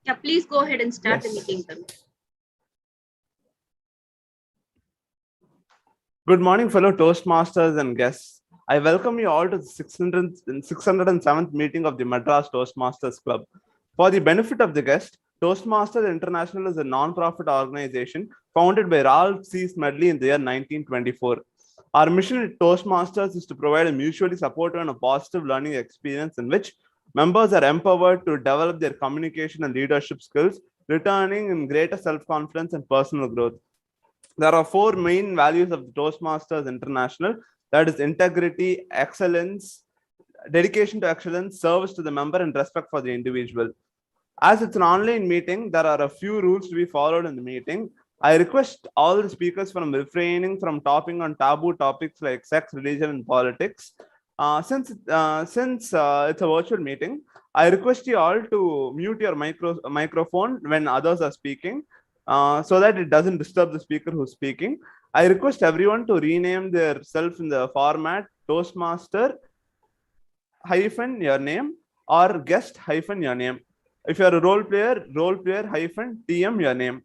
Yeah, please go ahead and start the Yes. meeting, Tarun. Good morning, fellow Toastmasters and guests. I welcome you all to the 607th meeting of the Madras Toastmasters Club. For the benefit of the guest, Toastmasters International is a non-profit organization founded by Ralph C. Smedley in the year 1924. Our mission at Toastmasters is to provide a mutually supportive and a positive learning experience in which members are empowered to develop their communication and leadership skills, returning in greater self-confidence and personal growth. There are four main values of the Toastmasters International, that is integrity, excellence, dedication to excellence, service to the member, and respect for the individual. As it's an online meeting, there are a few rules to be followed in the meeting. I request all the speakers from refraining from talking on taboo topics like sex, religion, and politics. Since it's a virtual meeting, I request you all to mute your microphone when others are speaking, so that it doesn't disturb the speaker who's speaking. I request everyone to rename their self in the format Toastmaster hyphen your name or guest hyphen your name. If you're a role player hyphen TM your name.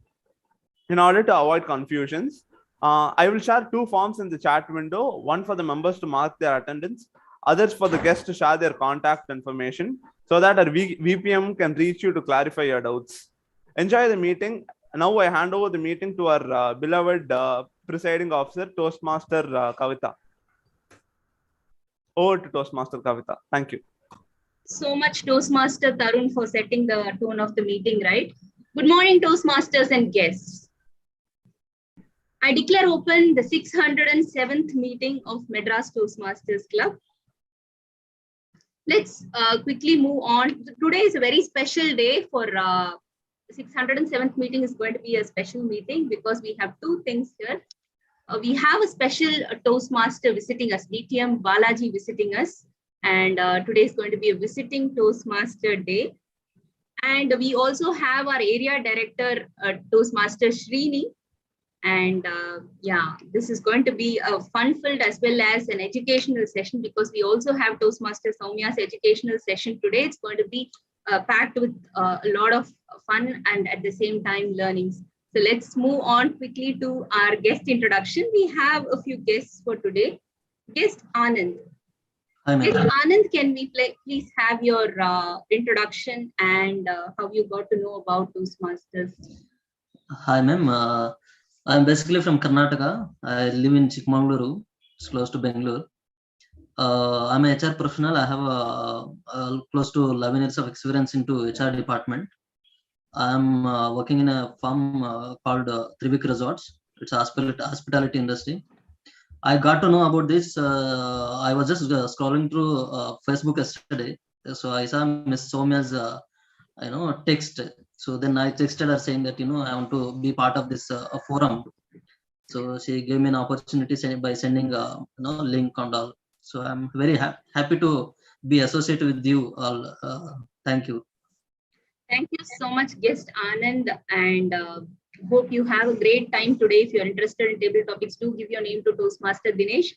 In order to avoid confusions, I will share two forms in the chat window, one for the members to mark their attendance, others for the guests to share their contact information so that our VPM can reach you to clarify your doubts. Enjoy the meeting. Now I hand over the meeting to our beloved presiding officer, Toastmaster Kavita. Over to Toastmaster Kavita. Thank you. So much, Toastmaster Tarun, for setting the tone of the meeting, right? Good morning, Toastmasters and guests. I declare open the 607th meeting of Madras Toastmasters Club. Let's quickly move on. Today is a very special day for 607th meeting is going to be a special meeting because we have two things here. We have a special Toastmaster visiting us, DTM Balaji visiting us. And today is going to be a visiting Toastmaster day. And we also have our area director, Toastmaster Srini. And yeah, this is going to be a fun-filled as well as an educational session because we also have Toastmaster Soumya's educational session today. It's going to be packed with a lot of fun and at the same time learnings. So let's move on quickly to our guest introduction. We have a few guests for today. Guest Anand. Guest Anand, can we please have your introduction and how you got to know about Toastmasters? Hi, ma'am. I'm basically from Karnataka. I live in Chikmagaluru. It's close to Bangalore. I'm a HR professional. I have close to 11 years of experience into HR department. I'm working in a firm called Trivik Resorts. It's a hospitality industry. I got to know about this. I was just scrolling through Facebook yesterday. So I saw Miss Soumya's text. So then I texted her saying that, I want to be part of this forum. So she gave me an opportunity by sending link and all. So I'm very happy to be associated with you all. Thank you. Thank you so much, guest Anand, and hope you have a great time today. If you're interested in table topics, do give your name to Toastmaster Dinesh.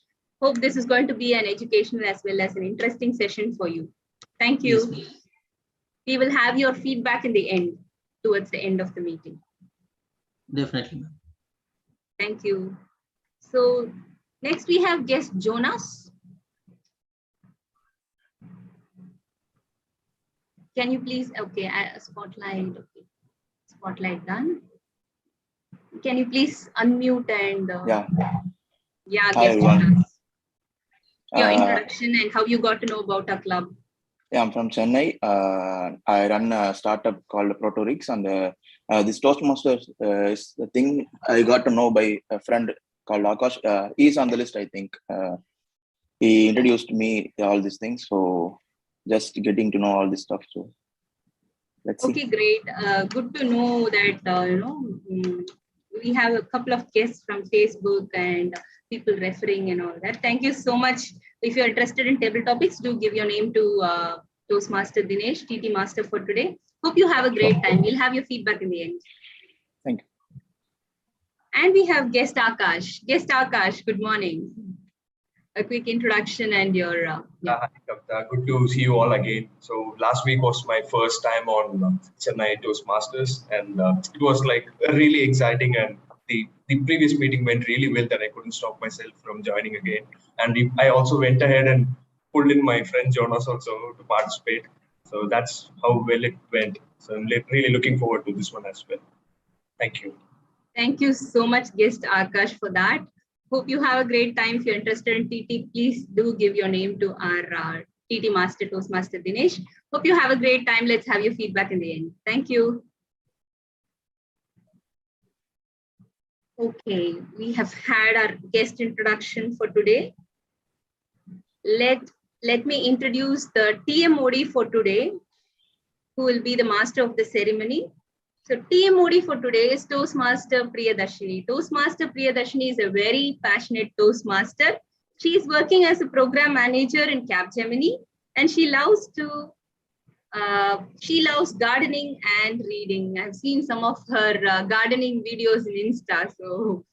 Hope this is going to be an educational as well as an interesting session for you. Thank you. Yes. We will have your feedback in the end, towards the end of the meeting. Definitely. Thank you. So next we have guest Jonas. Can you please, okay, spotlight, okay. Spotlight done. Can you please unmute and yeah, guest Jonas. Your introduction and how you got to know about our club. Yeah, I'm from Chennai. I run a startup called Protorix, and this Toastmasters is the thing I got to know by a friend called Akash. He's on the list, I think. He introduced me all these things, so just getting to know all this stuff. So let's see. Okay, great. Good to know that we have a couple of guests from Facebook and people referring and all that. Thank you so much. If you're interested in table topics, do give your name to Toastmaster Dinesh, TT Master for today. Hope you have a great time. We'll have your feedback in the end. Thank you. And we have guest Akash. Guest Akash, good morning. a quick introduction and your Hi, Kavita. Good to see you all again. So last week was my first time on Chennai Toastmasters, and it was like really exciting. And the previous meeting went really well that I couldn't stop myself from joining again. And I also went ahead and pulled in my friend Jonas also to participate. So that's how well it went. So I'm really looking forward to this one as well. Thank you. Thank you so much, guest Akash, for that. Hope you have a great time. If you're interested in TT, please do give your name to our TT Master, Toastmaster Dinesh. Hope you have a great time. Let's have your feedback in the end. Thank you. Okay, we have had our guest introduction for today. Let me introduce the TMOD for today, who will be the master of the ceremony. So TMOD for today is Toastmaster Priyadarshini. Toastmaster Priyadarshini is a very passionate Toastmaster. She is working as a program manager in Capgemini, and she loves gardening and reading. I've seen some of her gardening videos in Insta. So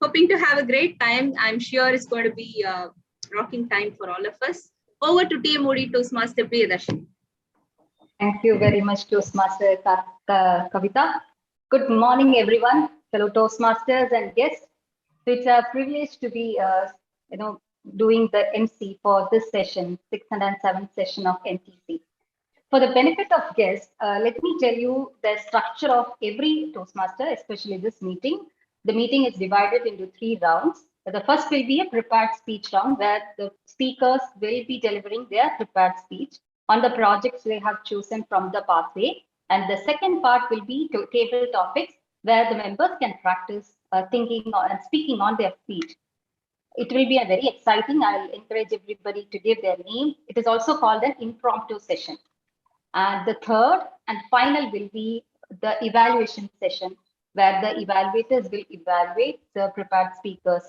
hoping to have a great time. I'm sure it's going to be a rocking time for all of us. Over to TMOD Toastmaster Priyadarshini. Thank you very much, Toastmaster Kavita. Good morning, everyone, fellow Toastmasters and guests. It's a privilege to be, doing the MC for this session, 607th session of MTC. For the benefit of guests, let me tell you the structure of every Toastmaster, especially this meeting. The meeting is divided into 3 rounds. The first will be a prepared speech round where the speakers will be delivering their prepared speech on the projects they have chosen from the pathway. And the second part will be table topics where the members can practice thinking and speaking on their speech. It will be a very exciting. I'll encourage everybody to give their name. It is also called an impromptu session. And the third and final will be the evaluation session where the evaluators will evaluate the prepared speakers.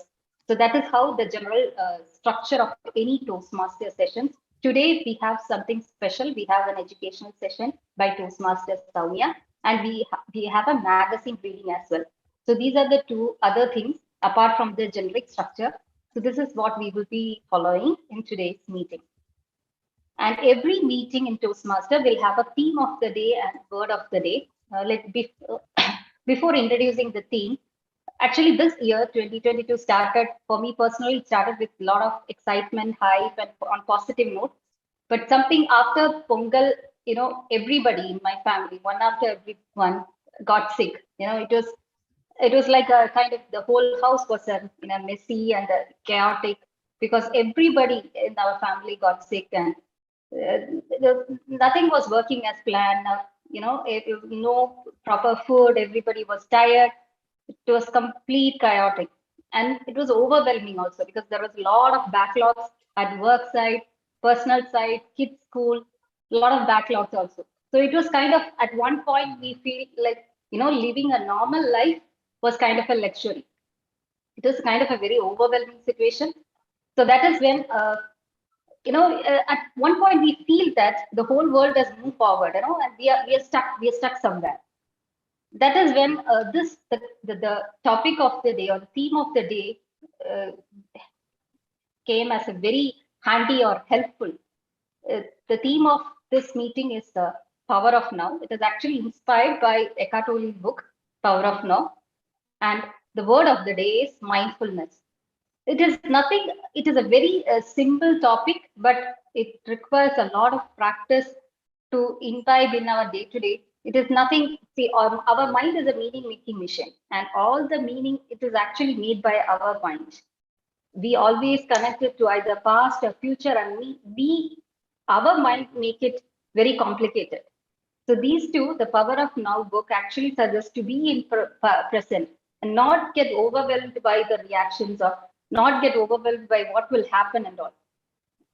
So that is how the general structure of any Toastmaster sessions. Today, we have something special. We have an educational session by Toastmaster Soumya, and we have a magazine reading as well. So these are the 2 other things apart from the generic structure. So this is what we will be following in today's meeting. And every meeting in Toastmaster will have a theme of the day and word of the day. Before introducing the theme, actually this year 2022 started, for me personally, it started with a lot of excitement, hype, and on positive note. But something after Pongal, everybody in my family, one after everyone, got sick. It was like a kind of, the whole house was messy and chaotic because everybody in our family got sick and nothing was working as planned. No proper food, everybody was tired. It was complete chaotic, and it was overwhelming also because there was a lot of backlogs at work side, personal side, kids school, a lot of backlogs also. So it was kind of, at one point we feel like living a normal life was kind of a luxury. It was kind of a very overwhelming situation. So that is when at one point we feel that the whole world has moved forward, and we are stuck somewhere. That is when the topic of the day or the theme of the day came as a very handy or helpful. The theme of this meeting is the power of now. It is actually inspired by Eckhart Tolle's book, Power of Now. And the word of the day is mindfulness. It is a very simple topic, but it requires a lot of practice to imbibe in our day-to-day. It is nothing, our mind is a meaning-making machine, and all the meaning, it is actually made by our mind. We always connect it to either past or future, and our mind make it very complicated. So these 2, the Power of Now book actually suggests to be in present and not get overwhelmed by the reactions or not get overwhelmed by what will happen and all.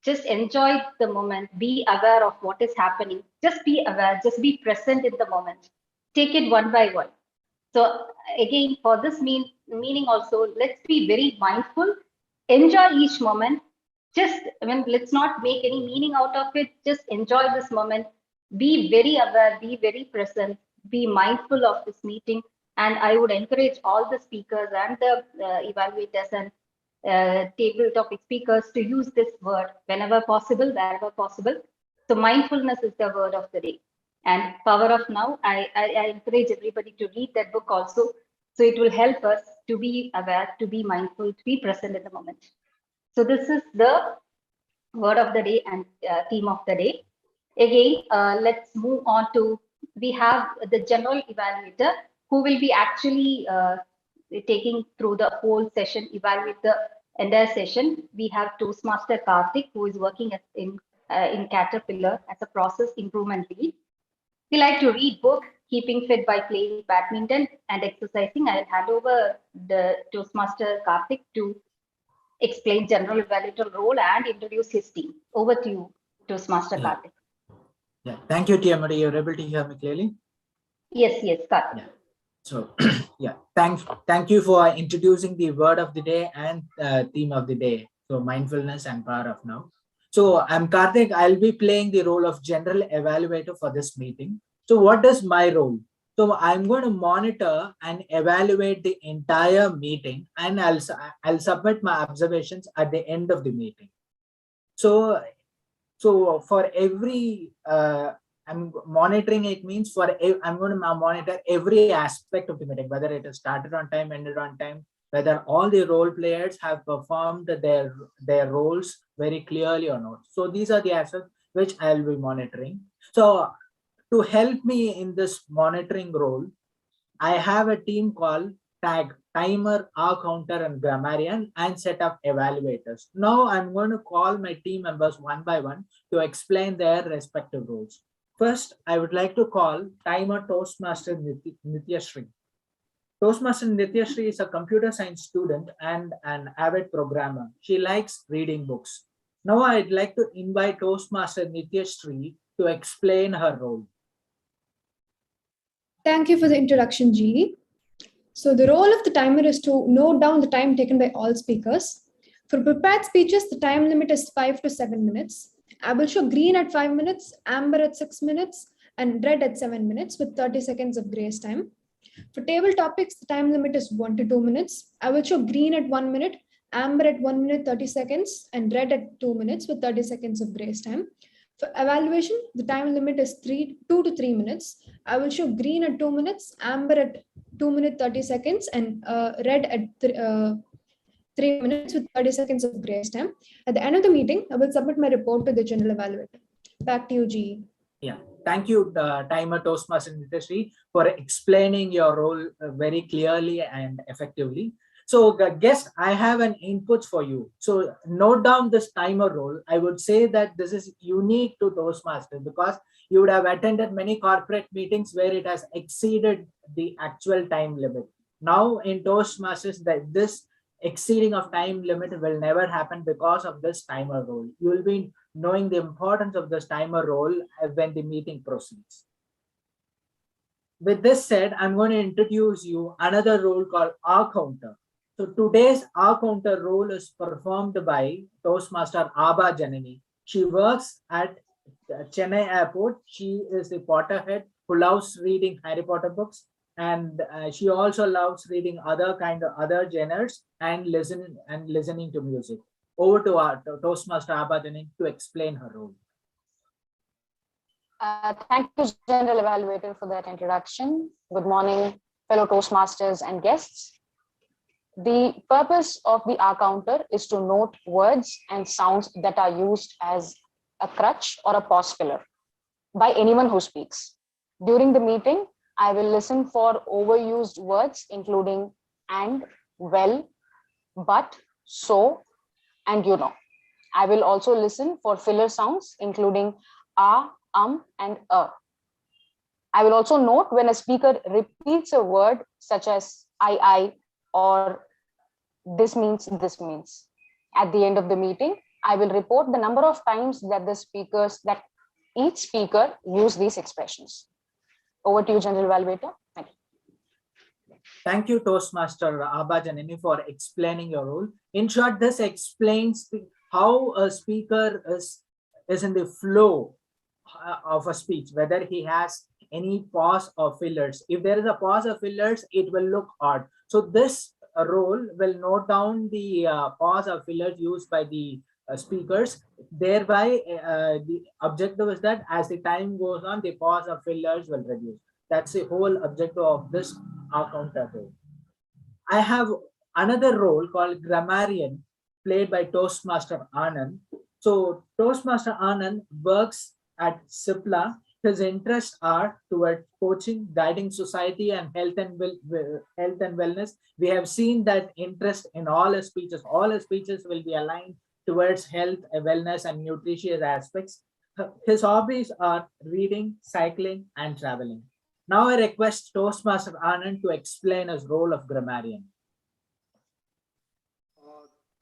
Just enjoy the moment, be aware of what is happening. Just be aware, just be present in the moment. Take it one by one. So again, for this meaning also, let's be very mindful, enjoy each moment. Let's not make any meaning out of it. Just enjoy this moment. Be very aware, be very present, be mindful of this meeting. And I would encourage all the speakers and the evaluators and table topic speakers to use this word whenever possible, wherever possible. So mindfulness is the word of the day. And Power of Now, I encourage everybody to read that book also. So it will help us to be aware, to be mindful, to be present in the moment. So this is the word of the day and theme of the day. Again, let's move on to, we have the general evaluator who will be actually taking through the whole session, evaluate the entire session. We have Toastmaster Karthik, who is working in Caterpillar as a process improvement lead. We like to read book, keeping fit by playing badminton and exercising. I'll hand over the Toastmaster Karthik to explain general evaluator role and introduce his team. Over to you, Toastmaster Karthik. Yeah, thank you, Tiamari. You're able to hear me clearly? Yes, Karthik. Yeah. So, yeah, thank you for introducing the word of the day and theme of the day. So, mindfulness and power of now. So, I'm Karthik. I'll be playing the role of general evaluator for this meeting. So, what is my role? So, I'm going to monitor and evaluate the entire meeting, and I'll submit my observations at the end of the meeting. So for every I'm monitoring, it means I'm going to monitor every aspect of the meeting, whether it is started on time, ended on time, whether all the role players have performed their roles very clearly or not. So these are the aspects which I'll be monitoring. So to help me in this monitoring role, I have a team called Timer, Counter, and Grammarian, and set up evaluators. Now I'm going to call my team members one by one to explain their respective roles. First, I would like to call Timer Toastmaster Nityashree. Toastmaster Nityashree is a computer science student and an avid programmer. She likes reading books. Now I'd like to invite Toastmaster Nityashree to explain her role. Thank you for the introduction, G. So the role of the timer is to note down the time taken by all speakers. For prepared speeches, the time limit is 5 to 7 minutes. I will show green at 5 minutes, amber at 6 minutes, and red at 7 minutes with 30 seconds of grace time. For table topics, the time limit is 1 to 2 minutes. I will show green at 1 minute, amber at 1 minute 30 seconds, and red at 2 minutes with 30 seconds of grace time. For evaluation, the time limit is 2 to 3 minutes. I will show green at 2 minutes, amber at 2 minutes 30 seconds, and red at 3 minutes with 30 seconds of grace time. At the end of the meeting, I will submit my report to the general evaluator. Back to you, GE. Yeah, thank you, Timer Toastmaster Nityashree, for explaining your role very clearly and effectively. So, guest, I have an input for you. So, note down this timer role. I would say that this is unique to Toastmasters because you would have attended many corporate meetings where it has exceeded the actual time limit. Now, in Toastmasters, this exceeding of time limit will never happen because of this timer role. You will be knowing the importance of this timer role when the meeting proceeds. With this said, I'm going to introduce you another role called Counter. So today's Counter role is performed by Toastmaster Abha Janani. She works at Chennai Airport. She is the Potterhead who loves reading Harry Potter books, and she also loves reading other genres and listening to music. Over to our Toastmaster Abha Janani to explain her role. Thank you, General Evaluator, for that introduction. Good morning, fellow Toastmasters and guests. The purpose of the Counter is to note words and sounds that are used as a crutch or a pause filler by anyone who speaks. During the meeting, I will listen for overused words, including and, well, but, so, and you know. I will also listen for filler sounds, including and I will also note when a speaker repeats a word such as I, or this means. At the end of the meeting, I will report the number of times that each speaker used these expressions. Over to you, General Evaluator. Thank you. Thank you, Toastmaster Abha Janani, for explaining your role. In short, this explains how a speaker is in the flow of a speech, whether he has any pause or fillers. If there is a pause or fillers, it will look odd. So this role will note down the pause or fillers used by the speakers. Thereby, the objective is that as the time goes on, the pause or fillers will reduce. That's the whole objective of this counter role. I have another role called Grammarian, played by Toastmaster Anand. So Toastmaster Anand works at SIPLA. His interests are toward coaching, guiding society, and health and wellness. We have seen that interest in all his speeches. All his speeches will be aligned towards health, wellness, and nutritious aspects. His hobbies are reading, cycling, and traveling. Now I request Toastmaster Anand to explain his role of grammarian.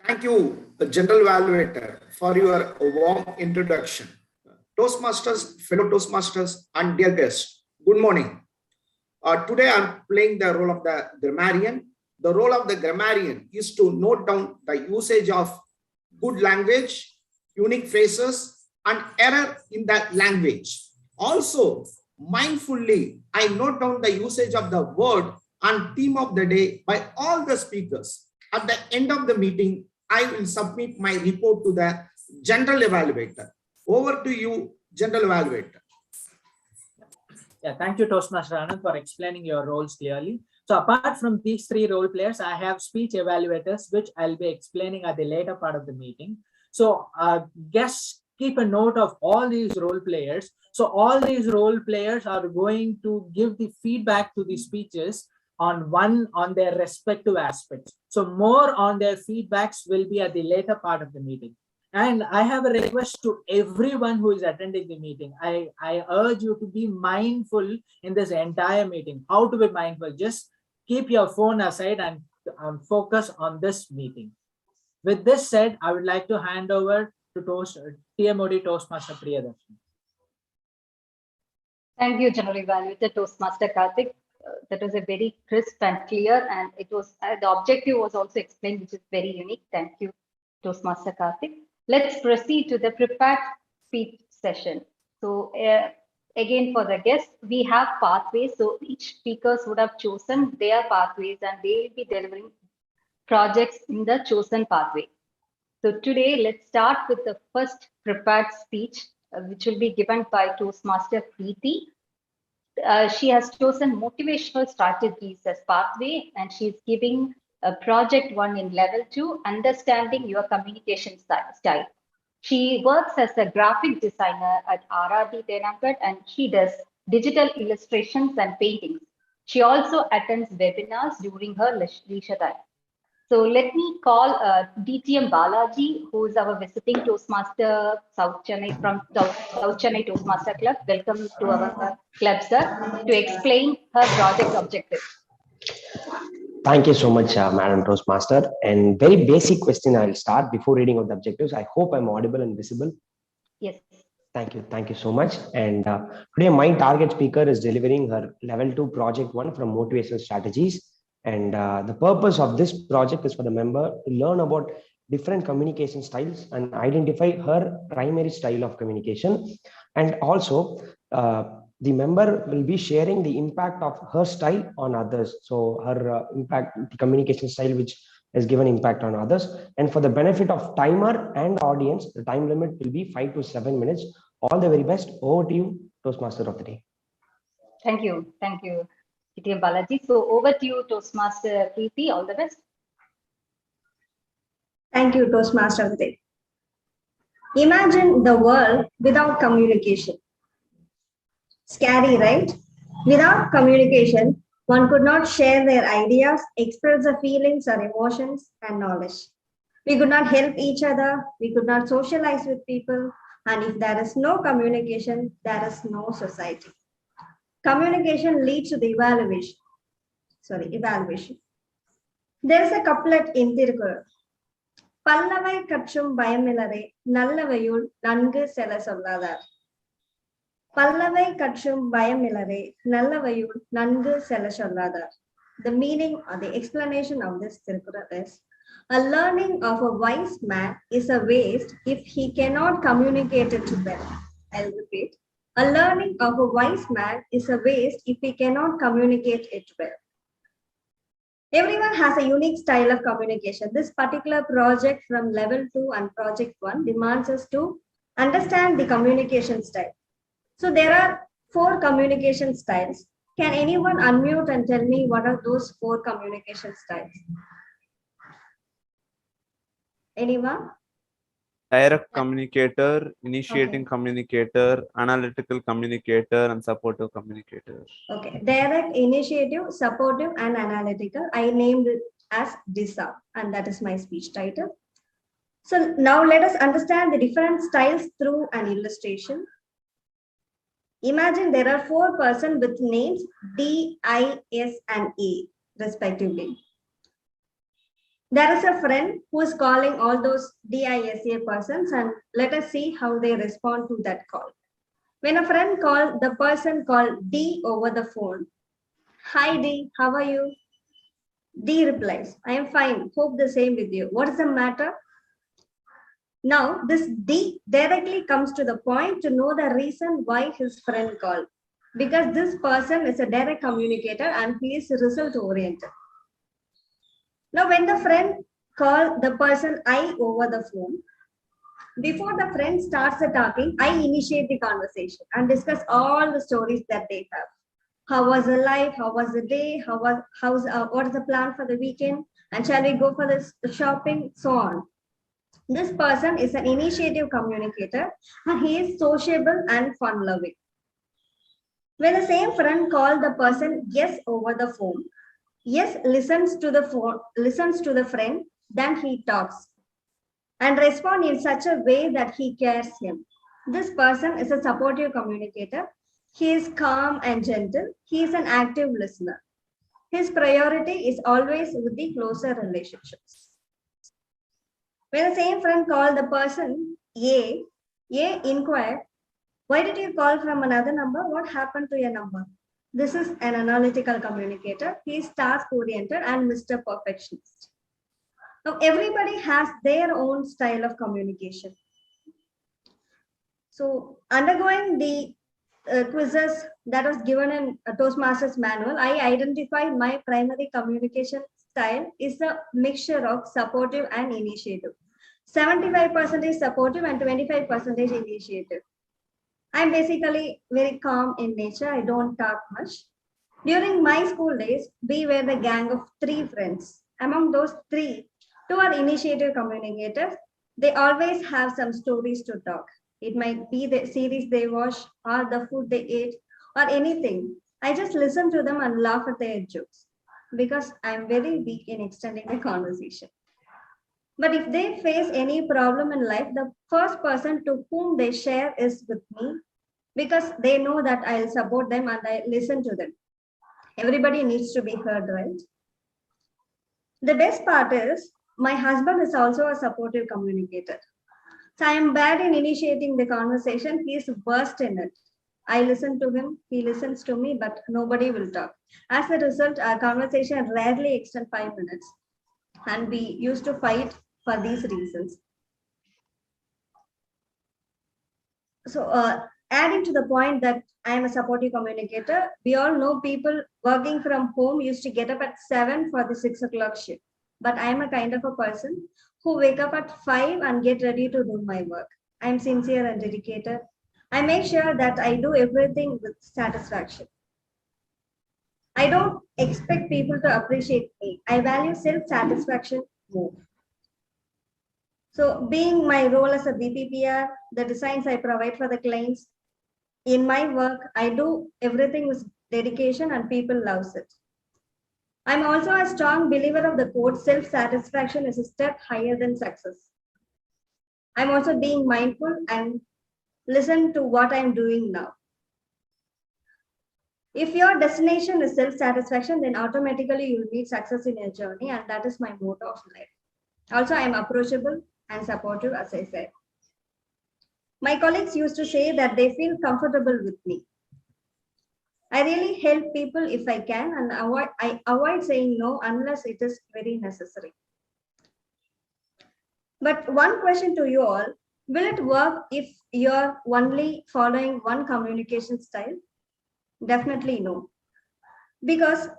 Thank you, General Evaluator, for your warm introduction. Toastmasters, fellow Toastmasters, and dear guests, good morning. Today I'm playing the role of the grammarian. The role of the grammarian is to note down the usage of good language, unique phrases, and error in that language. Also, mindfully, I note down the usage of the word and theme of the day by all the speakers. At the end of the meeting, I will submit my report to the General Evaluator. Over to you, General Evaluator. Yeah, thank you, Toastmaster Anand, for explaining your roles clearly. So apart from these three role players, I have speech evaluators, which I'll be explaining at the later part of the meeting. So guests keep a note of all these role players. So all these role players are going to give the feedback to the speeches on their respective aspects. So more on their feedbacks will be at the later part of the meeting. And I have a request to everyone who is attending the meeting. I urge you to be mindful in this entire meeting. How to be mindful? Just keep your phone aside and focus on this meeting. With this said, I would like to hand over to TMOD Toastmaster Priyadarshini. Thank you, General Evaluator Toastmaster Karthik. That was a very crisp and clear, and it was the objective was also explained, which is very unique. Thank you, Toastmaster Karthik. Let's proceed to the prepared speech session. So again, for the guests, we have pathways. So each speakers would have chosen their pathways, and they will be delivering projects in the chosen pathway. So today, let's start with the first prepared speech, which will be given by Toastmaster Preeti. She has chosen motivational strategies as pathway, and she's giving a project 1 in level 2, understanding your communication style. She works as a graphic designer at RRD Tenangat, and she does digital illustrations and paintings. She also attends webinars during her leisure time. So let me call DTM Balaji, who is our visiting Toastmaster South Chennai from South Chennai Toastmaster Club. Welcome to our club, sir, to explain her project objective. Thank you so much, Madam Toastmaster. And very basic question I'll start before reading out the objectives. I hope I'm audible and visible. Yes. Thank you. Thank you so much. And today my target speaker is delivering her level 2 project 1 from motivational strategies. And the purpose of this project is for the member to learn about different communication styles and identify her primary style of communication. And also the member will be sharing the impact of her style on others. So her impact, the communication style, which has given impact on others. And for the benefit of timer and audience, the time limit will be 5 to 7 minutes. All the very best. Over to you, Toastmaster of the day. Thank you. Thank you, DTM Balaji. So over to you, Toastmaster Preeti. All the best. Thank you, Toastmaster of the day. Imagine the world without communication. Scary, right? Without communication, one could not share their ideas, express their feelings or emotions and knowledge. We could not help each other. We could not socialize with people. And if there is no communication, there is no society. Communication leads to the evaluation. There is a couplet in Tirukkural. Pallavai katchum bayamilare, nallavayul nangu sela solladar. Pallavai katchum bayamilare, nallavayul nangu sela solladar. The meaning or the explanation of this Tirukkural is, a learning of a wise man is a waste if he cannot communicate it well. I'll repeat. A learning of a wise man is a waste if he cannot communicate it well. Everyone has a unique style of communication. This particular project from level 2 and project 1 demands us to understand the communication style. So there are 4 communication styles. Can anyone unmute and tell me what are those 4 communication styles? Anyone? Direct communicator, initiating communicator, analytical communicator, and supportive communicator. Okay, direct, initiative, supportive, and analytical. I named it as DISA, and that is my speech title. So now let us understand the different styles through an illustration. Imagine there are 4 persons with names D, I, S, and A, respectively. There is a friend who is calling all those DISA persons, and let us see how they respond to that call. When a friend called, the person called D over the phone. Hi D, how are you? D replies, I am fine, hope the same with you. What is the matter? Now this D directly comes to the point to know the reason why his friend called. Because this person is a direct communicator and he is result oriented. Now, when the friend calls the person I over the phone, before the friend starts the talking, I initiate the conversation and discuss all the stories that they have. How was the life? How was the day? What is the plan for the weekend? And shall we go for the shopping? So on. This person is an initiative communicator and he is sociable and fun-loving. When the same friend calls the person yes over the phone, yes listens to the friend, then he talks and respond in such a way that he cares him. This person is a supportive communicator. He is calm and gentle. He is an active listener. His priority is always with the closer relationships. When the same friend called the person A inquired, why did you call from another number? What happened to your number? This is an analytical communicator. He is task-oriented and Mr. Perfectionist. Now, everybody has their own style of communication. So, undergoing the quizzes that was given in a Toastmasters manual, I identified my primary communication style is a mixture of supportive and initiative. 75% supportive and 25% initiative. I'm basically very calm in nature. I don't talk much. During my school days, we were the gang of 3 friends. Among those 3, 2 are initiative communicators. They always have some stories to talk. It might be the series they watch or the food they ate or anything. I just listen to them and laugh at their jokes because I'm very weak in extending the conversation. But if they face any problem in life, the first person to whom they share is with me because they know that I'll support them and I listen to them. Everybody needs to be heard, right? The best part is my husband is also a supportive communicator. So I am bad in initiating the conversation. He is worst in it. I listen to him, he listens to me, but nobody will talk. As a result, our conversation rarely extends 5 minutes. And we used to fight for these reasons. So adding to the point that I am a supportive communicator, we all know people working from home used to get up at 7 for the 6 o'clock shift. But I am a kind of a person who wake up at 5 and get ready to do my work. I am sincere and dedicated. I make sure that I do everything with satisfaction. I don't expect people to appreciate me. I value self-satisfaction more. So being my role as a BPPR, the designs I provide for the clients, in my work, I do everything with dedication and people loves it. I'm also a strong believer of the quote, self-satisfaction is a step higher than success. I'm also being mindful and listen to what I'm doing now. If your destination is self-satisfaction, then automatically you'll meet success in your journey, and that is my motto of life. Also, I'm approachable and supportive, as I said. My colleagues used to say that they feel comfortable with me. I really help people if I can, and I avoid saying no unless it is very necessary. But one question to you all, will it work if you're only following one communication style? Definitely no. Because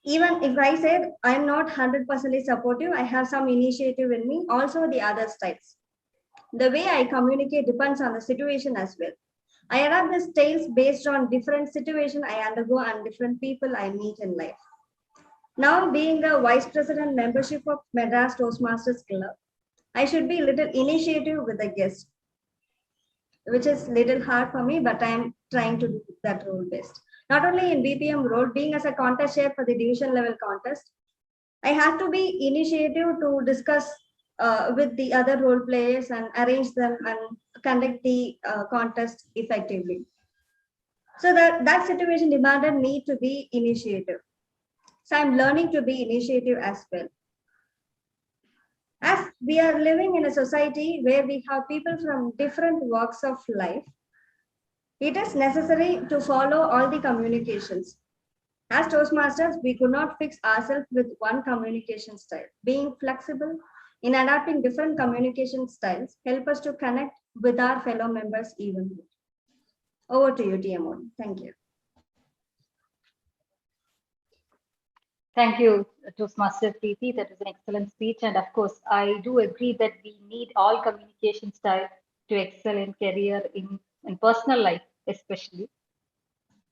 Even if I said I'm not 100% supportive, I have some initiative in me, also the other styles. The way I communicate depends on the situation as well. I adapt the styles based on different situation I undergo and different people I meet in life. Now, being the Vice President membership of Madras Toastmasters Club, I should be a little initiative with the guests, which is little hard for me, but I'm trying to do that role best. Not only in BPM role, being as a contest chair for the division level contest, I have to be initiative to discuss with the other role players and arrange them and conduct the contest effectively. So that situation demanded me to be initiative. So I'm learning to be initiative as well. As we are living in a society where we have people from different walks of life, it is necessary to follow all the communications. As Toastmasters, we could not fix ourselves with one communication style. Being flexible in adapting different communication styles help us to connect with our fellow members evenly. Over to you, TMO. Thank you. Thank you, Toastmaster Preeti. That is an excellent speech. And of course, I do agree that we need all communication style to excel in career, in personal life, especially.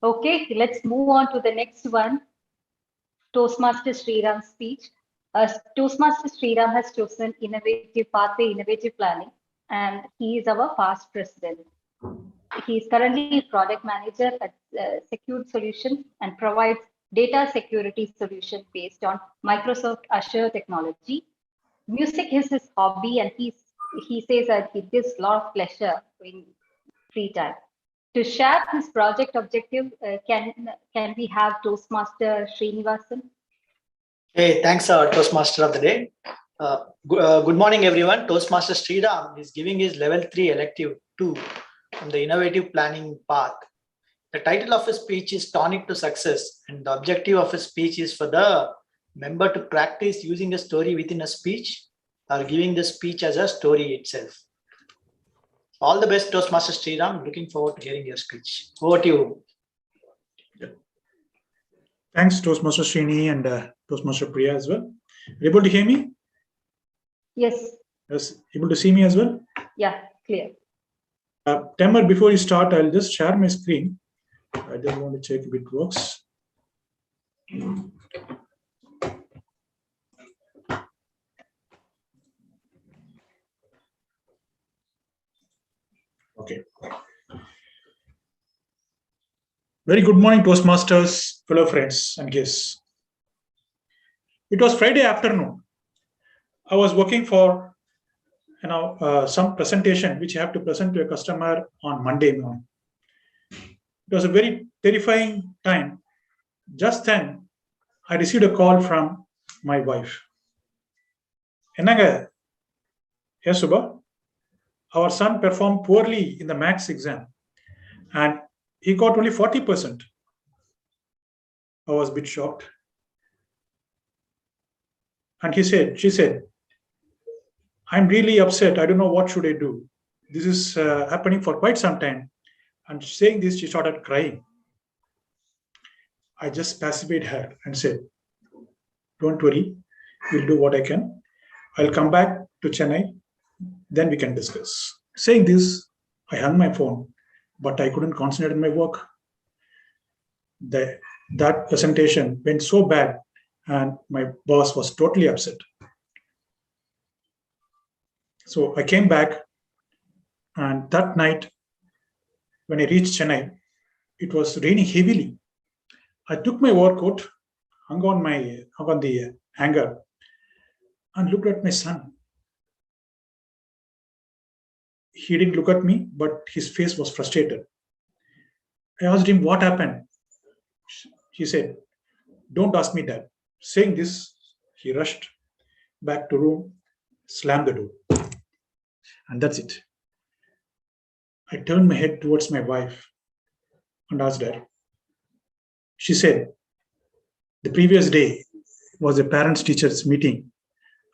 Okay, let's move on to the next one. Toastmaster Sriram's speech. Toastmaster Sriram has chosen innovative pathway, innovative planning, and he is our past president. He is currently product manager at Secured Solutions and provides data security solution based on Microsoft Azure technology. Music is his hobby, and he says that it gives a lot of pleasure in free time. To share his project objective, can we have Toastmaster Srinivasan? Hey, thanks, Toastmaster of the day. Good morning, everyone. Toastmaster Sriram is giving his level 3 elective 2 from the innovative planning path. The title of his speech is Tonic to Success, and the objective of his speech is for the member to practice using a story within a speech or giving the speech as a story itself. All the best, Toastmaster Sriram. Looking forward to hearing your speech. Over to you. Thanks, Toastmaster Srini and Toastmaster Priya as well. Able to hear me? Yes. Yes. Able to see me as well? Yeah, clear. Tamer, before you start, I'll just share my screen. I just want to check if it works. Okay. Very good morning, Toastmasters, fellow friends and guests. It was Friday afternoon. I was working for some presentation which I have to present to a customer on Monday morning. It was a very terrifying time. Just then, I received a call from my wife. Ennaga, yes, Subha? Our son performed poorly in the maths exam and he got only 40%. I was a bit shocked. And she said, I'm really upset. I don't know what should I do. This is happening for quite some time. And saying this, she started crying. I just pacified her and said, don't worry, we'll do what I can. I'll come back to Chennai, then we can discuss. Saying this, I hung my phone, but I couldn't concentrate on my work. That presentation went so bad and my boss was totally upset. So I came back, and that night when I reached Chennai, it was raining heavily. I took my overcoat, hung on the hanger, and looked at my son. He didn't look at me, but his face was frustrated. I asked him what happened. He said, don't ask me, Dad. Saying this, he rushed back to room, slammed the door. And that's it. I turned my head towards my wife and asked her. She said, the previous day was a parents-teachers meeting,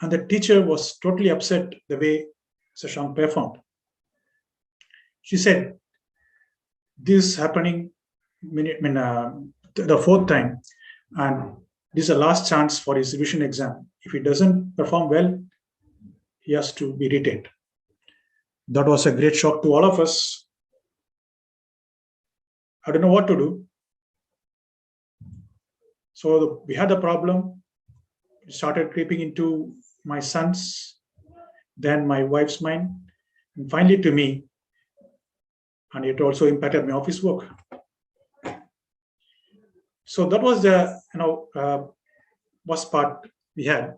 and the teacher was totally upset the way Shashank performed. She said, this happening the fourth time, and this is the last chance for his revision exam. If he doesn't perform well, he has to be retained. That was a great shock to all of us. I don't know what to do. So we had a problem. It started creeping into my son's, then my wife's mind, and finally to me. And it also impacted my office work. So that was the worst part we had.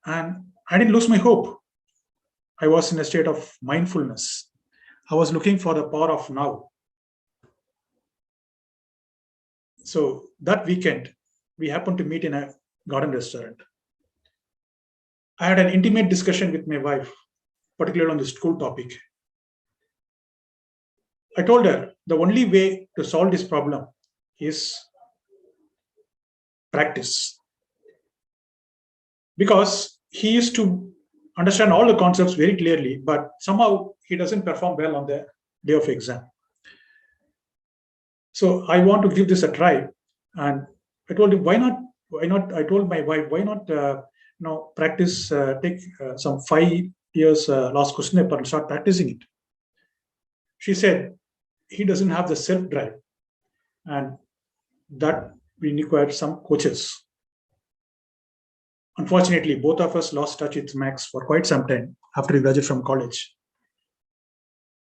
And I didn't lose my hope. I was in a state of mindfulness. I was looking for the power of now. So that weekend, we happened to meet in a garden restaurant. I had an intimate discussion with my wife, particularly on the school topic. I told her the only way to solve this problem is practice. Because he used to understand all the concepts very clearly, but somehow he doesn't perform well on the day of exam. So I want to give this a try. And I told him, why not? I told my wife, why not practice, take some 5 years last question paper and start practicing it. She said, he doesn't have the self-drive, and that we require some coaches. Unfortunately, both of us lost touch with Max for quite some time after we graduated from college.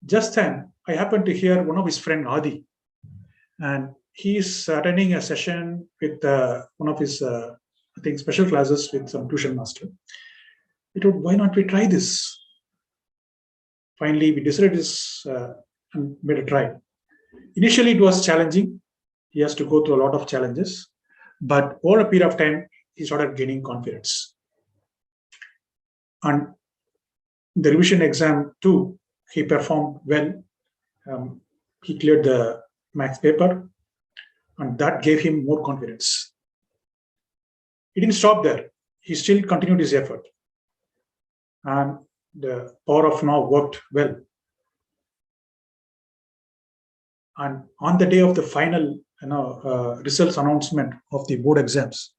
Just then, I happened to hear one of his friend, Adi, and he's attending a session with one of his, I think, special classes with some tuition master. We thought, why not we try this? Finally, we decided this and made a try. Initially, it was challenging. He has to go through a lot of challenges, but over a period of time, he started gaining confidence. And the revision exam too, he performed well. He cleared the maths paper, and that gave him more confidence. He didn't stop there. He still continued his effort. And the power of now worked well. And on the day of the final results announcement of the board exams,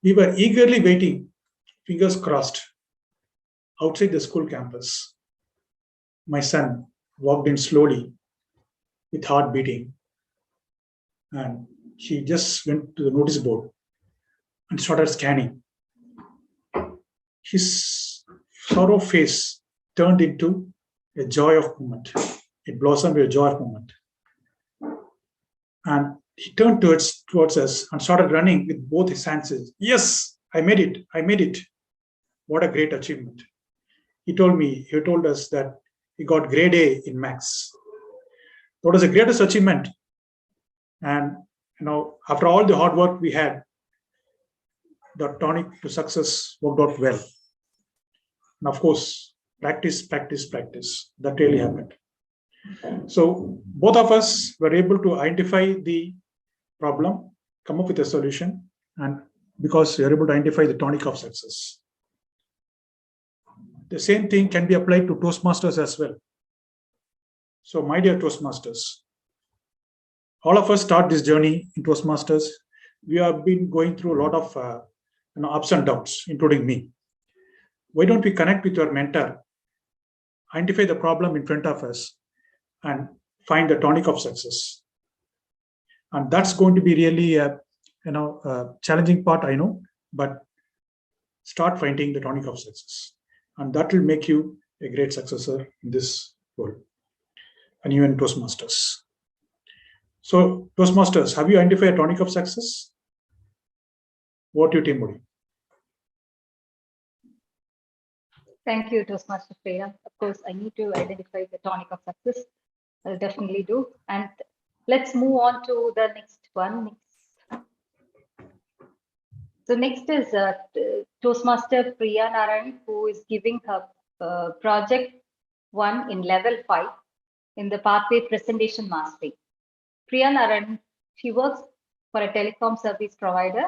we were eagerly waiting, fingers crossed, outside the school campus. My son walked in slowly with heart beating, and he just went to the notice board and started scanning. His sorrow face turned into a joy of moment. It blossomed with a joy of moment. And he turned towards us and started running with both his hands. Yes, I made it. I made it. What a great achievement. He told us that he got grade A in maths. That was the greatest achievement. And after all the hard work we had, the tonic to success worked out well. And of course, practice. That really happened. So both of us were able to identify the problem, come up with a solution, and because we are able to identify the tonic of success. The same thing can be applied to Toastmasters as well. So my dear Toastmasters, all of us start this journey in Toastmasters. We have been going through a lot of ups and downs, including me. Why don't we connect with your mentor, identify the problem in front of us, and find the tonic of success? And that's going to be really a challenging part, I know, but start finding the tonic of success, and that will make you a great successor in this role, and even Toastmasters. So Toastmasters, have you identified a tonic of success? What do you, Timothy? Thank you, Toastmaster Freya. Of course, I need to identify the tonic of success. I'll definitely do. And let's move on to the next one. So next is Toastmaster Priya Narayan, who is giving her project 1 in level 5 in the pathway presentation mastery. Priya Narayan, she works for a telecom service provider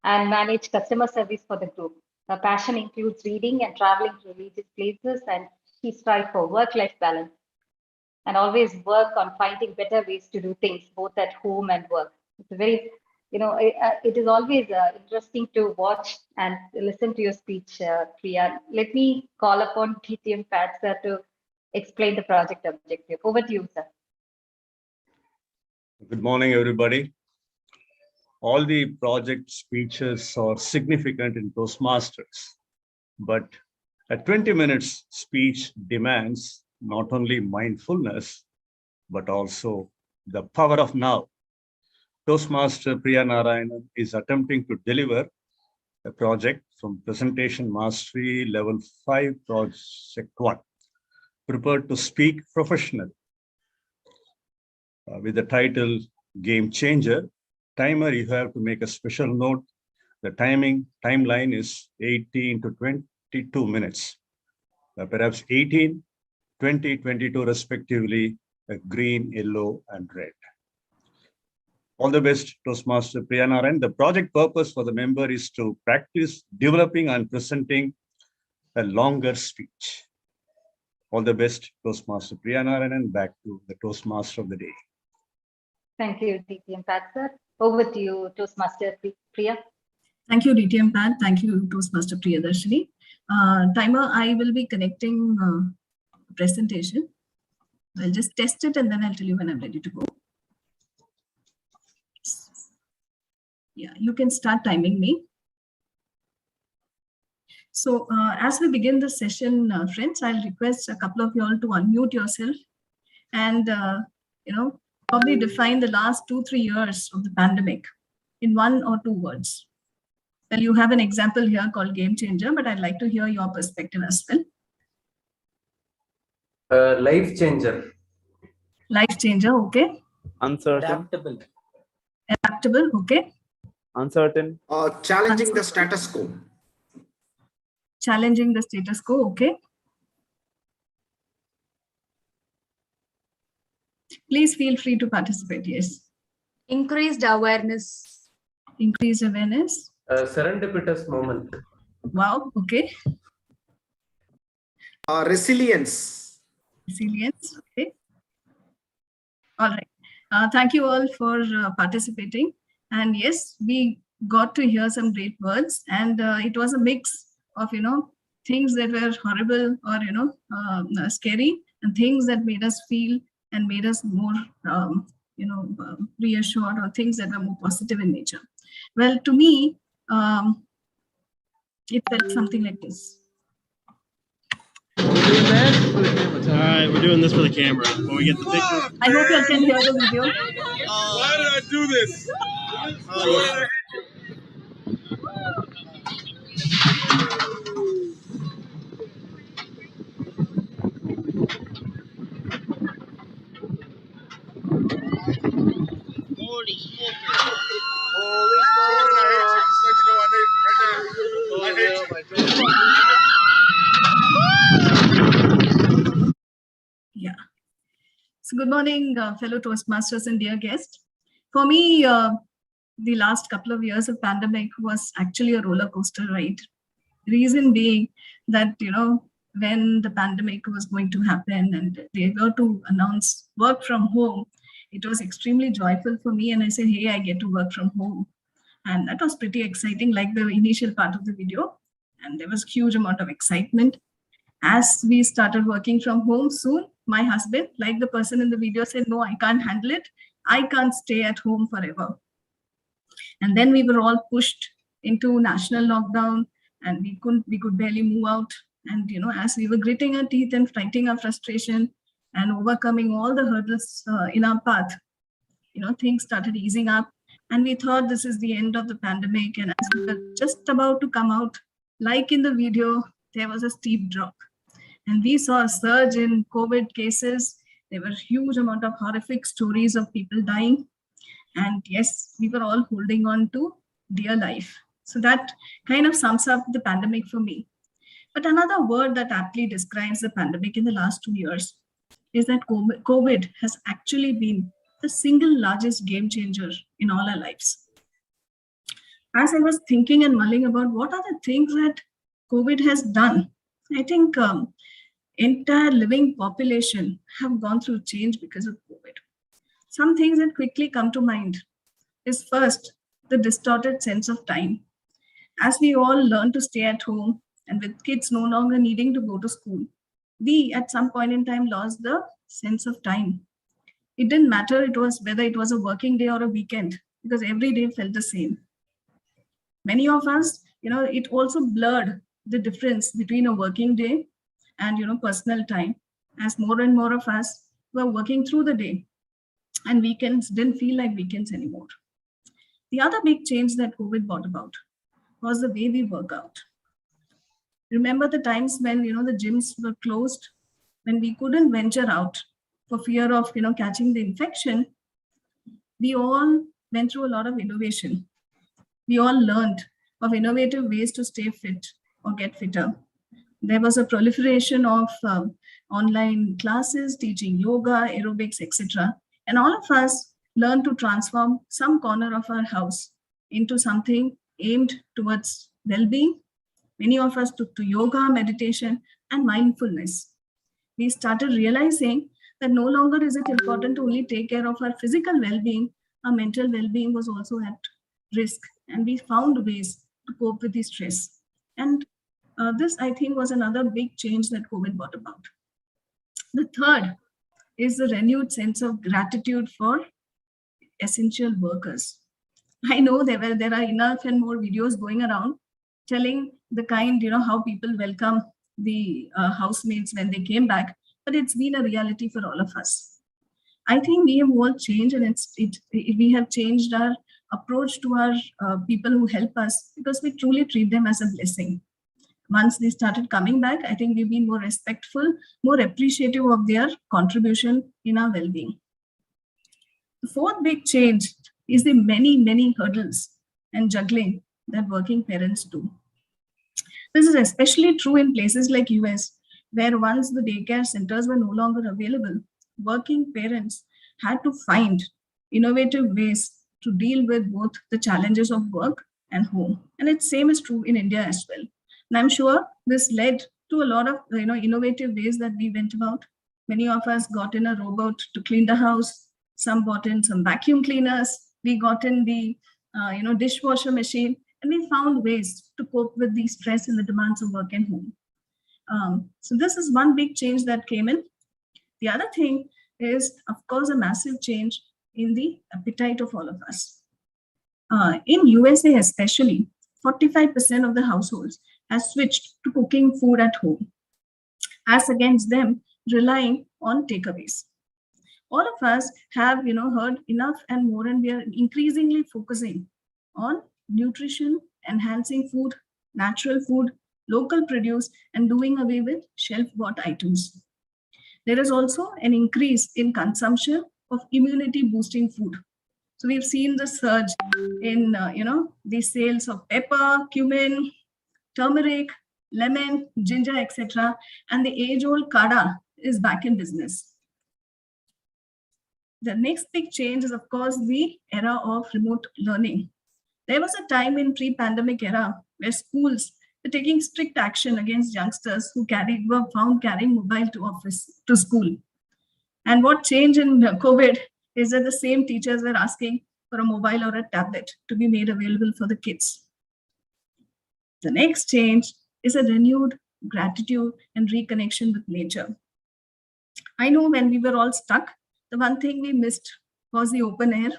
and manage customer service for the group. Her passion includes reading and traveling to religious places, and she strives for work-life balance and always work on finding better ways to do things, both at home and work. It's a very it is always interesting to watch and listen to your speech, Priya. Let me call upon TTM Pat sir to explain the project objective. Over to you, sir. Good morning, everybody. All the project speeches are significant in Toastmasters, but a 20 minutes speech demands not only mindfulness, but also the power of now. Toastmaster Priya Narayanan is attempting to deliver a project from Presentation Mastery Level 5 Project 1, prepared to speak professionally. With the title Game Changer, timer, you have to make a special note. The timeline is 18 to 22 minutes, perhaps 18, 20, 22 respectively, green, yellow, and red. All the best, Toastmaster Priya Narayanan. The project purpose for the member is to practice developing and presenting a longer speech. All the best, Toastmaster Priya Narayanan. Back to the Toastmaster of the day. Thank you, DTM Pat sir. Over to you, Toastmaster Priya. Thank you, DTM Pat. Thank you, Toastmaster Priyadarshini. Timer, I will be connecting presentation. I'll just test it and then I'll tell you when I'm ready to go. Yeah, you can start timing me. So as we begin the session, friends, I'll request a couple of you all to unmute yourself and, probably define the last 2-3 years of the pandemic in 1 or 2 words. Well, you have an example here called Game Changer, but I'd like to hear your perspective as well. Life changer. Life changer, okay. Uncertain. Adaptable, okay. Uncertain. Challenging the status quo. Challenging the status quo, okay. Please feel free to participate, yes. Increased awareness. Increased awareness. Serendipitous moment. Wow, okay. Resilience. Resilience, okay. All right. Thank you all for participating. And yes, we got to hear some great words, and it was a mix of, things that were horrible or, scary, and things that made us feel and made us more, reassured, or things that were more positive in nature. Well, to me, it felt something like this. All right, we're doing this for the camera. When we get the picture. I hope you can hear the video. Why did I do this? Holy smoke. Holy smoke. Yeah. So good morning, fellow Toastmasters and dear guests. For me, the last couple of years of pandemic was actually a roller coaster ride. Reason being that, when the pandemic was going to happen and they were to announce work from home, it was extremely joyful for me. And I said, hey, I get to work from home. And that was pretty exciting, like the initial part of the video. And there was a huge amount of excitement. As we started working from home soon, my husband, like the person in the video, said, no, I can't handle it. I can't stay at home forever. And then we were all pushed into national lockdown, and we could barely move out. And, as we were gritting our teeth and fighting our frustration and overcoming all the hurdles in our path, things started easing up. And we thought this is the end of the pandemic. And as we were just about to come out, like in the video, there was a steep drop. And we saw a surge in COVID cases. There were a huge amount of horrific stories of people dying. And yes, we were all holding on to dear life. So that kind of sums up the pandemic for me. But another word that aptly describes the pandemic in the last 2 years is that COVID has actually been the single largest game changer in all our lives. As I was thinking and mulling about what are the things that COVID has done, I think entire living population have gone through change because of COVID. Some things that quickly come to mind is first, the distorted sense of time. As we all learn to stay at home and with kids no longer needing to go to school, we at some point in time lost the sense of time. It didn't matter whether it was a working day or a weekend, because every day felt the same. Many of us, it also blurred the difference between a working day and personal time, as more and more of us were working through the day, and weekends didn't feel like weekends anymore. The other big change that COVID brought about was the way we work out. Remember the times when the gyms were closed, when we couldn't venture out for fear of catching the infection. We all went through a lot of innovation. We all learned of innovative ways to stay fit or get fitter. There was a proliferation of online classes teaching yoga, aerobics, etc. And all of us learned to transform some corner of our house into something aimed towards well-being. Many of us took to yoga, meditation, and mindfulness. We started realizing that no longer is it important to only take care of our physical well-being, our mental well-being was also at risk. And we found ways to cope with the stress. And this, I think, was another big change that COVID brought about. The third is the renewed sense of gratitude for essential workers. I know there are enough and more videos going around telling the kind, how people welcome the housemates when they came back, but it's been a reality for all of us. I think we have all changed, and we have changed our approach to our people who help us, because we truly treat them as a blessing. Once they started coming back, I think we've been more respectful, more appreciative of their contribution in our well-being. The fourth big change is the many, many hurdles and juggling that working parents do. This is especially true in places like US, where once the daycare centers were no longer available, working parents had to find innovative ways to deal with both the challenges of work and home. And it's same is true in India as well. And I'm sure this led to a lot of innovative ways that we went about. Many of us got in a robot to clean the house. Some bought in some vacuum cleaners. We got in the dishwasher machine, and we found ways to cope with the stress and the demands of work and home. So this is one big change that came in. The other thing is, of course, a massive change in the appetite of all of us. In USA especially, 45% of the households has switched to cooking food at home, as against them relying on takeaways. All of us have heard enough and more, and we are increasingly focusing on nutrition, enhancing food, natural food, local produce, and doing away with shelf-bought items. There is also an increase in consumption of immunity-boosting food. So we've seen the surge in the sales of pepper, cumin, turmeric, lemon, ginger, etc. And the age-old kada is back in business. The next big change is, of course, the era of remote learning. There was a time in pre-pandemic era where schools were taking strict action against youngsters who were found carrying mobile to school. And what changed in COVID is that the same teachers were asking for a mobile or a tablet to be made available for the kids. The next change is a renewed gratitude and reconnection with nature. I know when we were all stuck, the one thing we missed was the open air.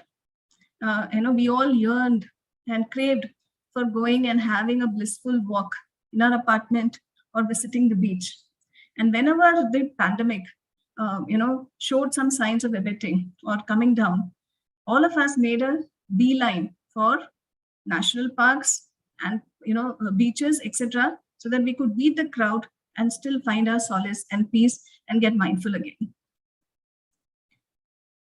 We all yearned and craved for going and having a blissful walk in our apartment or visiting the beach. And whenever the pandemic showed some signs of abating or coming down, all of us made a beeline for national parks and beaches, etc., so that we could beat the crowd and still find our solace and peace and get mindful again.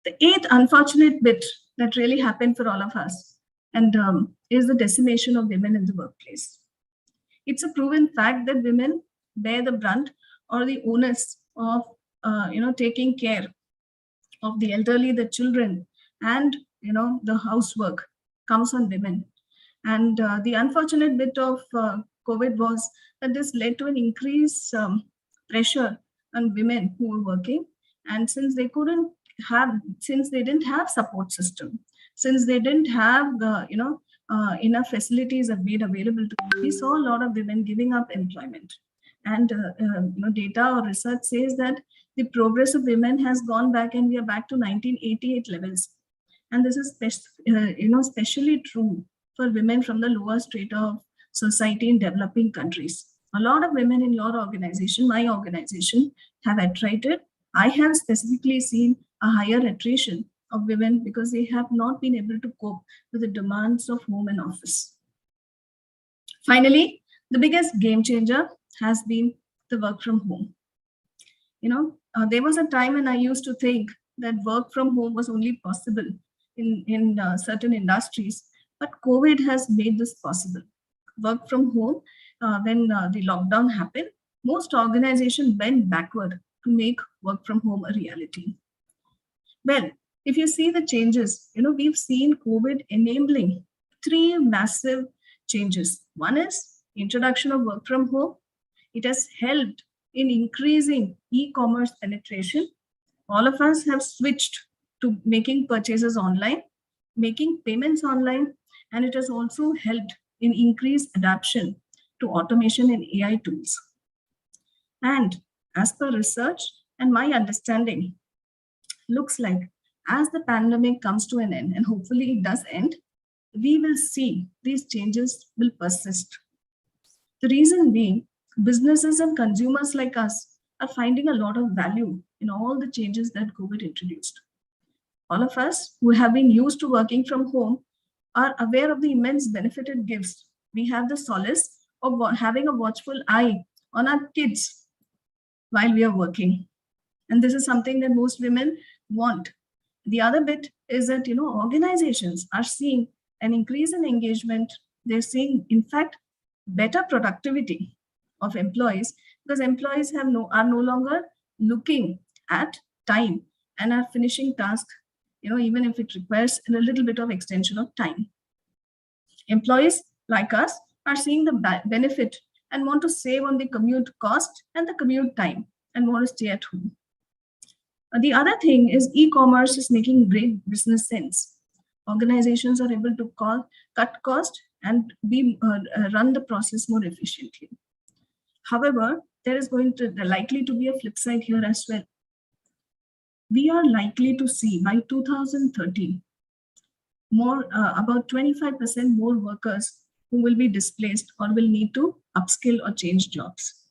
The eighth unfortunate bit that really happened for all of us is the decimation of women in the workplace. It's a proven fact that women bear the brunt or the onus of taking care of the elderly, the children, and the housework comes on women. And the unfortunate bit of COVID was that this led to an increased pressure on women who were working. And since they didn't have support system, since they didn't have enough facilities are made available to them, we saw a lot of women giving up employment. And data or research says that the progress of women has gone back, and we are back to 1988 levels. And this is especially true for women from the lower strata of society in developing countries. A lot of women in your organization, my organization, have attrited. I have specifically seen a higher attrition of women because they have not been able to cope with the demands of home and office. Finally, the biggest game changer has been the work from home. There was a time when I used to think that work from home was only possible in certain industries, but COVID has made this possible. Work from home, when the lockdown happened, most organizations went backward to make work from home a reality. Well, if you see the changes, we've seen COVID enabling 3 massive changes. One is introduction of work from home. It has helped in increasing e-commerce penetration. All of us have switched to making purchases online, making payments online, and it has also helped in increased adoption to automation and AI tools. And as per research and my understanding, looks like as the pandemic comes to an end, and hopefully it does end, we will see these changes will persist. The reason being, businesses and consumers like us are finding a lot of value in all the changes that COVID introduced. All of us who have been used to working from home are aware of the immense benefit it gives. We have the solace of having a watchful eye on our kids while we are working. And this is something that most women want. The other bit is that, organizations are seeing an increase in engagement. They're seeing, in fact, better productivity of employees, because employees are no longer looking at time and are finishing tasks, even if it requires a little bit of extension of time. Employees like us are seeing the benefit and want to save on the commute cost and the commute time and want to stay at home. The other thing is e-commerce is making great business sense. Organizations are able to cut cost and run the process more efficiently. However, there is likely to be a flip side here as well. We are likely to see by 2030 about 25% more workers who will be displaced or will need to upskill or change jobs.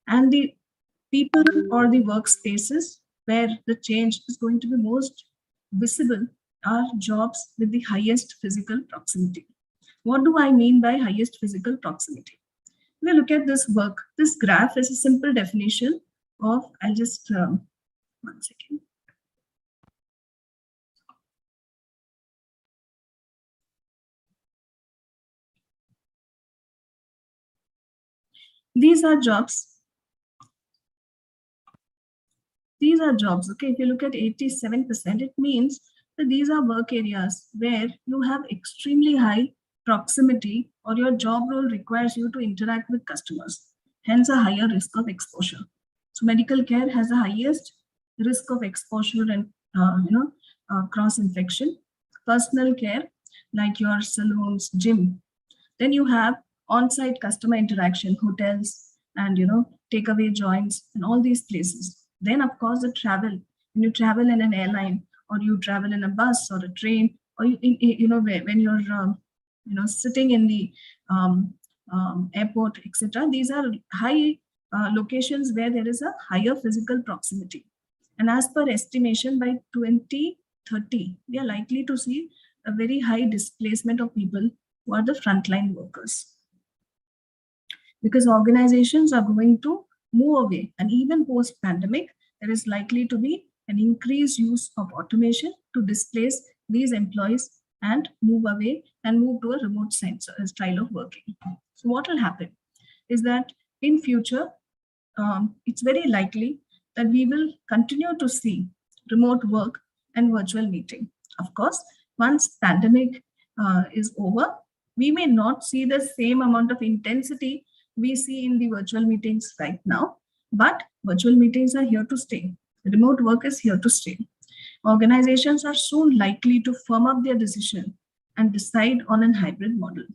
And the people or the workspaces where the change is going to be most visible are jobs with the highest physical proximity. What do I mean by highest physical proximity? If we look at this graph is a simple definition of, I'll just, one second. These are jobs. These are jobs, okay? If you look at 87%, it means that these are work areas where you have extremely high proximity or your job role requires you to interact with customers, hence a higher risk of exposure. So medical care has the highest risk of exposure and cross-infection. Personal care, like your salons, gym. Then you have on-site customer interaction, hotels, and takeaway joints and all these places. Then, of course, the travel. When you travel in an airline, or you travel in a bus or a train, or when you're sitting in the airport, etc. These are high locations where there is a higher physical proximity. And as per estimation, by 2030, we are likely to see a very high displacement of people who are the frontline workers. Because organizations are going to move away, and even post-pandemic, there is likely to be an increased use of automation to displace these employees and move away and move to a remote style of working. So what will happen is that in future, it's very likely that we will continue to see remote work and virtual meeting. Of course, once pandemic is over, we may not see the same amount of intensity we see in the virtual meetings right now, but virtual meetings are here to stay. Remote work is here to stay. Organizations are soon likely to firm up their decision and decide on a hybrid model.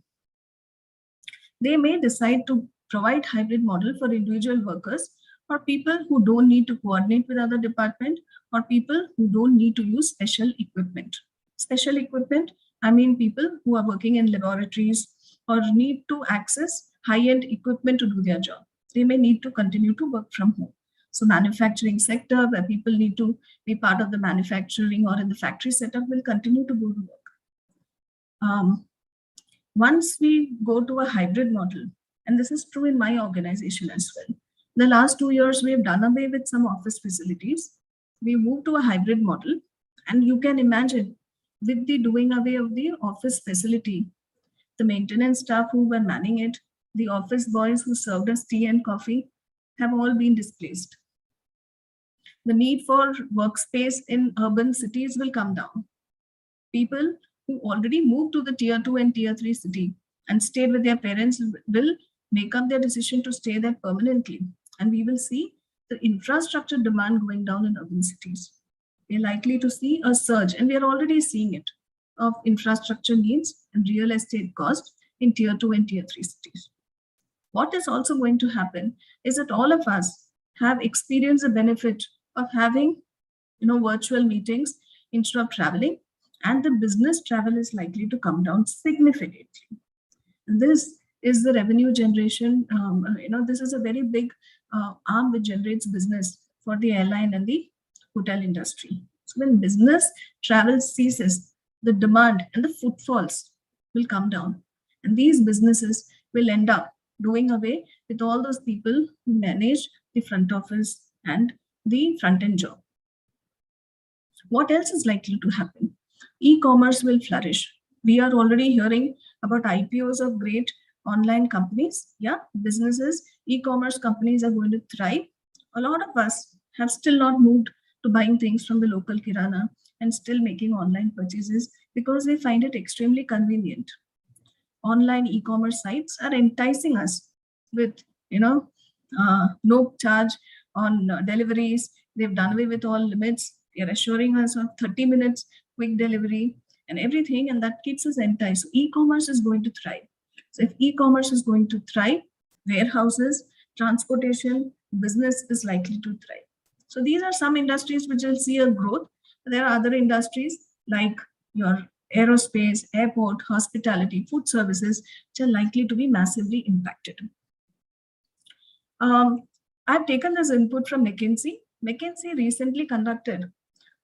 They may decide to provide hybrid model for individual workers or people who don't need to coordinate with other department or people who don't need to use special equipment. Special equipment, I mean people who are working in laboratories or need to access high-end equipment to do their job. They may need to continue to work from home. So manufacturing sector where people need to be part of the manufacturing or in the factory setup will continue to go to work. Once we go to a hybrid model, and this is true in my organization as well, the last 2 years we have done away with some office facilities. We moved to a hybrid model, and you can imagine with the doing away of the office facility, the maintenance staff who were manning it, the office boys who served us tea and coffee have all been displaced. The need for workspace in urban cities will come down. People who already moved to the tier 2 and tier 3 city and stayed with their parents will make up their decision to stay there permanently. And we will see the infrastructure demand going down in urban cities. We're likely to see a surge, and we are already seeing it, of infrastructure needs and real estate cost in tier 2 and tier 3 cities. What is also going to happen is that all of us have experienced the benefit of having virtual meetings instead of traveling, and the business travel is likely to come down significantly. And this is the revenue generation. This is a very big arm which generates business for the airline and the hotel industry. So when business travel ceases, the demand and the footfalls will come down, and these businesses will end up doing away with all those people who manage the front office and the front-end job. What else is likely to happen? E-commerce will flourish. We are already hearing about IPOs of great online companies. Yeah, businesses, e-commerce companies are going to thrive. A lot of us have still not moved to buying things from the local kirana and still making online purchases because they find it extremely convenient. Online e-commerce sites are enticing us with, no charge on deliveries. They've done away with all limits. They're assuring us of 30 minutes quick delivery and everything, and that keeps us enticed. So e-commerce is going to thrive. So if e-commerce is going to thrive, warehouses, transportation, business is likely to thrive. So these are some industries which will see a growth. There are other industries like your aerospace, airport, hospitality, food services, which are likely to be massively impacted. I've taken this input from McKinsey. McKinsey recently conducted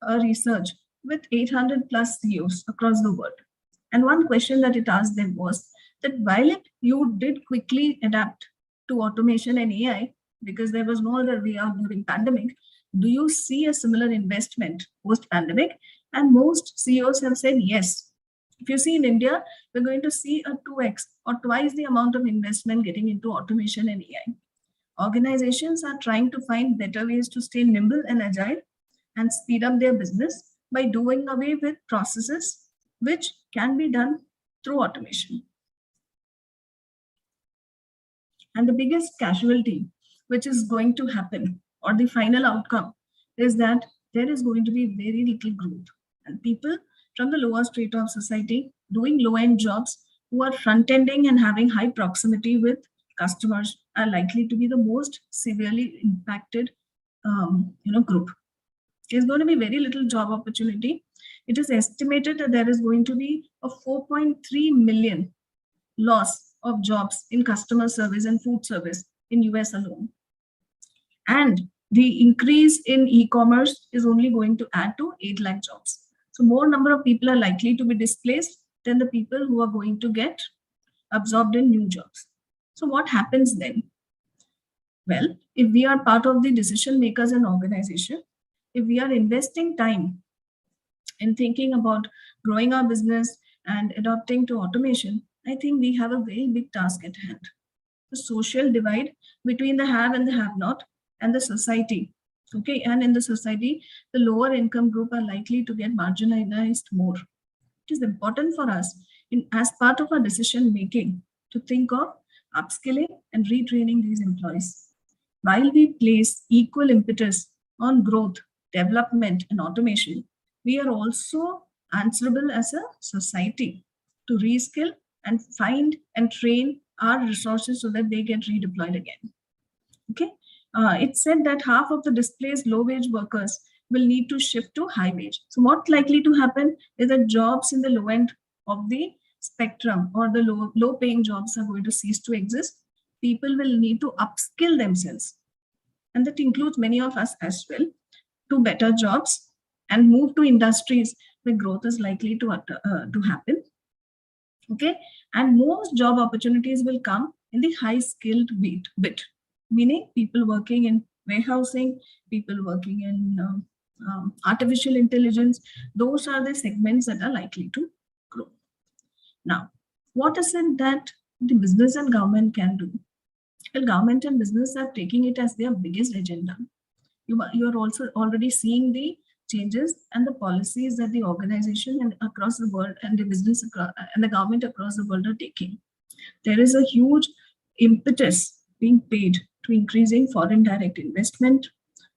a research with 800 plus CEOs across the world. And one question that it asked them was that while you did quickly adapt to automation and AI, because there was no other way out during pandemic, do you see a similar investment post-pandemic? And most CEOs have said yes. If you see in India, we're going to see a 2x or twice the amount of investment getting into automation and AI. Organizations are trying to find better ways to stay nimble and agile and speed up their business by doing away with processes which can be done through automation. And the biggest casualty which is going to happen, or the final outcome, is that there is going to be very little growth. And people from the lower strata of society doing low-end jobs who are front-ending and having high proximity with customers are likely to be the most severely impacted group. There's going to be very little job opportunity. It is estimated that there is going to be a 4.3 million loss of jobs in customer service and food service in US alone. And the increase in e-commerce is only going to add to 8 lakh jobs. So more number of people are likely to be displaced than the people who are going to get absorbed in new jobs. So what happens then? Well, if we are part of the decision makers in organization, if we are investing time in thinking about growing our business and adopting to automation, I think we have a very big task at hand. The social divide between the have and the have not and the society. Okay, and in the society, the lower income group are likely to get marginalized more. It is important for us as part of our decision making to think of upskilling and retraining these employees. While we place equal impetus on growth, development, and automation, we are also answerable as a society to reskill and find and train our resources so that they get redeployed again. Okay, it's said that half of the displaced low-wage workers will need to shift to high wage. So what's likely to happen is that jobs in the low end of the spectrum or the low paying jobs are going to cease to exist. People will need to upskill themselves, and that includes many of us as well, to better jobs and move to industries where growth is likely to happen. Okay, and most job opportunities will come in the high skilled bit, meaning people working in warehousing, people working in artificial intelligence. Those are the segments that are likely to grow. Now, what is it that the business and government can do? Well, government and business are taking it as their biggest agenda. You are also already seeing the changes and the policies that the organization and across the world and the business and the government across the world are taking. There is a huge impetus being paid to increasing foreign direct investment.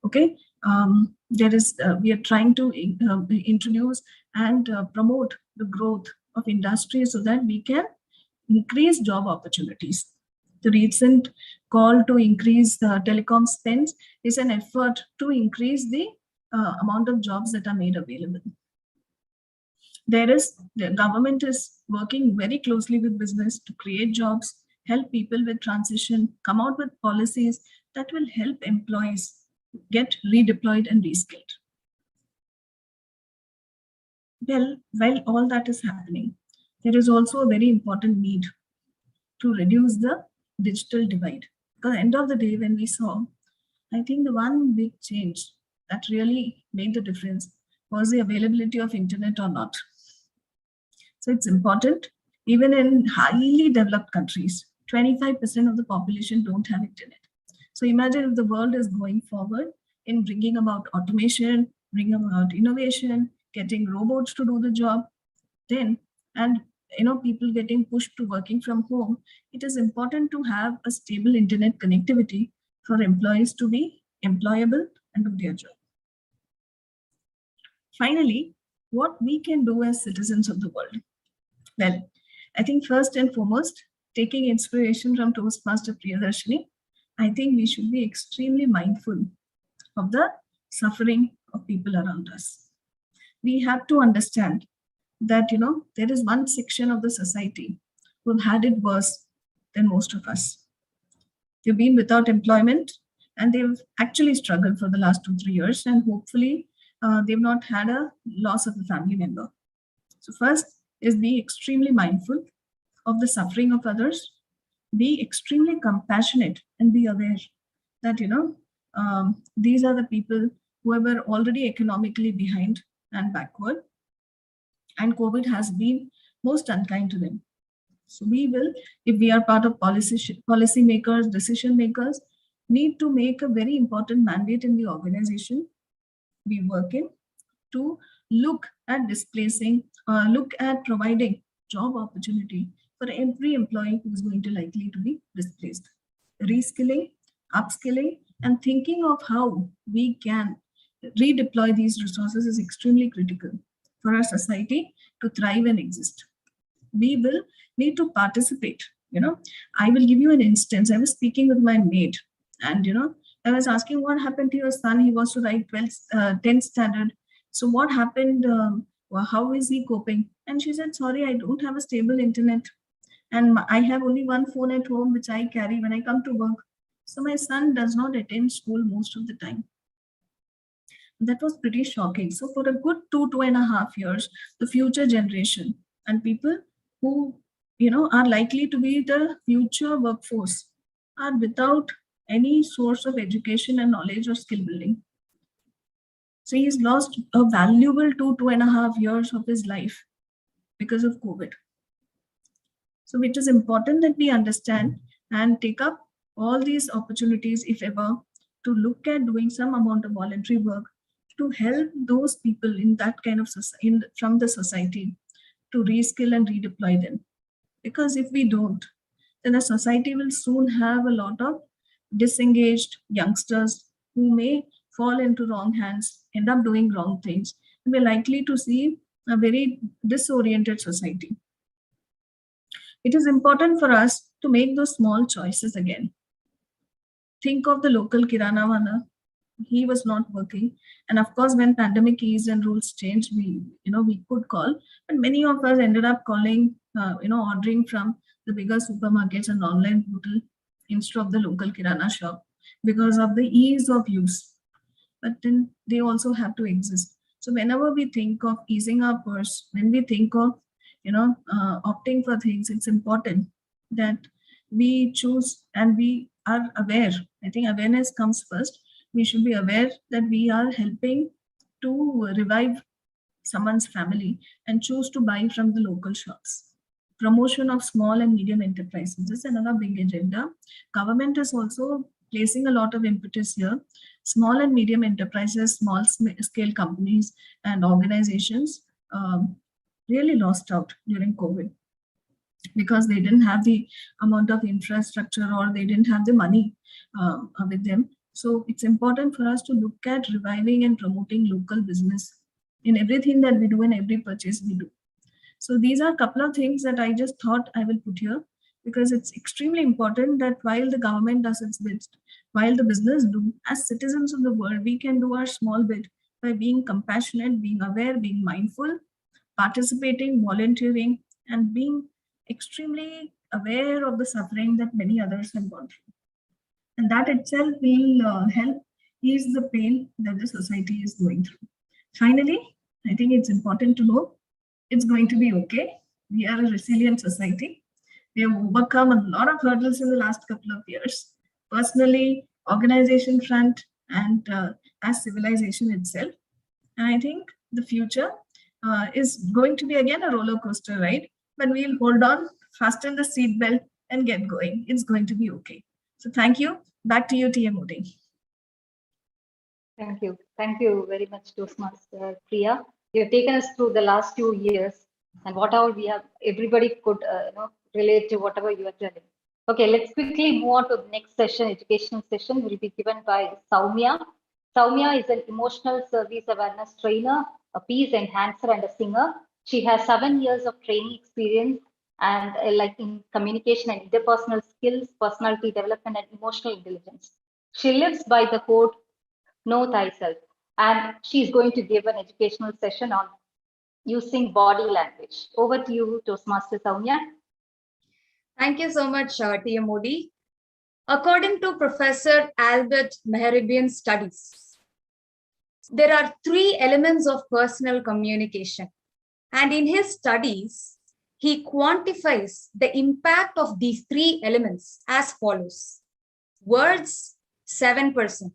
Okay, we are trying to introduce and promote the growth of industry so that we can increase job opportunities. The recent call to increase telecom spends is an effort to increase the amount of jobs that are made available. The government is working very closely with business to create jobs, help people with transition, come out with policies that will help employees get redeployed and reskilled. Well, while all that is happening, there is also a very important need to reduce the digital divide. Because at the end of the day, when we saw, I think the one big change that really made the difference was the availability of internet or not. So it's important, even in highly developed countries, 25% of the population don't have internet. So imagine if the world is going forward in bringing about automation, bringing about innovation, getting robots to do the job, then, and people getting pushed to working from home, it is important to have a stable internet connectivity for employees to be employable and do their job. Finally, what we can do as citizens of the world? Well, I think first and foremost, taking inspiration from Toastmaster Priyadarshini, I think we should be extremely mindful of the suffering of people around us. We have to understand that, there is one section of the society who have had it worse than most of us. They've been without employment and they've actually struggled for the last 2-3 years, and hopefully they've not had a loss of a family member. So first is be extremely mindful of the suffering of others, be extremely compassionate and be aware that, these are the people who were already economically behind and backward, and COVID has been most unkind to them. So we will, if we are part of policy makers, decision makers, need to make a very important mandate in the organization we work in to look at displacing, look at providing job opportunity for every employee who is going to likely to be displaced. Reskilling, upskilling, and thinking of how we can redeploy these resources is extremely critical for our society to thrive and exist. We will need to participate. I will give you an instance. I was speaking with my maid, and I was asking, what happened to your son? He was to write 10th standard. So what happened? How is he coping? And she said, sorry, I don't have a stable internet. And I have only one phone at home, which I carry when I come to work. So my son does not attend school most of the time. That was pretty shocking. So for a good 2.5 years, the future generation and people who, are likely to be the future workforce are without any source of education and knowledge or skill building. So he's lost a valuable 2.5 years of his life because of COVID. So it is important that we understand and take up all these opportunities, if ever, to look at doing some amount of voluntary work to help those people in that kind of from the society to reskill and redeploy them. Because if we don't, then the society will soon have a lot of disengaged youngsters who may fall into wrong hands, end up doing wrong things, and we're likely to see a very disoriented society. it is important for us to make those small choices again. Think of the local Kirana Vana. He was not working. And of course, when pandemic eased and rules changed, we could call, but many of us ended up calling, ordering from the bigger supermarkets and online portal instead of the local Kirana shop because of the ease of use. But then they also have to exist. So whenever we think of easing our purse, when we think of, opting for things, it's important that we choose and we are aware. I think awareness comes first. We should be aware that we are helping to revive someone's family and choose to buy from the local shops. Promotion of small and medium enterprises. This is another big agenda. Government is also placing a lot of impetus here. Small and medium enterprises, small scale companies and organizations really lost out during COVID because they didn't have the amount of infrastructure or they didn't have the money with them. So it's important for us to look at reviving and promoting local business in everything that we do and every purchase we do. So these are a couple of things that I just thought I will put here because it's extremely important that while the government does its bit, while the business do, as citizens of the world, we can do our small bit by being compassionate, being aware, being mindful, participating, volunteering, and being extremely aware of the suffering that many others have gone through. And that itself will help ease the pain that the society is going through. Finally, I think it's important to know it's going to be okay. We are a resilient society. We have overcome a lot of hurdles in the last couple of years, personally, organization front, and as civilization itself. And I think the future is going to be again a roller coaster ride, but we'll hold on, fasten the seatbelt, and get going. It's going to be okay. So thank you. Back to you, TM Moody. Thank you. Thank you very much, Toastmaster Priya. You have taken us through the last 2 years and whatever we have, everybody could relate to whatever you are telling. Okay, let's quickly move on to the next session. Educational session will be given by Soumya. Soumya is an emotional service awareness trainer, a peace enhancer, and a singer. She has 7 years of training experience and like in communication and interpersonal skills, personality development, and emotional intelligence. She lives by the quote, "Know thyself," and she's going to give an educational session on using body language. Over to you, Toastmaster Soumya. Thank you so much, TM Modi. According to Professor Albert Mehrabian's studies, there are 3 elements of personal communication. And in his studies, he quantifies the impact of these 3 elements as follows. Words, 7%.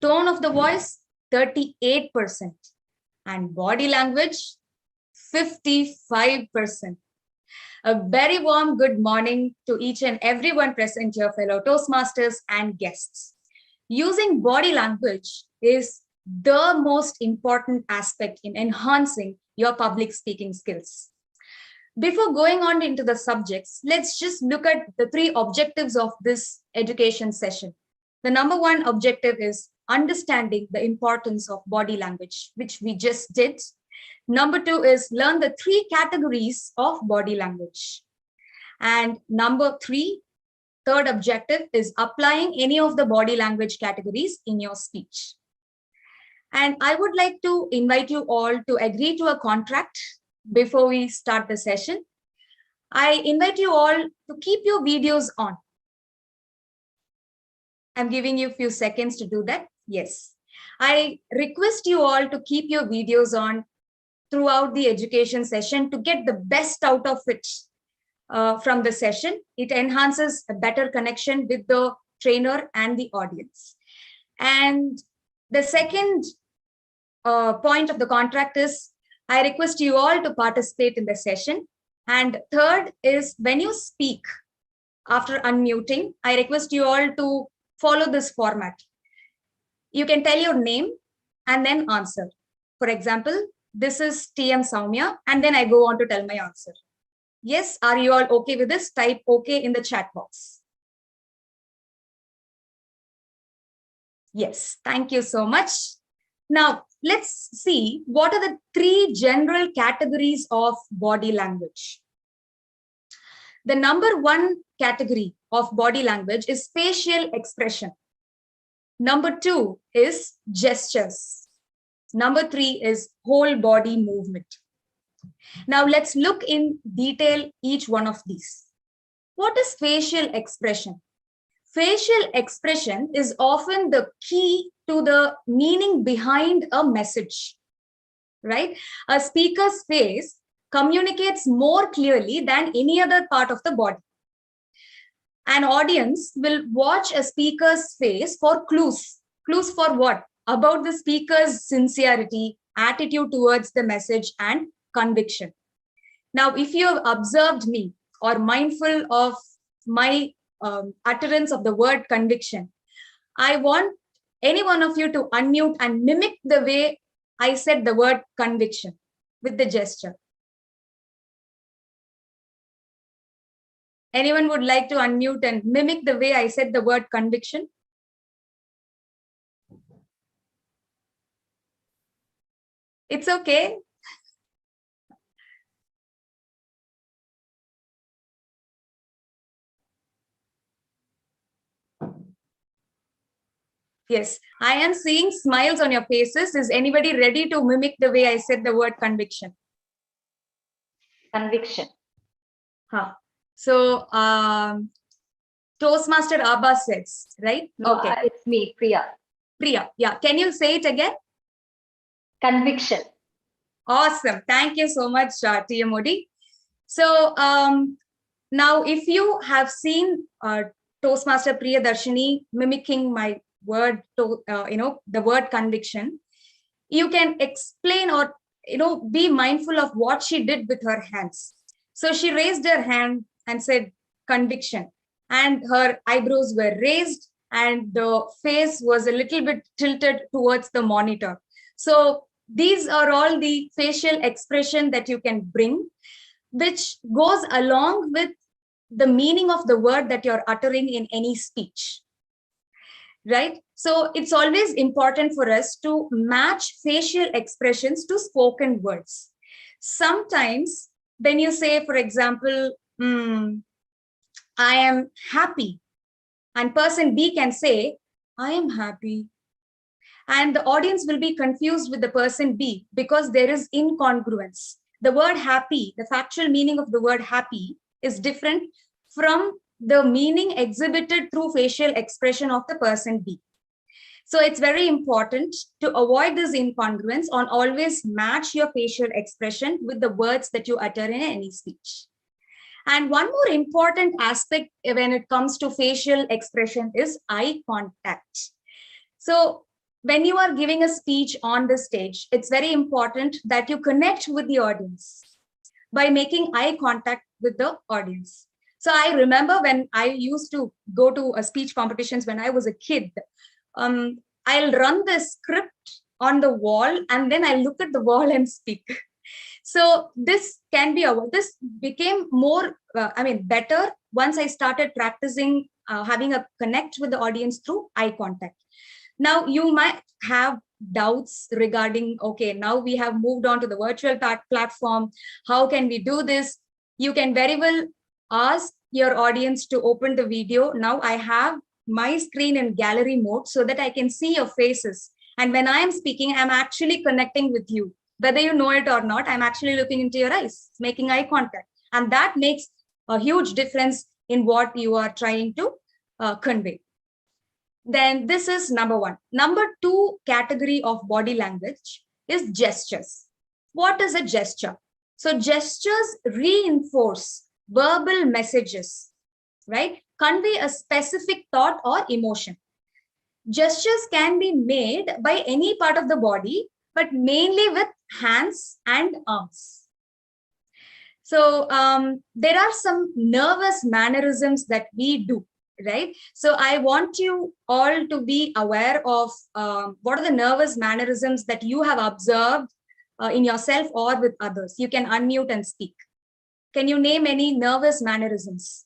Tone of the voice, 38%. And body language, 55%. A very warm good morning to each and everyone present here, fellow Toastmasters and guests. Using body language is the most important aspect in enhancing your public speaking skills. Before going on into the subjects, let's just look at the 3 objectives of this education session. The number 1 objective is understanding the importance of body language, which we just did. Number 2 is learn the 3 categories of body language. And number 3, third objective is applying any of the body language categories in your speech. And I would like to invite you all to agree to a contract before we start the session. I invite you all to keep your videos on. I'm giving you a few seconds to do that. Yes. I request you all to keep your videos on throughout the education session to get the best out of it from the session. It enhances a better connection with the trainer and the audience. And the second point of the contract is I request you all to participate in the session. And third is when you speak after unmuting, I request you all to follow this format. You can tell your name and then answer. For example, this is TM Soumya, and then I go on to tell my answer. Yes, are you all okay with this? Type okay in the chat box. Yes, thank you so much. Now, let's see what are the 3 general categories of body language. The number one category of body language is facial expression. Number two is gestures. Number three is whole body movement. Now let's look in detail each one of these. What is facial expression? Facial expression is often the key to the meaning behind a message, right? A speaker's face communicates more clearly than any other part of the body. An audience will watch a speaker's face for clues. Clues for what? About the speaker's sincerity, attitude towards the message, and conviction. Now, if you have observed me or mindful of my utterance of the word conviction, I want any one of you to unmute and mimic the way I said the word conviction with the gesture. Anyone would like to unmute and mimic the way I said the word conviction? It's okay. Yes, I am seeing smiles on your faces. Is anybody ready to mimic the way I said the word conviction? Conviction. Huh. So, Toastmaster Abba says, right? No, okay. It's me, Priya. Priya, yeah. Can you say it again? Conviction. Awesome. Thank you so much, TMOD. So, now if you have seen Toastmaster Priya Darshini mimicking my word, the word conviction, you can explain or, be mindful of what she did with her hands. So she raised her hand and said conviction, and her eyebrows were raised and the face was a little bit tilted towards the monitor. So these are all the facial expression that you can bring, which goes along with the meaning of the word that you're uttering in any speech. Right? So it's always important for us to match facial expressions to spoken words. Sometimes when you say, for example, I am happy, and person B can say, I am happy. And the audience will be confused with the person B because there is incongruence. The word happy, the factual meaning of the word happy is different from the meaning exhibited through facial expression of the person B. So it's very important to avoid this incongruence and always match your facial expression with the words that you utter in any speech. And one more important aspect when it comes to facial expression is eye contact. So when you are giving a speech on the stage, it's very important that you connect with the audience by making eye contact with the audience. So I remember when I used to go to speech competitions when I was a kid, I'll run the script on the wall and then I look at the wall and speak. So this became more, better once I started practicing having a connect with the audience through eye contact. Now you might have doubts regarding, okay, now we have moved on to the virtual platform. How can we do this? You can very well ask your audience to open the video. Now I have my screen in gallery mode so that I can see your faces. And when I am speaking, I'm actually connecting with you. Whether you know it or not, I'm actually looking into your eyes, making eye contact. And that makes a huge difference in what you are trying to convey. Then this is number one. Number two category of body language is gestures. What is a gesture? So gestures reinforce verbal messages, right? Convey a specific thought or emotion. Gestures can be made by any part of the body, but mainly with hands and arms. So there are some nervous mannerisms that we do, right? So I want you all to be aware of what are the nervous mannerisms that you have observed in yourself or with others. You can unmute and speak. Can you name any nervous mannerisms?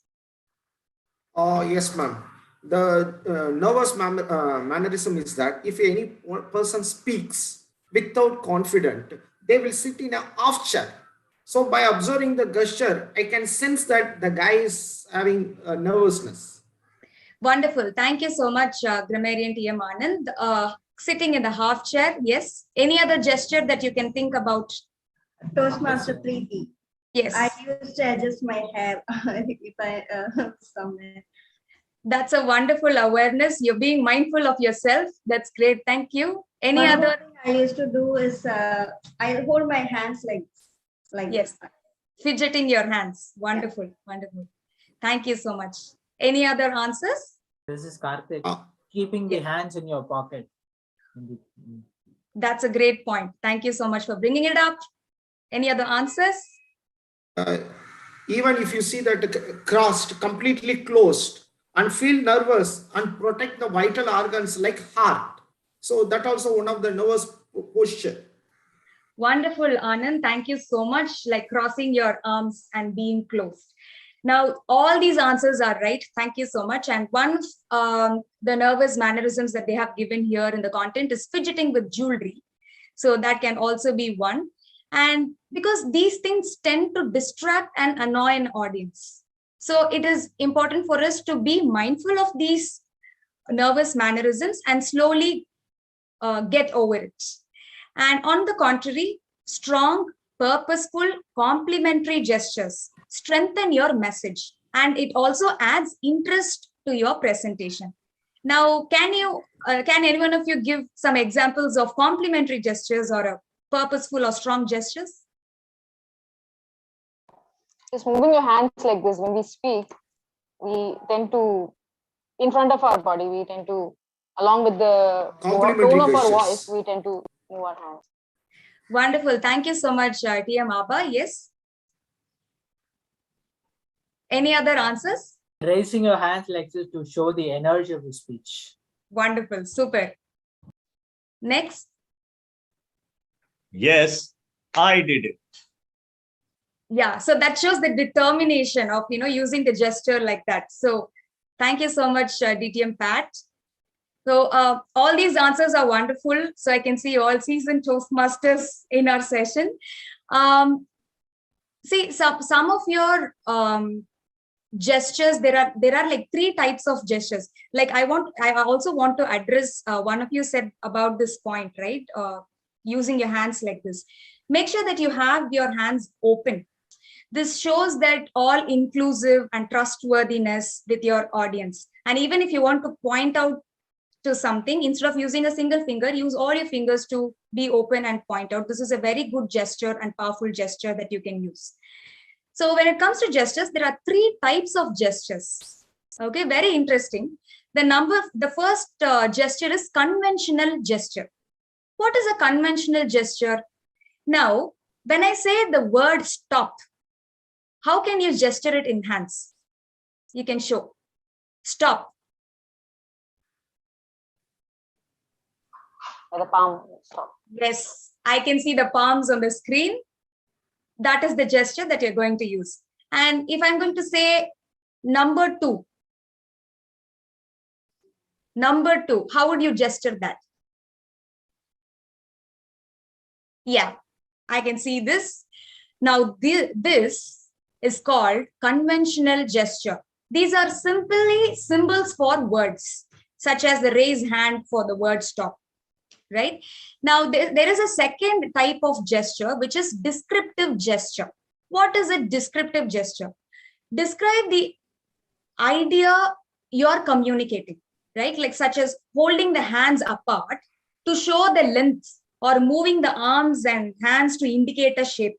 Yes, ma'am. The nervous mannerism is that if any person speaks without confidence, they will sit in a half chair. So by observing the gesture, I can sense that the guy is having nervousness. Wonderful. Thank you so much, Grammarian T.M. Anand. Sitting in the half chair, yes. Any other gesture that you can think about? Toastmaster Preeti. Yes. I used to adjust my hair if I somewhere. That's a wonderful awareness. You're being mindful of yourself. That's great. Thank you. Any One other? more thing I used to do is I hold my hands like Yes. Fidgeting your hands. Wonderful. Yeah. Wonderful. Thank you so much. Any other answers? This is Karthik. Keeping the hands in your pocket. That's a great point. Thank you so much for bringing it up. Any other answers? Even if you see that crossed, completely closed, and feel nervous and protect the vital organs like heart. So that also one of the nervous posture. Wonderful, Anand. Thank you so much. Like crossing your arms and being closed. Now, all these answers are right. Thank you so much. And one of the nervous mannerisms that they have given here in the content is fidgeting with jewelry. So that can also be one. And because these things tend to distract and annoy an audience. So it is important for us to be mindful of these nervous mannerisms and slowly get over it. And on the contrary, strong, purposeful, complimentary gestures strengthen your message, and it also adds interest to your presentation. Now, can any one of you give some examples of complimentary gestures or a purposeful or strong gestures? Just moving your hands like this when we speak, we tend to, in front of our body, we tend to, along with the tone of our voice, we tend to move our hands. Wonderful. Thank you so much, T.M. Abba. Yes. Any other answers? Raising your hands like this to show the energy of the speech. Wonderful. Super. Next. Yes, I did it. Yeah, so that shows the determination of, using the gesture like that. So thank you so much, DTM Pat. So all these answers are wonderful. So I can see all seasoned Toastmasters in our session. See, some of your gestures, there are like 3 types of gestures. Like I also want to address, one of you said about this point, right? Using your hands like this. Make sure that you have your hands open. This shows that all inclusive and trustworthiness with your audience. And even if you want to point out to something, instead of using a single finger, use all your fingers to be open and point out. This is a very good gesture and powerful gesture that you can use. So when it comes to gestures, there are 3 types of gestures. Okay, very interesting. The first gesture is conventional gesture. What is a conventional gesture? Now, when I say the word stop, how can you gesture it in hands? You can show. Stop. The palm, stop. Yes, I can see the palms on the screen. That is the gesture that you're going to use. And if I'm going to say number 2, how would you gesture that? Yeah, I can see this. Now, this is called conventional gesture. These are simply symbols for words, such as the raised hand for the word stop. Right? Now, there is a second type of gesture, which is descriptive gesture. What is a descriptive gesture? Describe the idea you're communicating, right? Like such as holding the hands apart to show the length or moving the arms and hands to indicate a shape.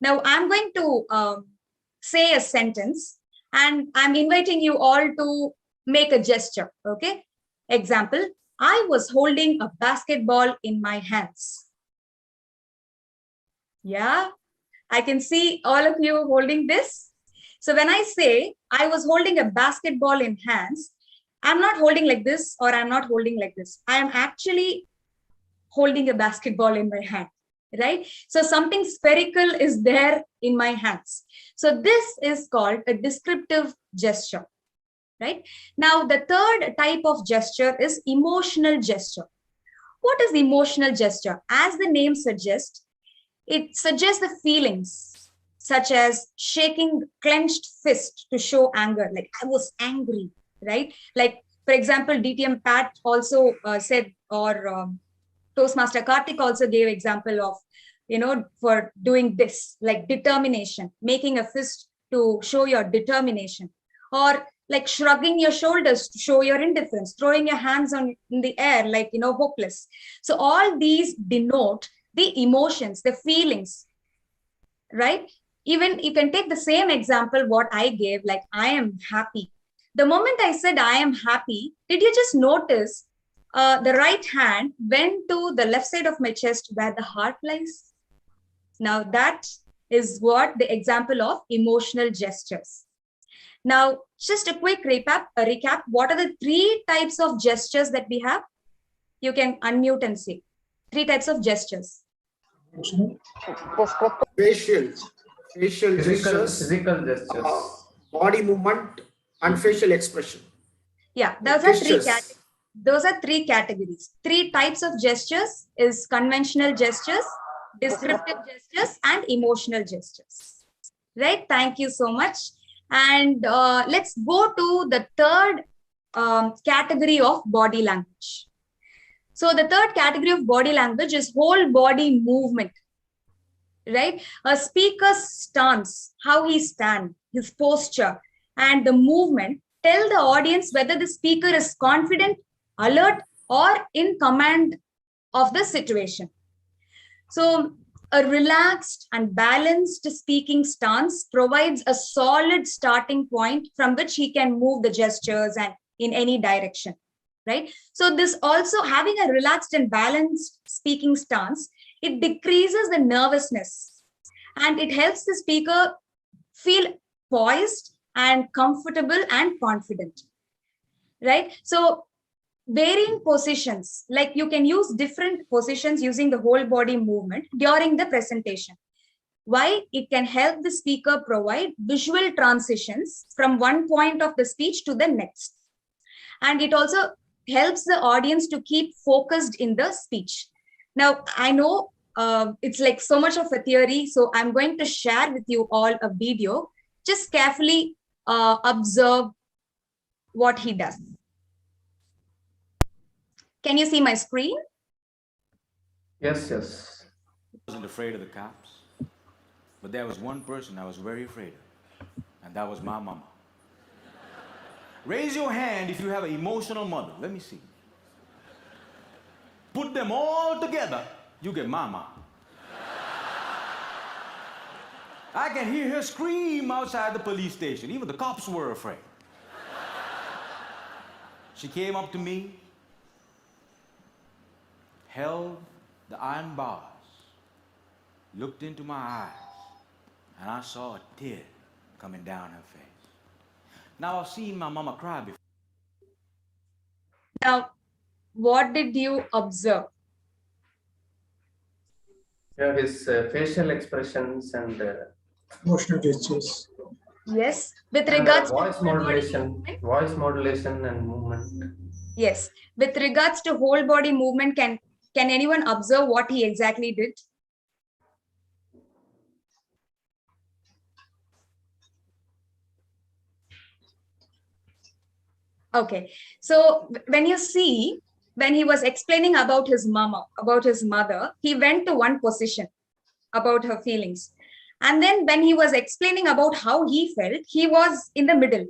Now, I'm going to say a sentence and I'm inviting you all to make a gesture, okay? Example, I was holding a basketball in my hands. Yeah, I can see all of you holding this. So when I say I was holding a basketball in hands, I'm not holding like this or I'm not holding like this. I am actually holding a basketball in my hand, right? So something spherical is there in my hands. So this is called a descriptive gesture. Right? Now, the third type of gesture is emotional gesture. What is emotional gesture? As the name suggests, it suggests the feelings, such as shaking clenched fist to show anger, like I was angry, right? Like, for example, DTM Pat also said, or Toastmaster Karthik also gave example of, for doing this, like determination, making a fist to show your determination, or like shrugging your shoulders to show your indifference, throwing your hands in the air, like, hopeless. So all these denote the emotions, the feelings, right? Even you can take the same example, what I gave, like I am happy. The moment I said I am happy, did you just notice the right hand went to the left side of my chest where the heart lies? Now that is what the example of emotional gestures. Now, just a quick recap. What are the 3 types of gestures that we have? You can unmute and say 3 types of gestures. Facial gestures, physical gestures, body movement, and facial expression. Yeah, those are 3 categories. 3 types of gestures is conventional gestures, descriptive gestures, and emotional gestures. Right? Thank you so much. And let's go to the third category of body language. So the third category of body language is whole body movement, right? A speaker's stance, how he stands, his posture, and the movement tell the audience whether the speaker is confident, alert, or in command of the situation. So a relaxed and balanced speaking stance provides a solid starting point from which he can move the gestures and in any direction, right? So this also, having a relaxed and balanced speaking stance, it decreases the nervousness and it helps the speaker feel poised and comfortable and confident, right? So varying positions, like you can use different positions using the whole body movement during the presentation. Why? It can help the speaker provide visual transitions from one point of the speech to the next. And it also helps the audience to keep focused in the speech. Now, I know it's like so much of a theory, so I'm going to share with you all a video. Just carefully observe what he does. Can you see my screen? Yes, yes. I wasn't afraid of the cops, but there was one person I was very afraid of, and that was my mama. Raise your hand if you have an emotional mother. Let me see. Put them all together, you get mama. I can hear her scream outside the police station. Even the cops were afraid. She came up to me, held the iron bars, looked into my eyes, and I saw a tear coming down her face. Now, I've seen my mama cry before. Now, what did you observe? Yeah, his facial expressions and emotional gestures. Yes, with regards to voice modulation and movement. Yes, with regards to whole body movement, can anyone observe what he exactly did? Okay, so when you see, when he was explaining about his mama, about his mother, he went to one position about her feelings. And then when he was explaining about how he felt, he was in the middle.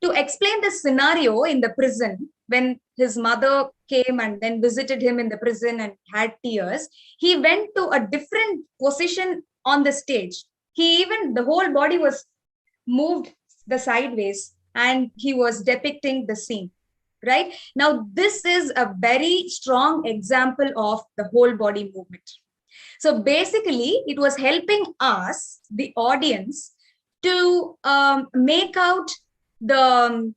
To explain the scenario in the prison, when his mother came and then visited him in the prison and had tears, he went to a different position on the stage. The whole body was moved the sideways and he was depicting the scene, right? Now, this is a very strong example of the whole body movement. So basically, it was helping us, the audience, to make out the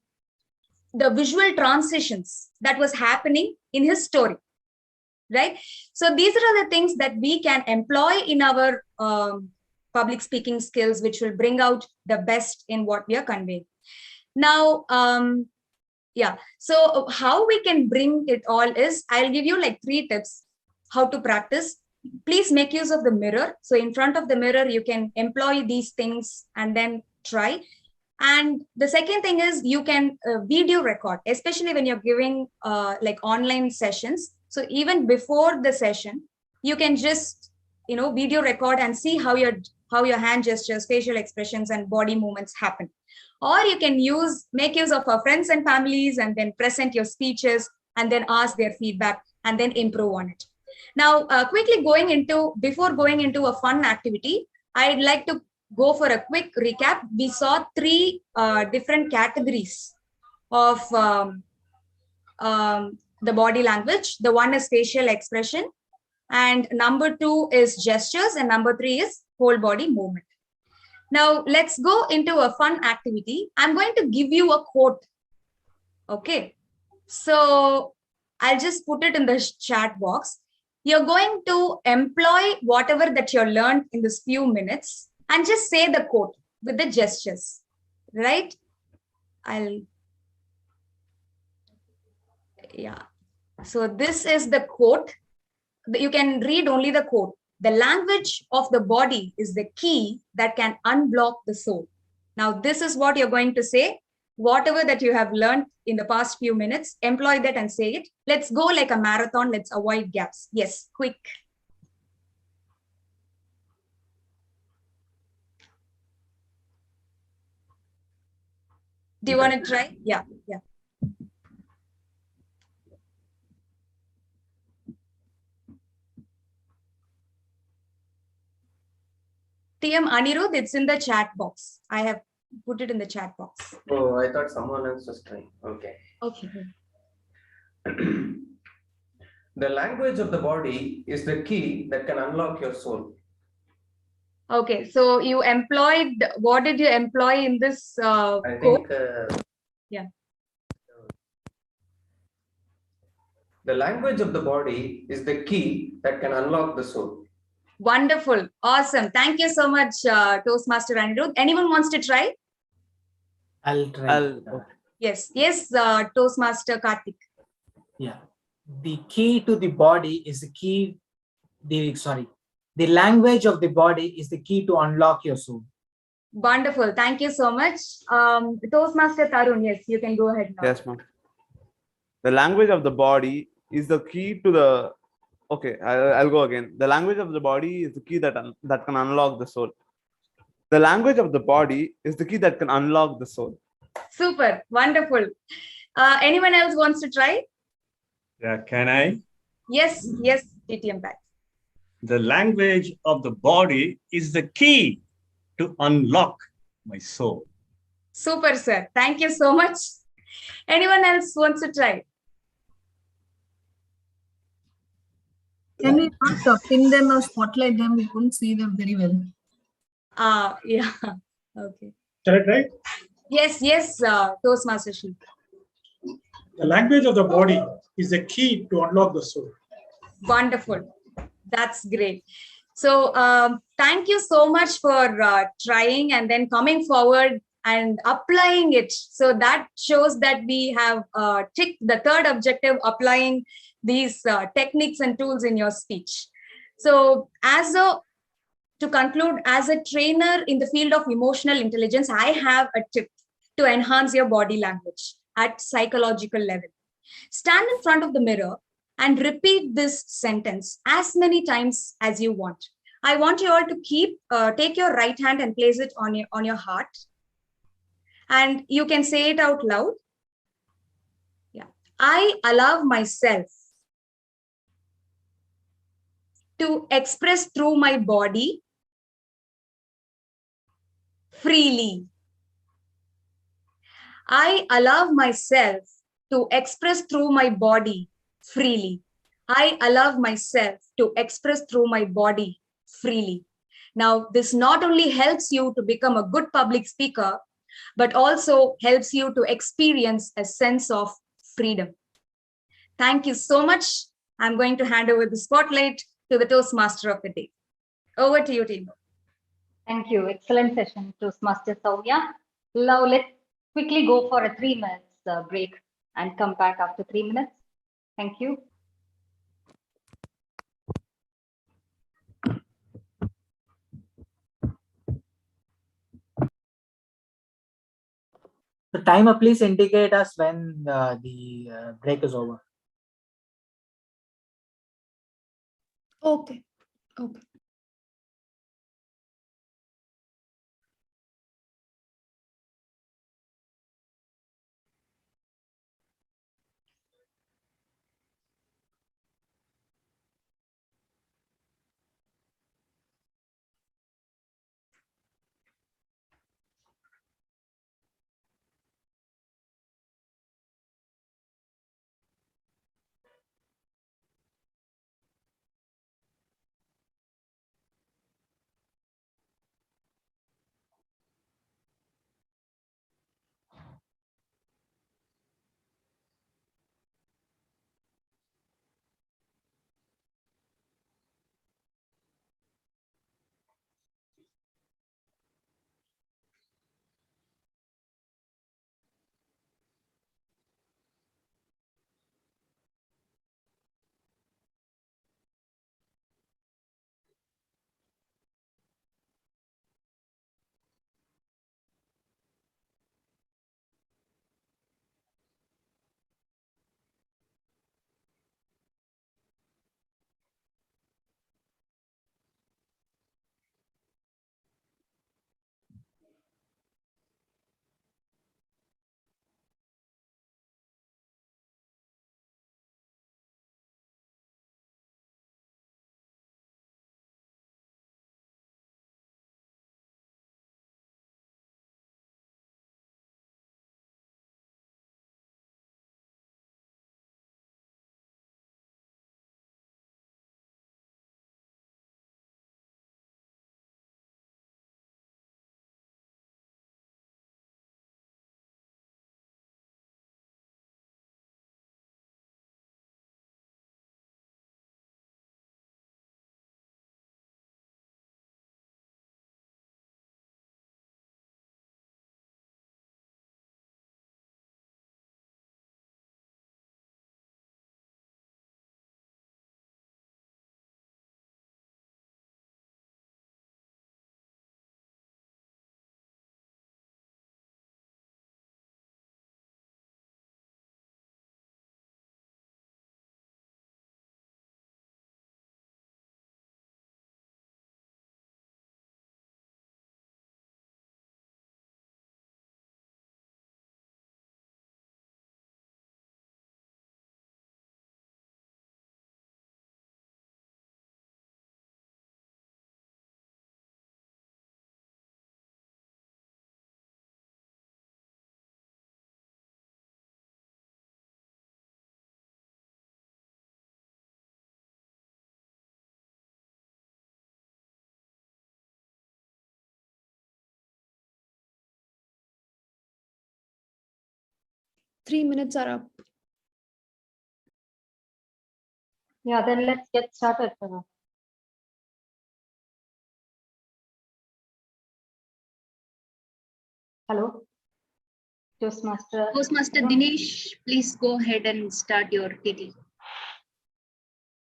visual transitions that was happening in his story, right? So these are the things that we can employ in our public speaking skills, which will bring out the best in what we are conveying. Now, yeah, so how we can bring it all is, I'll give you like 3 tips how to practice. please make use of the mirror. So in front of the mirror, you can employ these things and then try. And the second thing is you can video record, especially when you're giving like online sessions. So even before the session, you can just, video record and see how your hand gestures, facial expressions, and body movements happen. Or you can make use of our friends and families and then present your speeches and then ask their feedback and then improve on it. Now, quickly before going into a fun activity, I'd like to go for a quick recap. We saw 3 different categories of the body language. The one is facial expression, and number 2 is gestures, and number 3 is whole body movement. Now, let's go into a fun activity. I'm going to give you a quote. Okay. So I'll just put it in the chat box. You're going to employ whatever that you learned in this few minutes and just say the quote with the gestures, right? So this is the quote. You can read only the quote. The language of the body is the key that can unblock the soul. Now, this is what you're going to say. Whatever that you have learned in the past few minutes, employ that and say it. Let's go like a marathon. Let's avoid gaps. Yes, quick. Do you want to try? Yeah. TM Anirudh, it's in the chat box. I have put it in the chat box. Oh, I thought someone else was trying. Okay. Okay. The language of the body is the key that can unlock your soul. Okay, so you employed, what did you employ in this I quote? think Yeah. the language of the body is the key that can unlock the soul. Wonderful. Awesome. Thank you so much, Toastmaster Anirudh. Anyone wants to try? I'll try. Yes, Toastmaster Karthik. Yeah. The key to the body is the key. The language of the body is the key to unlock your soul. Wonderful. Thank you so much. Toastmaster Tarun, yes, you can go ahead now. Yes, ma'am. The language of the body is the key to the... Okay, I'll go again. The language of the body is the key that can unlock the soul. The language of the body is the key that can unlock the soul. Super. Wonderful. Anyone else wants to try? Yeah, can I? Yes, TTM back. The language of the body is the key to unlock my soul. Super, sir. Thank you so much. Anyone else wants to try? Can we not pin them or spotlight them? We couldn't see them very well. Yeah. Okay. Shall I try? Yes, Toastmaster Shri. The language of the body is the key to unlock the soul. Wonderful. That's great. So thank you so much for trying and then coming forward and applying it. So that shows that we have ticked the third objective, applying these techniques and tools in your speech. So to conclude, as a trainer in the field of emotional intelligence, I have a tip to enhance your body language at psychological level. Stand in front of the mirror and repeat this sentence as many times as you want. I want you all to take your right hand and place it on your heart. And you can say it out loud. Yeah. I allow myself to express through my body freely. I allow myself to express through my body freely. I allow myself to express through my body freely. Now, this not only helps you to become a good public speaker, but also helps you to experience a sense of freedom. Thank you so much. I'm going to hand over the spotlight to the Toastmaster of the day. Over to you, Tino. Thank you. Excellent session, Toastmaster Soumya. Now let's quickly go for a 3 minutes break and come back after 3 minutes. Thank you. timer, please indicate us when the break is over. Okay. Okay. Three minutes are up. Yeah, then let's get started. Hello, Toastmaster. Toastmaster Dinesh, please go ahead and start your TT.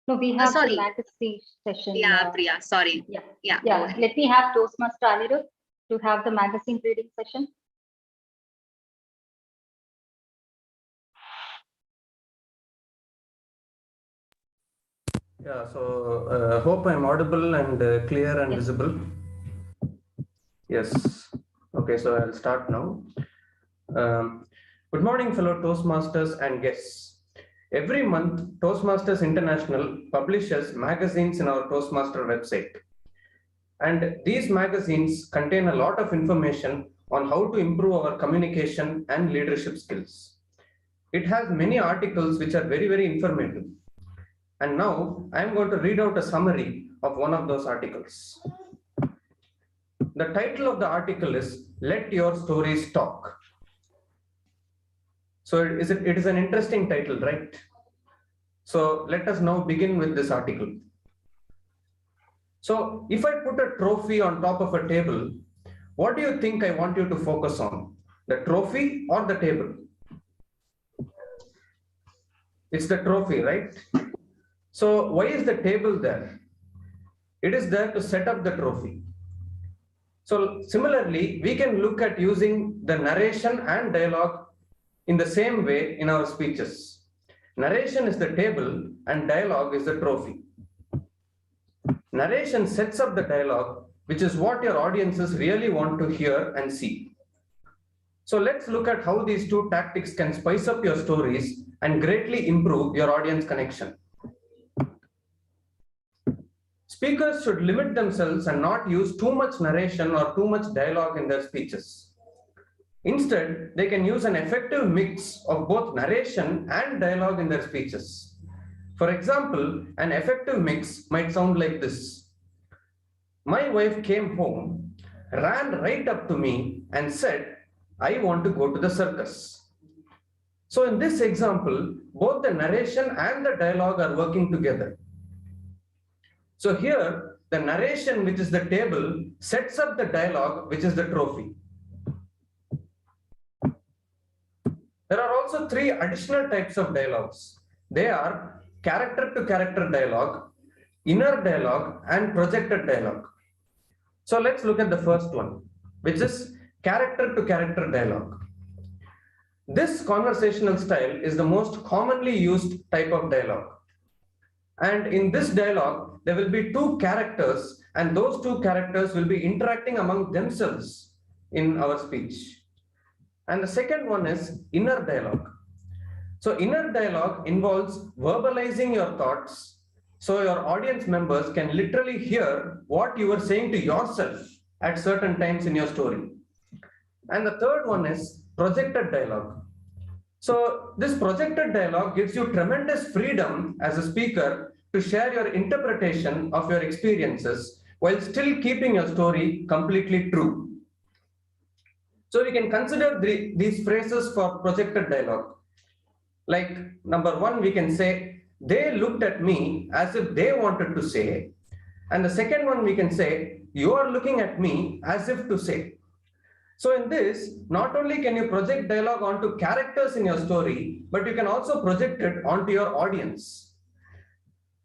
No, we have the sorry. magazine session. Yeah, Priya, sorry. Yeah, Yeah. yeah. Let me have Toastmaster Anirudh to have the magazine reading session. Yeah, so hope I'm audible and clear and visible. Yes. Okay, so I'll start now. Good morning, fellow Toastmasters and guests. Every month, Toastmasters International publishes magazines in our Toastmaster website. And these magazines contain a lot of information on how to improve our communication and leadership skills. It has many articles which are very, very informative. And now I'm going to read out a summary of one of those articles. The title of the article is Let Your Stories Talk. So it is an interesting title, right? So let us now begin with this article. So if I put a trophy on top of a table, what do you think I want you to focus on? The trophy or the table? It's the trophy, right? So why is the table there? It is there to set up the trophy. So similarly, we can look at using the narration and dialogue in the same way in our speeches. Narration is the table and dialogue is the trophy. Narration sets up the dialogue, which is what your audiences really want to hear and see. So let's look at how these two tactics can spice up your stories and greatly improve your audience connection. Speakers should limit themselves and not use too much narration or too much dialogue in their speeches. Instead, they can use an effective mix of both narration and dialogue in their speeches. For example, an effective mix might sound like this. My wife came home, ran right up to me and said, I want to go to the circus. So in this example, both the narration and the dialogue are working together. So here, the narration, which is the table, sets up the dialogue, which is the trophy. There are also three additional types of dialogues. They are character-to-character dialogue, inner dialogue, and projected dialogue. So let's look at the first one, which is character-to-character dialogue. This conversational style is the most commonly used type of dialogue. And in this dialogue, there will be two characters, and those two characters will be interacting among themselves in our speech. And the second one is inner dialogue. So inner dialogue involves verbalizing your thoughts, so your audience members can literally hear what you are saying to yourself at certain times in your story. And the third one is projected dialogue. So this projected dialogue gives you tremendous freedom as a speaker to share your interpretation of your experiences while still keeping your story completely true. So we can consider these phrases for projected dialogue. Like number one, we can say, they looked at me as if they wanted to say. And the second one, we can say, you are looking at me as if to say. So in this, not only can you project dialogue onto characters in your story, but you can also project it onto your audience.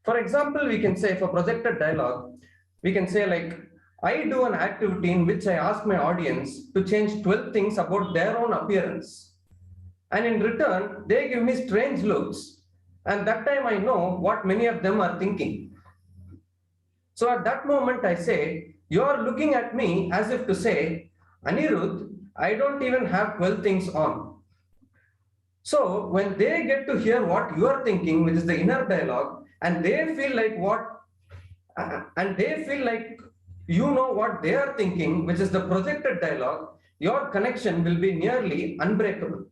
For example, we can say for projected dialogue, we can say like, I do an activity in which I ask my audience to change 12 things about their own appearance. And in return, they give me strange looks. And that time I know what many of them are thinking. So at that moment I say, you are looking at me as if to say, Anirudh, I don't even have 12 things on. So when they get to hear what you are thinking, which is the inner dialogue, and they feel like you know what they are thinking, which is the projected dialogue, your connection will be nearly unbreakable.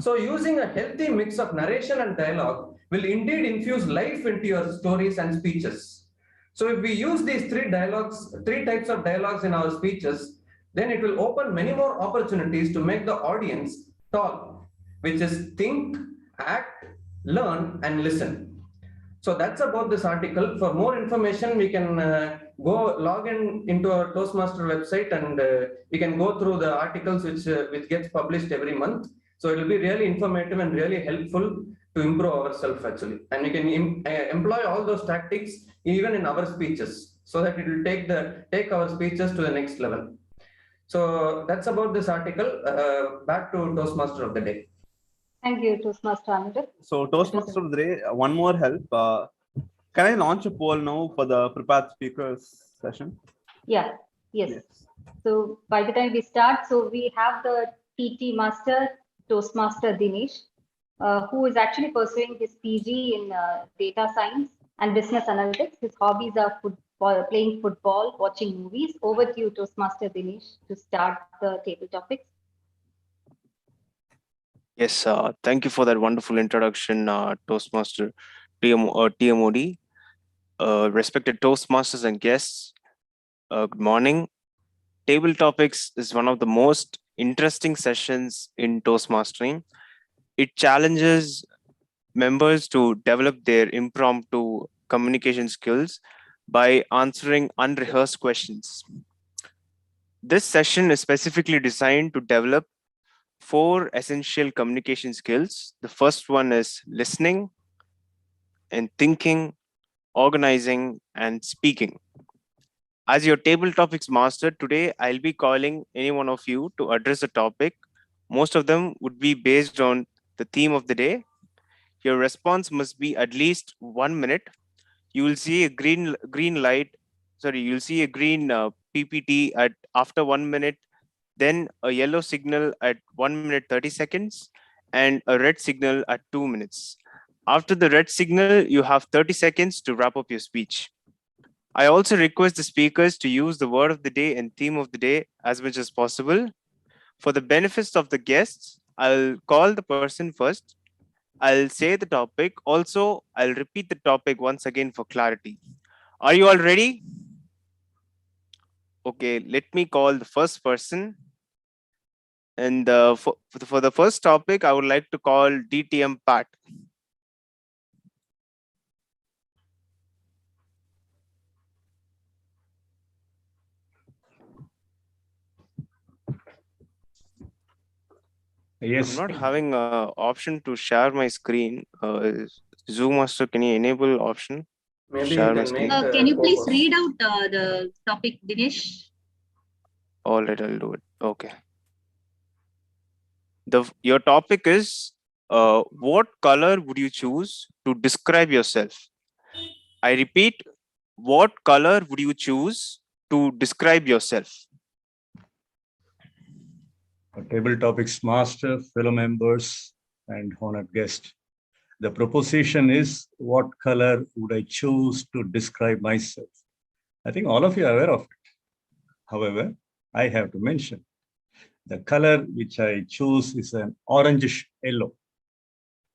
So using a healthy mix of narration and dialogue will indeed infuse life into your stories and speeches. So if we use these three types of dialogues in our speeches, then it will open many more opportunities to make the audience talk, which is think, act, learn, and listen. So that's about this article. For more information, we can go log into our Toastmaster website, and we can go through the articles which gets published every month. So it will be really informative and really helpful to improve ourselves actually. And we can employ all those tactics even in our speeches, so that it will take our speeches to the next level. So that's about this article. Back to Toastmaster of the day. Thank you, Toastmaster Anirudh. So Toastmaster of the day, one more help. Can I launch a poll now for the prepared speakers session? Yeah, yes. So by the time we start, so we have the TT Master, Toastmaster Dinesh, who is actually pursuing his PG in data science and business analytics. His hobbies are playing football, watching movies. Over to you, Toastmaster Dinesh, to start the table topics. Yes, thank you for that wonderful introduction, Toastmaster TMOD. Respected Toastmasters and guests, good morning. Table topics is one of the most interesting sessions in Toastmastering. It challenges members to develop their impromptu communication skills by answering unrehearsed questions. This session is specifically designed to develop 4 essential communication skills. The first one is listening and thinking, organizing, and speaking. As your table topics master, today I'll be calling any one of you to address a topic. Most of them would be based on the theme of the day. Your response must be at least 1 minute. You will see a green light. Sorry, you'll see a green PPT at after 1 minute, then a yellow signal at 1 minute 30 seconds, and a red signal at 2 minutes. After the red signal, you have 30 seconds to wrap up your speech. I also request the speakers to use the word of the day and theme of the day as much as possible. For the benefits of the guests, I'll call the person first. I'll say the topic. Also, I'll repeat the topic once again for clarity. Are you all ready? Okay, let me call the first person. And for the first topic, I would like to call DTM Pat. Yes. I'm not having an option to share my screen. Zoom Master, can you enable option? Maybe share you my can screen. make Can you please read out the topic, Dinesh? All right, I'll do it. Okay. Your topic is what color would you choose to describe yourself? I repeat, what color would you choose to describe yourself? Table topics master, fellow members, and honored guest. The proposition is, what color would I choose to describe myself? I think all of you are aware of it. However, I have to mention, the color which I choose is an orangish yellow.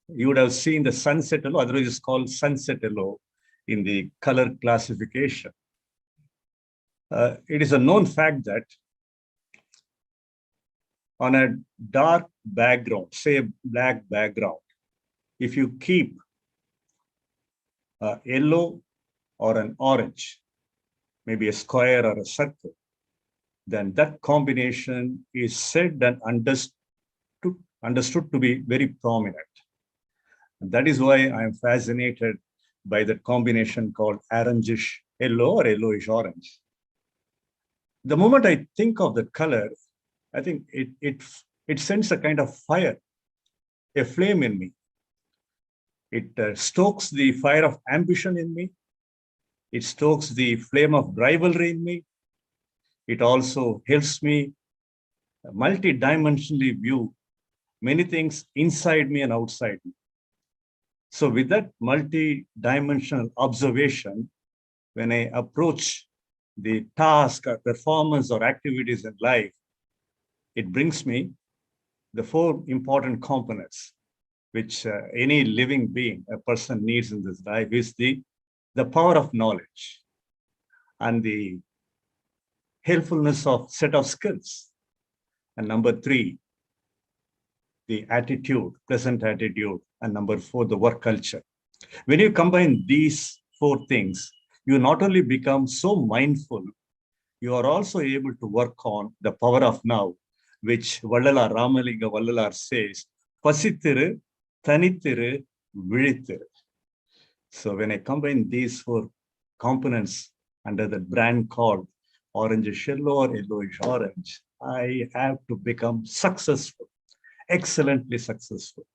You would have seen the sunset yellow, otherwise it's called sunset yellow in the color classification. It is a known fact that on a dark background, say a black background, if you keep a yellow or an orange, maybe a square or a circle, then that combination is said and understood to be very prominent. And that is why I am fascinated by the combination called orangish yellow or yellowish orange. The moment I think of the color, I think it sends a kind of fire, a flame in me. It stokes the fire of ambition in me. It stokes the flame of rivalry in me. It also helps me multi-dimensionally view many things inside me and outside me. So with that multi-dimensional observation, when I approach the task or performance or activities in life, it brings me the four important components which any living being, a person needs in this life, is the power of knowledge and the helpfulness of set of skills. And number three, the attitude, pleasant attitude. And number four, the work culture. When you combine these four things, you not only become so mindful, you are also able to work on the power of now, which Vallalar Ramalinga Vallalar says, Pasithiru, Thanithiru, Vilithiru. So when I combine these four components under the brand called orangish yellow or yellowish orange, I have to become successful, excellently successful.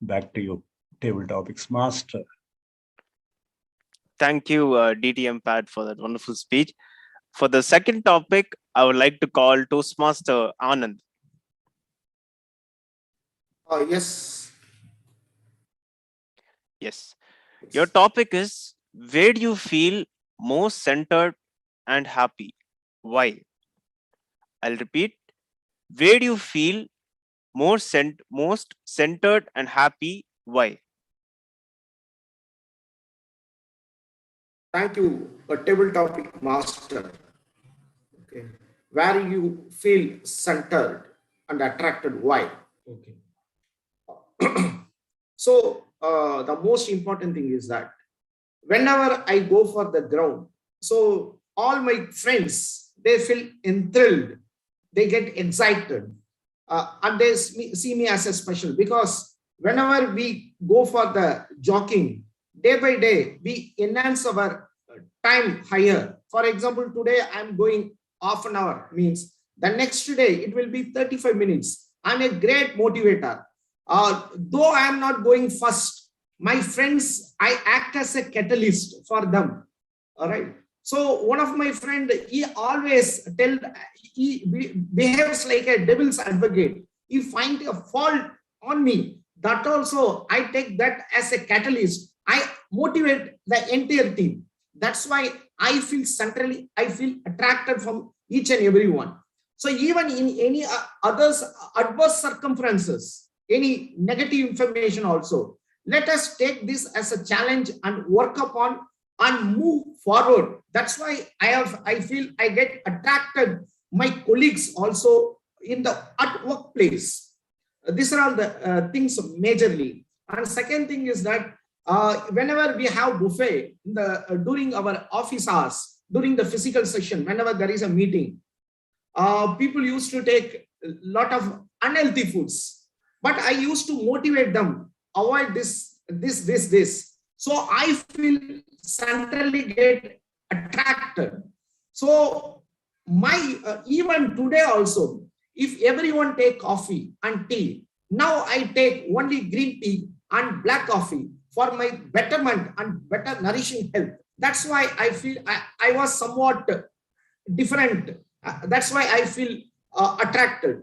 Back to you, table topics master. Thank you, DTM Pat, for that wonderful speech. For the second topic, I would like to call Toastmaster Anand. Yes. Yes. Your topic is, where do you feel most centered and happy? Why? I'll repeat. Where do you feel most centered and happy? Why? Thank you, a table topic master. Okay. Where you feel centered and attracted, why? Okay. So the most important thing is that whenever I go for the ground, so all my friends, they feel enthralled, they get excited, and they see me as a special, because whenever we go for the jogging, day by day, we enhance our time higher. For example, today I'm going half an hour, means the next day it will be 35 minutes. I'm a great motivator. Though I am not going first, my friends, I act as a catalyst for them. All right. So one of my friend, he always he behaves like a devil's advocate. He finds a fault on me. That also, I take that as a catalyst. I motivate the entire team. That's why I feel centrally, I feel attracted from each and every one. So even in any others adverse circumstances, any negative information also, let us take this as a challenge and work upon and move forward. That's why I feel I get attracted my colleagues also in the at workplace. These are all the things majorly. And second thing is that whenever we have buffet during our office hours, during the physical session, whenever there is a meeting, people used to take a lot of unhealthy foods, but I used to motivate them, avoid this. So I feel centrally get attracted. So my even today also, if everyone take coffee and tea, now I take only green tea and black coffee for my betterment and better nourishing health. That's why I feel I was somewhat different. That's why I feel attracted.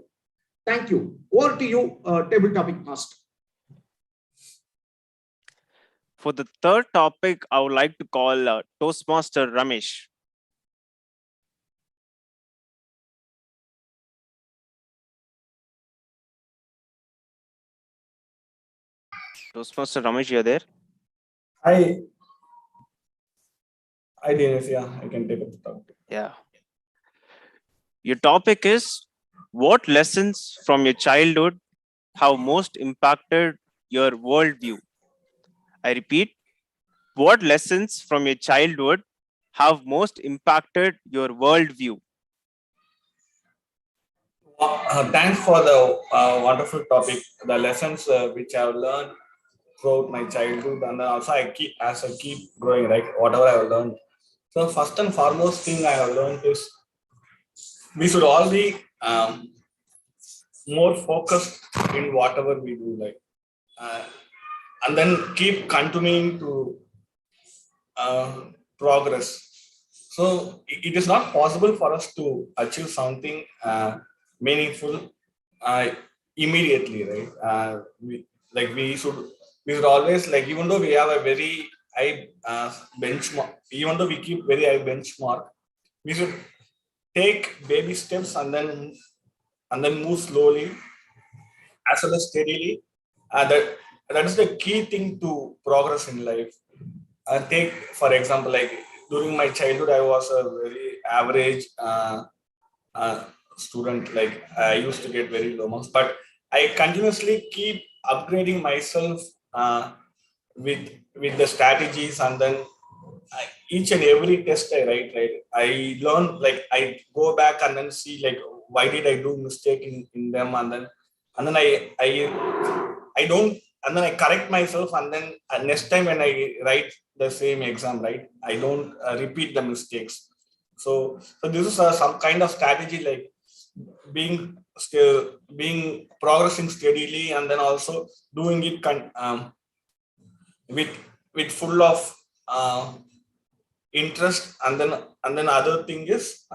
Thank you. Over to you, table topic master. For the third topic, I would like to call Toastmaster Ramesh. Toastmaster Ramesh, you're there? Hi, Dinesh. Yeah, I can take up the topic. Yeah. Your topic is, what lessons from your childhood have most impacted your worldview? I repeat, what lessons from your childhood have most impacted your worldview? Thanks for the wonderful topic. The lessons which I've learned throughout my childhood, and then also I keep growing, right? Whatever I've learned. So first and foremost thing I have learned is we should all be more focused in whatever we do, like, and then keep continuing to progress. So it is not possible for us to achieve something meaningful immediately, right? We should always, like, even though we have a very high benchmark, even though we keep very high benchmark, we should take baby steps and then move slowly as well as steadily. That is the key thing to progress in life. Take for example, like during my childhood, I was a very average student. Like I used to get very low marks, but I continuously keep upgrading myself with the strategies, and then each and every test I write, right, I learn, like I go back and then see like why did I do mistake in them, and then I don't, and then I correct myself, and then next time when I write the same exam, right, I don't repeat the mistakes. So this is some kind of strategy, like being progressing steadily, and then also doing it with full of interest, and then other thing is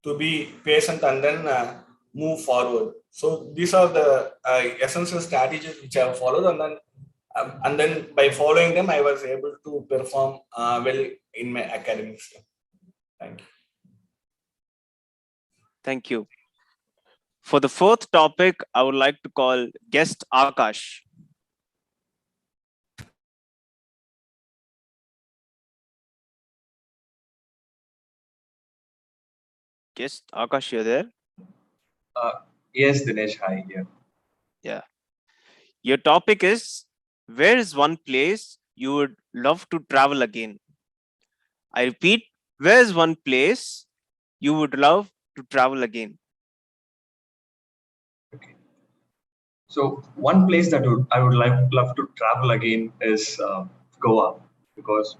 to be patient and then move forward. So these are the essential strategies which I have followed, and then by following them, I was able to perform well in my academics. Thank you. Thank you. For the fourth topic, I would like to call guest Akash. Guest Akash, you're there? Yes, Dinesh, hi. Yeah. Your topic is, where is one place you would love to travel again? I repeat, where is one place you would love to travel again? So one place that I would love to travel again is Goa, because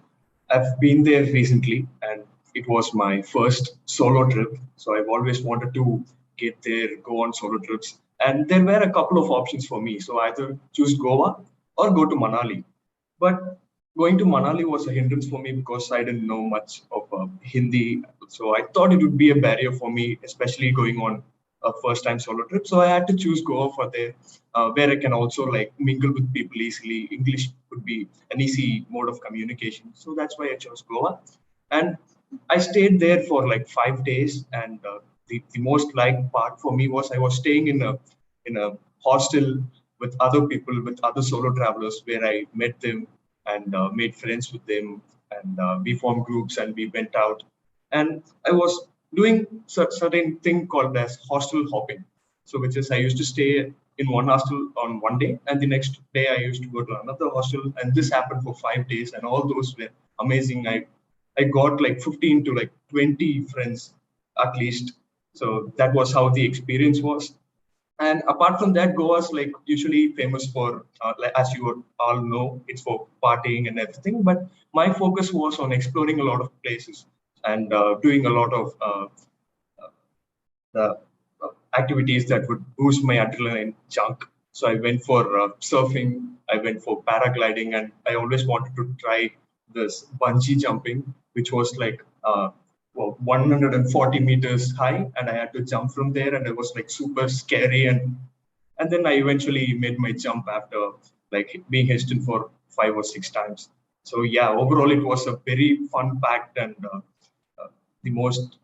I've been there recently, and it was my first solo trip. So I've always wanted to get there, go on solo trips. And there were a couple of options for me. So either choose Goa or go to Manali. But going to Manali was a hindrance for me because I didn't know much of Hindi. So I thought it would be a barrier for me, especially going on a first time solo trip. So I had to choose Goa for there, where I can also like mingle with people easily. English could be an easy mode of communication. So that's why I chose Goa. And I stayed there for like 5 days. And the most liked part for me was I was staying in a hostel with other people, with other solo travelers, where I met them and made friends with them. And we formed groups and we went out. And I was doing certain thing called as hostel hopping. So which is I used to stay in one hostel on one day, and the next day I used to go to another hostel. And this happened for 5 days, and all those were amazing. I got like 15 to like 20 friends at least. So that was how the experience was. And apart from that, Goa is like usually famous for, like, as you all know, it's for partying and everything. But my focus was on exploring a lot of places and doing a lot of the activities that would boost my adrenaline chunk. So I went for surfing, I went for paragliding, and I always wanted to try this bungee jumping, which was like 140 meters high, and I had to jump from there, and it was like super scary. And then I eventually made my jump after like being hesitant for 5 or 6 times. So yeah, overall it was a very fun-packed and the most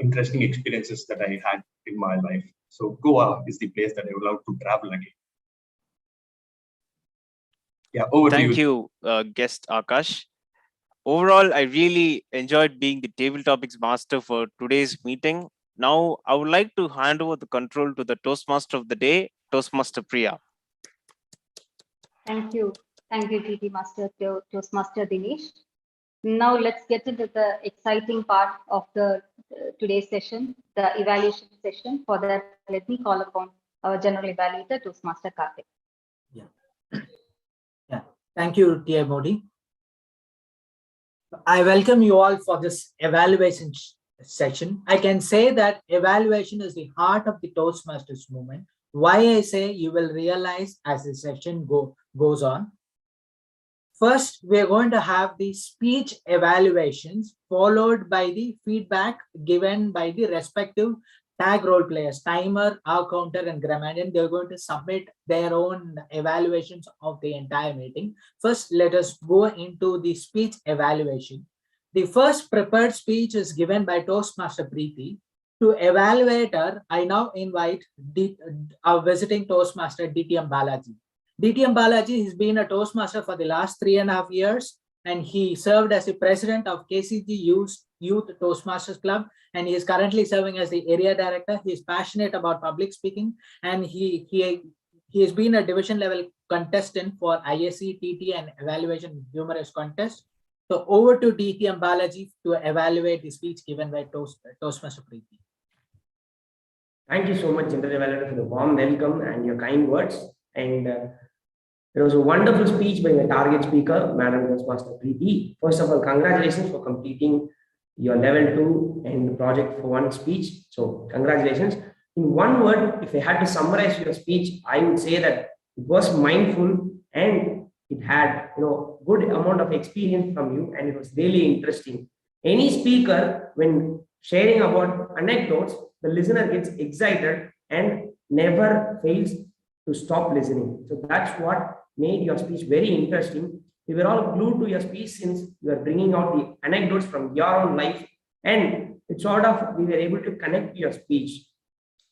interesting experiences that I had in my life. So Goa is the place that I would love to travel again. Yeah, over to you. Thank you, guest Akash. Overall, I really enjoyed being the table topics master for today's meeting. Now, I would like to hand over the control to the Toastmaster of the day, Toastmaster Priya. Thank you. Thank you, TT Master, Toastmaster Dinesh. Now let's get into the exciting part of the today's session, the evaluation session. For that, let me call upon our general evaluator, Toastmaster Karthik. Yeah. Thank you, Tia Modi. I welcome you all for this evaluation session. I can say that evaluation is the heart of the Toastmasters movement. Why I say you will realize as the session goes on. First, we're going to have the speech evaluations followed by the feedback given by the respective tag role players, timer, our counter, and grammarian. They're going to submit their own evaluations of the entire meeting. First, let us go into the speech evaluation. The first prepared speech is given by Toastmaster Preeti. To evaluator, I now invite our visiting Toastmaster DTM Balaji. DTM Balaji has been a Toastmaster for the last 3.5 years, and he served as the president of KCG Youth Toastmasters Club, and he is currently serving as the area director. He is passionate about public speaking, and he has been a division level contestant for ISC, TT, and evaluation numerous contests. So over to DTM Balaji to evaluate the speech given by Toastmaster Preeti. Thank you so much, General Evaluator, for the warm welcome and your kind words. And it was a wonderful speech by the target speaker, Madam Toastmaster Preeti. First of all, congratulations for completing your level 2 and project for one speech. So congratulations. In one word, if I had to summarize your speech, I would say that it was mindful and it had good amount of experience from you, and it was really interesting. Any speaker, when sharing about anecdotes, the listener gets excited and never fails to stop listening. So that's what made your speech very interesting. We were all glued to your speech since you are bringing out the anecdotes from your own life, and it sort of we were able to connect your speech.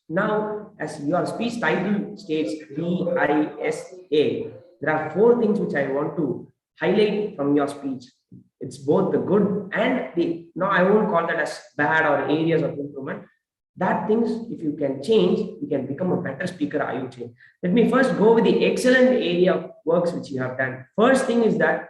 Now, as your speech title states, VISA, there are 4 things which I want to highlight from your speech. It's both the good and the, no, I won't call that as bad or areas of improvement. That things, if you can change, you can become a better speaker, I would say. Let me first go with the excellent area of works which you have done. First thing is that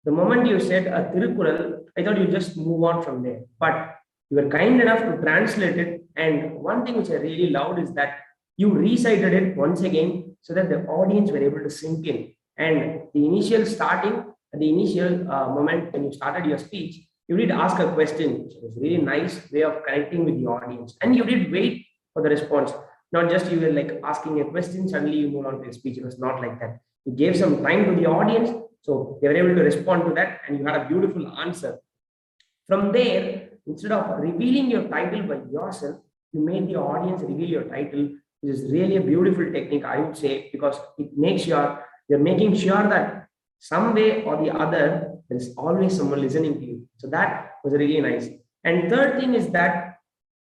the moment you said a Tirukural, I thought you just move on from there. But you were kind enough to translate it. And one thing which I really loved is that you recited it once again so that the audience were able to sink in. And the initial starting, at the initial moment when you started your speech, you did ask a question. So it was a really nice way of connecting with the audience, and you did wait for the response. Not just you were like asking a question, suddenly you move on to your speech. It was not like that. You gave some time to the audience, so they were able to respond to that, and you had a beautiful answer. From there, instead of revealing your title by yourself, you made the audience reveal your title, which is really a beautiful technique, I would say, because it makes sure you're making sure that some way or the other, there is always someone listening to you. So that was really nice. And third thing is that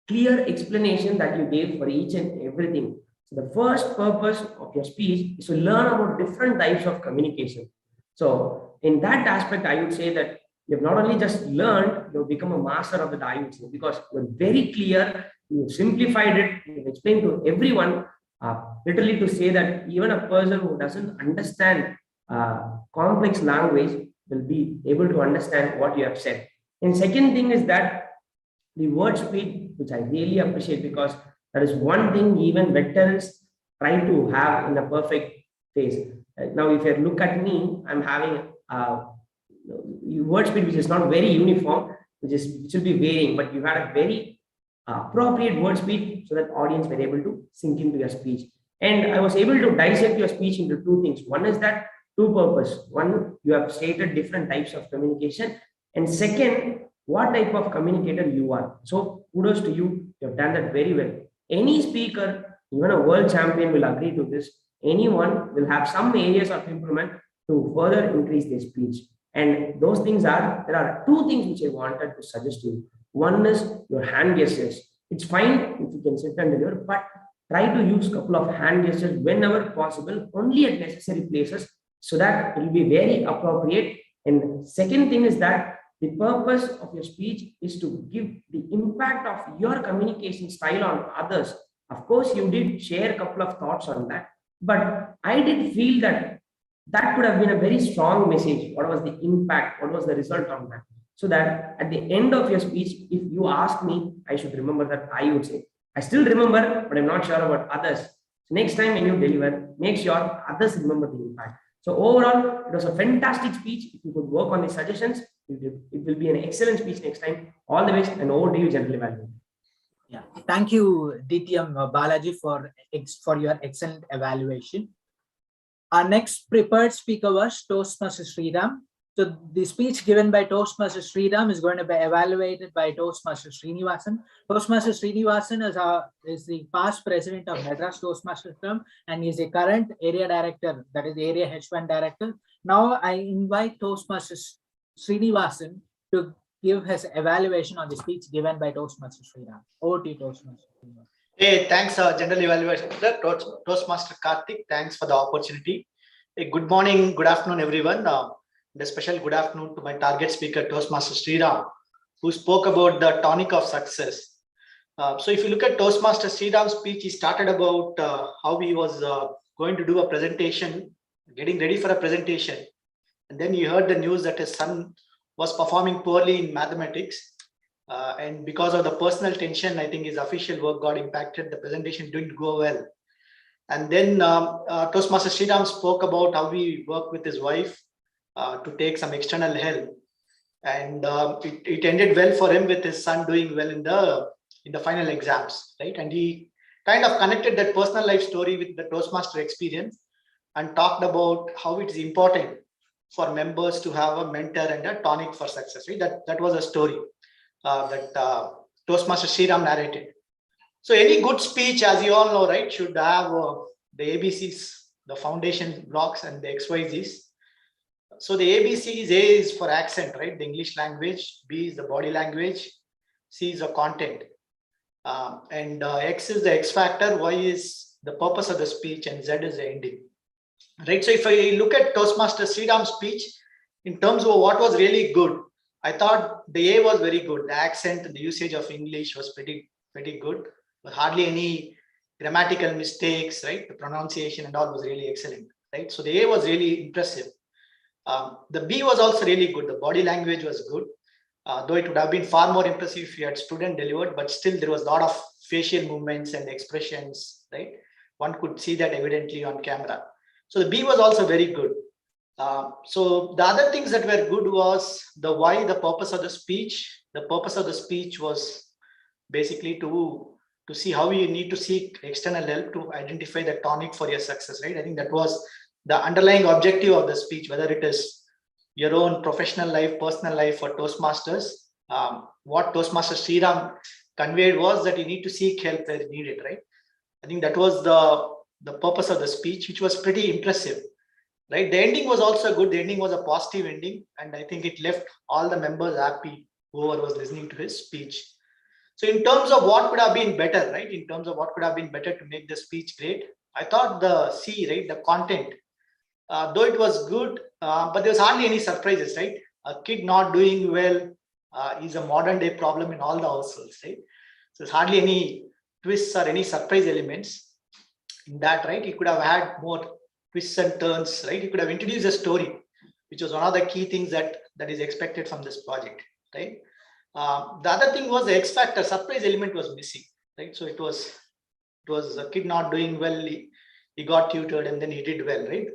clear explanation that you gave for each and everything. So the first purpose of your speech is to learn about different types of communication. So in that aspect, I would say that you've not only just learned, you've become a master of it, I would say, because you're very clear, you simplified it, you've explained to everyone, literally to say that even a person who doesn't understand complex language will be able to understand what you have said. And second thing is that the word speed, which I really appreciate, because that is one thing even veterans try to have in a perfect phase. Now, if you look at me, I'm having word speed which is not very uniform, which will be varying, but you had a very appropriate word speed so that audience were able to sink into your speech. And I was able to dissect your speech into two things. One is that two purpose. One, you have stated different types of communication, and second, what type of communicator you are. So kudos to you. You have done that very well. Any speaker, even a world champion, will agree to this. Anyone will have some areas of improvement to further increase their speech. And those things are, there are two things which I wanted to suggest to you. One is your hand gestures. It's fine if you can sit and deliver, but try to use a couple of hand gestures whenever possible, only at necessary places, so that it will be very appropriate. And second thing is that the purpose of your speech is to give the impact of your communication style on others. Of course, you did share a couple of thoughts on that, but I did feel that that could have been a very strong message. What was the impact? What was the result on that? So that at the end of your speech, if you ask me, I should remember that I would say. I still remember, but I'm not sure about others. So next time when you deliver, make sure others remember the impact. So overall, it was a fantastic speech. If you could work on the suggestions, it will be an excellent speech next time. All the best, and over to you, General Evaluator. Yeah, thank you, DTM Balaji, for your excellent evaluation. Our next prepared speaker was Toastmaster Sriram. So the speech given by Toastmaster Sriram is going to be evaluated by Toastmaster Srinivasan. Toastmaster Srinivasan is the past president of Madras Toastmasters Club, and is a current area director, that is area H1 director. Now I invite Toastmaster Srinivasan to give his evaluation on the speech given by Toastmaster Sriram. Over to you, Toastmaster Sriram. Hey, thanks, General Evaluator, Toastmaster Karthik. Thanks for the opportunity. Hey, good morning, good afternoon, everyone. A special good afternoon to my target speaker, Toastmaster Sriram, who spoke about the tonic of success. So if you look at Toastmaster Sriram's speech, he started about how he was going to do a presentation, getting ready for a presentation. And then he heard the news that his son was performing poorly in mathematics. And because of the personal tension, I think his official work got impacted. The presentation didn't go well. And then Toastmaster Sriram spoke about how he worked with his wife to take some external help. And it ended well for him with his son doing well in the final exams, right? And he kind of connected that personal life story with the Toastmaster experience and talked about how it's important for members to have a mentor and a tonic for success, right? That was a story that Toastmaster Sriram narrated. So any good speech, as you all know, right, should have the ABCs, the foundation blocks, and the XYZs. So the ABCs, A is for accent, right? The English language, B is the body language, C is the content, and X is the X factor, Y is the purpose of the speech, and Z is the ending, right? So if I look at Toastmaster Sriram's speech in terms of what was really good, I thought the A was very good. The accent and the usage of English was pretty good, but hardly any grammatical mistakes, right? The pronunciation and all was really excellent, right? So the A was really impressive. The B was also really good. The body language was good, though it would have been far more impressive if you had student delivered, but still there was a lot of facial movements and expressions, right? One could see that evidently on camera. So the B was also very good. So the other things that were good was the why, the purpose of the speech. The purpose of the speech was basically to see how you need to seek external help to identify the tonic for your success, right? I think that was the underlying objective of the speech, whether it is your own professional life, personal life, or Toastmasters. What Toastmaster Sriram conveyed was that you need to seek help where needed, right? I think that was the purpose of the speech, which was pretty impressive, right? The ending was also good. The ending was a positive ending, and I think it left all the members happy, whoever was listening to his speech. So in terms of what could have been better, right? In terms of what could have been better to make the speech great, I thought the C, right, the content, though it was good, but there was hardly any surprises, right? A kid not doing well is a modern day problem in all the households, right? So there's hardly any twists or any surprise elements in that, right? You could have had more twists and turns, right? You could have introduced a story, which was one of the key things that is expected from this project, right? The other thing was the X factor, surprise element was missing, right? So it was a kid not doing well, he got tutored and then he did well, right?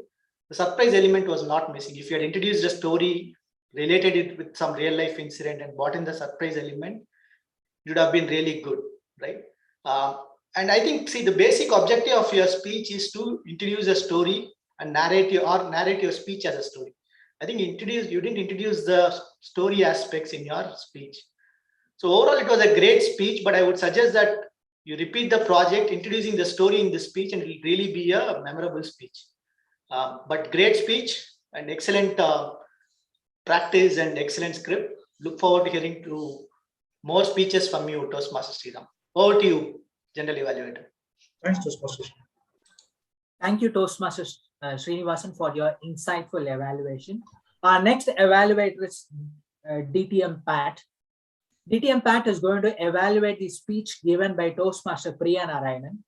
The surprise element was not missing. If you had introduced a story, related it with some real life incident and brought in the surprise element, it would have been really good, right? And I think, see, the basic objective of your speech is to introduce a story and narrate your speech as a story. I think you didn't introduce the story aspects in your speech. So overall, it was a great speech, but I would suggest that you repeat the project, introducing the story in the speech, and it will really be a memorable speech. But great speech and excellent practice and excellent script. Look forward to hearing to more speeches from you, Toastmaster Sriram. Over to you, General Evaluator. Thanks, Toastmaster. Thank you, Toastmaster Srinivasan, for your insightful evaluation. Our next evaluator is DTM Pat. DTM Pat is going to evaluate the speech given by Toastmaster Priya Narayanan.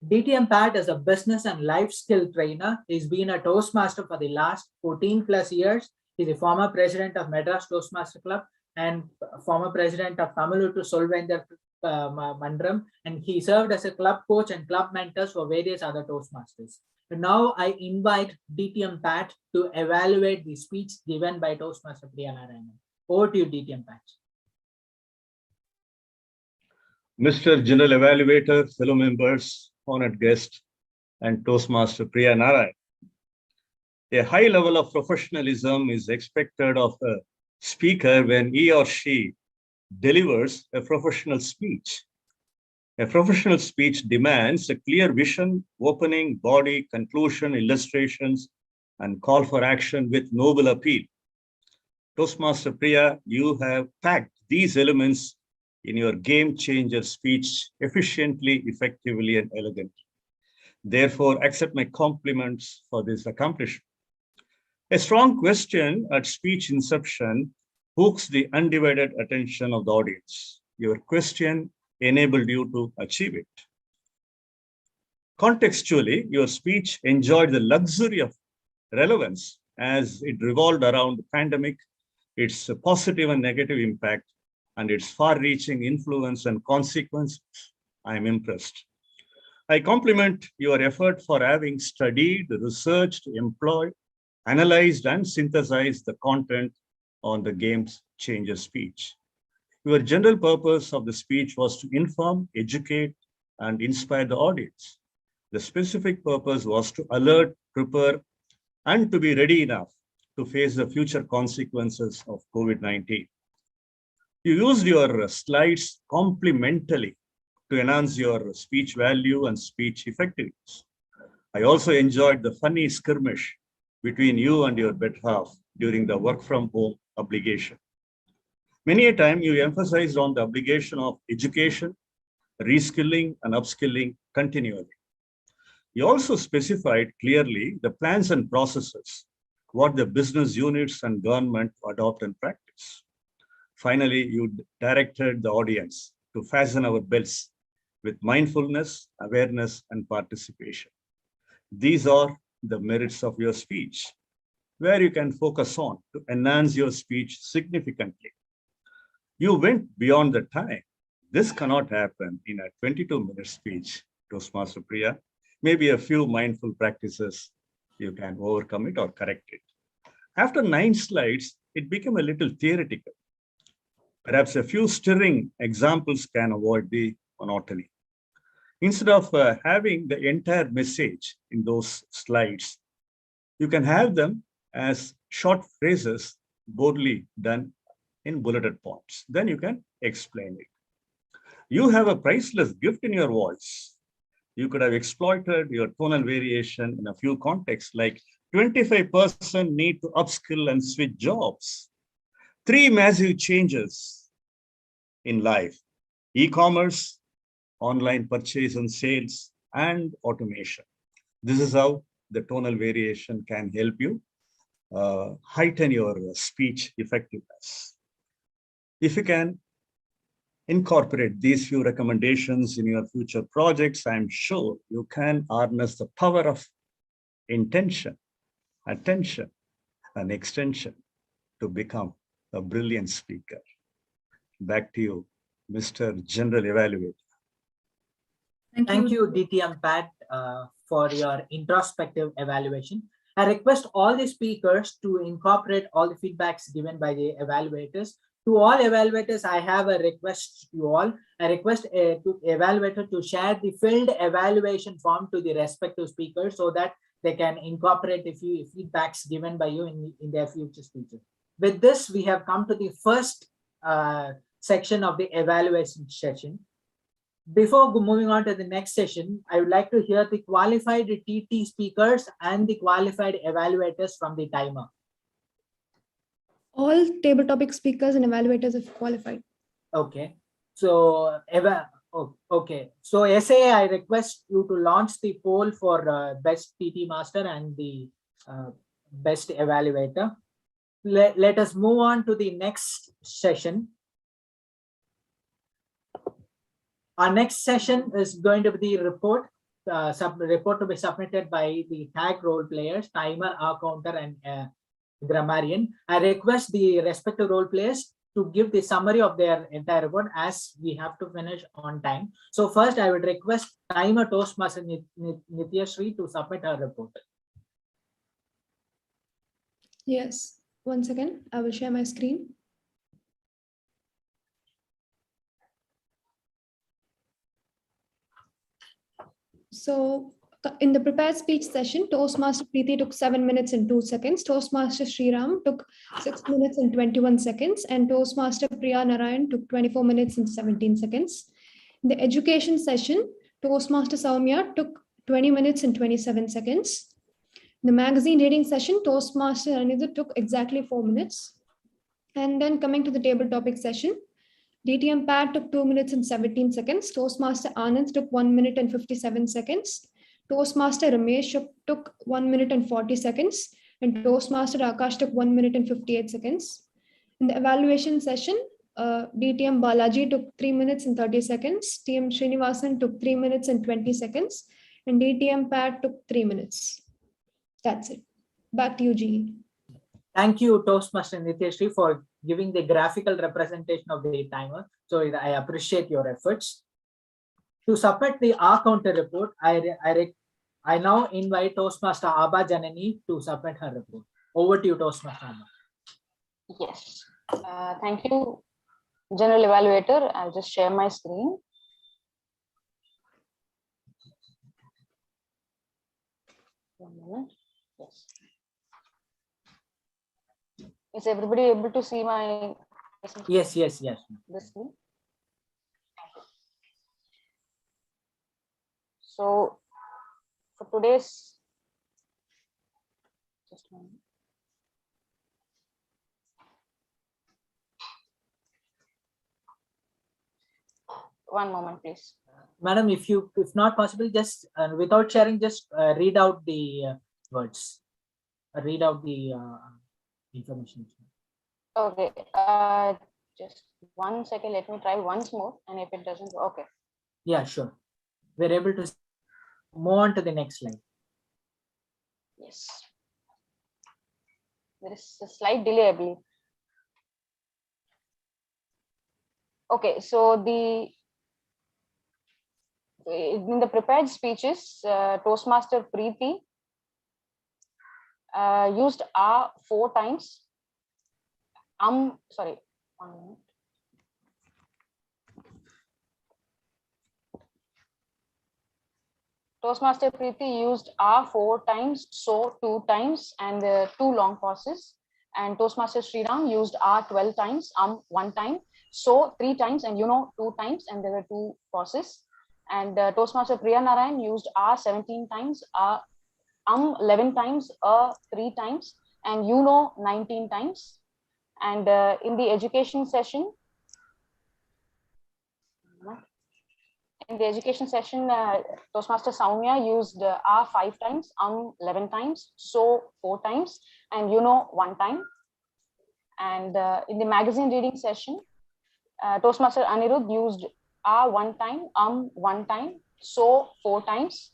DTM Pat is a business and life skill trainer. He's been a Toastmaster for the last 14 plus years. He's a former president of Madras Toastmaster Club and former president of Tamilu to Solvender Mandram, and he served as a club coach and club mentors for various other Toastmasters. And now I invite DTM Pat to evaluate the speech given by Toastmaster Priya Narayanan. Over to you, DTM Pat. Mr. General Evaluator, fellow members, honored guest, and Toastmaster Priya Narayanan. A high level of professionalism is expected of a speaker when he or she delivers a professional speech. A professional speech demands a clear vision, opening, body, conclusion, illustrations, and call for action with noble appeal. Toastmaster Priya, you have packed these elements in your game changer speech efficiently, effectively, and elegantly. Therefore, accept my compliments for this accomplishment. A strong question at speech inception hooks the undivided attention of the audience. Your question enabled you to achieve it. Contextually, your speech enjoyed the luxury of relevance as it revolved around the pandemic, its positive and negative impact, and its far-reaching influence and consequences. I am impressed. I compliment your effort for having studied, researched, employed, analyzed, and synthesized the content on the game changer speech. Your general purpose of the speech was to inform, educate, and inspire the audience. The specific purpose was to alert, prepare, and to be ready enough to face the future consequences of COVID-19. You used your slides complementarily to enhance your speech value and speech effectiveness. I also enjoyed the funny skirmish between you and your better half during the work from home obligation. Many a time you emphasized on the obligation of education, reskilling, and upskilling continually. You also specified clearly the plans and processes, what the business units and government adopt and practice. Finally, you directed the audience to fasten our belts with mindfulness, awareness, and participation. These are the merits of your speech, where you can focus on to enhance your speech significantly. You went beyond the time. This cannot happen in a 22-minute speech, Toastmaster Priya. Maybe a few mindful practices You can overcome it or correct it. After 9 slides, it became a little theoretical. Perhaps a few stirring examples can avoid the monotony. Instead of having the entire message in those slides, you can have them as short phrases boldly done in bulleted points. Then you can explain it. You have a priceless gift in your voice. You could have exploited your tonal variation in a few contexts, like 25% need to upskill and switch jobs. 3 massive changes in life: e-commerce, online purchase and sales, and automation. This is how the tonal variation can help you heighten your speech effectiveness. If you can incorporate these few recommendations in your future projects, I'm sure you can harness the power of intention, attention, and extension to become a brilliant speaker. Back to you, Mr. General Evaluator. Thank you, DTM Pat, for your introspective evaluation. I request all the speakers to incorporate all the feedbacks given by the evaluators. To all evaluators, I have a request to you all. I request to evaluator to share the filled evaluation form to the respective speakers so that they can incorporate the few feedbacks given by you in their future speeches. With this, we have come to the first section of the evaluation session. Before moving on to the next session, I would like to hear the qualified TT speakers and the qualified evaluators from the timer. All table topic speakers and evaluators have qualified. Okay. So, okay. So, SA, I request you to launch the poll for best TT master and the best evaluator. Let us move on to the next session. Our next session is going to be the report, report to be submitted by the tag role players, timer, R counter, and Grammarian. I request the respective role players to give the summary of their entire report as we have to finish on time. So first, I would request timer Toastmaster Nitya Sri to submit her report. Yes, 1 second. I will share my screen. So in the prepared speech session, Toastmaster Preeti took 7 minutes and 2 seconds. Toastmaster Sriram took 6 minutes and 21 seconds. And Toastmaster Priya Narayan took 24 minutes and 17 seconds. In the education session, Toastmaster Soumya took 20 minutes and 27 seconds. In the magazine reading session, Toastmaster Anitha took exactly 4 minutes. And then coming to the table topic session, DTM Pat took 2 minutes and 17 seconds. Toastmaster Anand took 1 minute and 57 seconds. Toastmaster Ramesh took 1 minute and 40 seconds. And Toastmaster Akash took 1 minute and 58 seconds. In the evaluation session, DTM Balaji took 3 minutes and 30 seconds. TM Srinivasan took 3 minutes and 20 seconds. And DTM Pat took 3 minutes. That's it. Back to you, GE. Thank you, Toastmaster Nityashri, for giving the graphical representation of the timer. So I appreciate your efforts. To submit the R counter report, I now invite Toastmaster Abha Janani to submit her report. Over to you, Toastmaster Abha. Yes. Thank you, General Evaluator. I'll just share my screen. One moment. Yes. Is everybody able to see my? Yes. This screen. So for today's, just a moment. One moment, please. Madam, if not possible, just without sharing, just read out the words. Read out the information. Okay. Just 1 second. Let me try once more. And if it doesn't, okay. Yeah, sure. We're able to move on to the next slide. Yes. There is a slight delay, I believe. Okay, so in the prepared speeches, Toastmaster Preeti used are 4 times. Sorry, 1 minute. Toastmaster Preeti used are 4 times, so 2 times, and 2 long pauses. And Toastmaster Sriram used are 12 times, 1 time, so 3 times, and 2 times, and there were 2 pauses. And Toastmaster Priya Narayan used are 17 times, 11 times, 3 times, and 19 times. And in the education session, Toastmaster Soumya used are 5 times, 11 times, so 4 times, and 1 time. And in the magazine reading session, Toastmaster Anirudh used are 1 time, 1 time, so 4 times,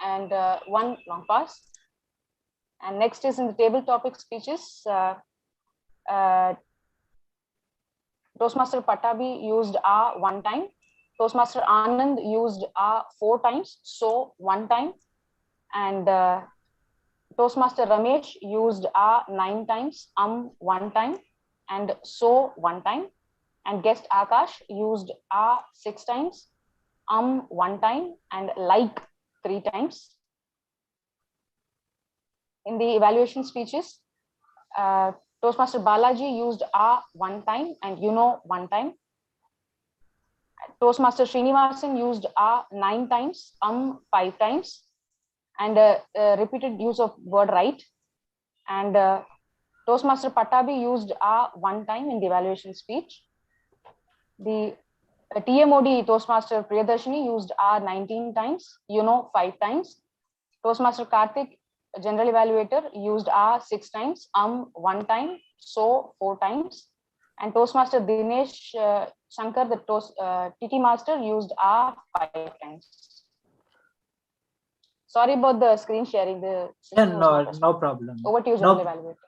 and 1 long pass. And next is in the table topic speeches. Toastmaster Patabi used are 1 time. Toastmaster Anand used 4 times, so 1 time. And Toastmaster Ramesh used 9 times, 1 time, and so 1 time. And guest Akash used 6 times, 1 time, and like 3 times. In the evaluation speeches, Toastmaster Balaji used 1 time and 1 time. Toastmaster Srinivasan used 9 times, 5 times, and repeated use of word right. And Toastmaster Patabi used 1 time in the evaluation speech. The TMOD Toastmaster Priyadarshini used 19 times, 5 times. Toastmaster Karthik, General Evaluator, used 6 times, 1 time, so 4 times. And Toastmaster Dinesh Shankar, the TT Master, used 5 times. Sorry about the screen sharing. No problem. Over to you, General Evaluator.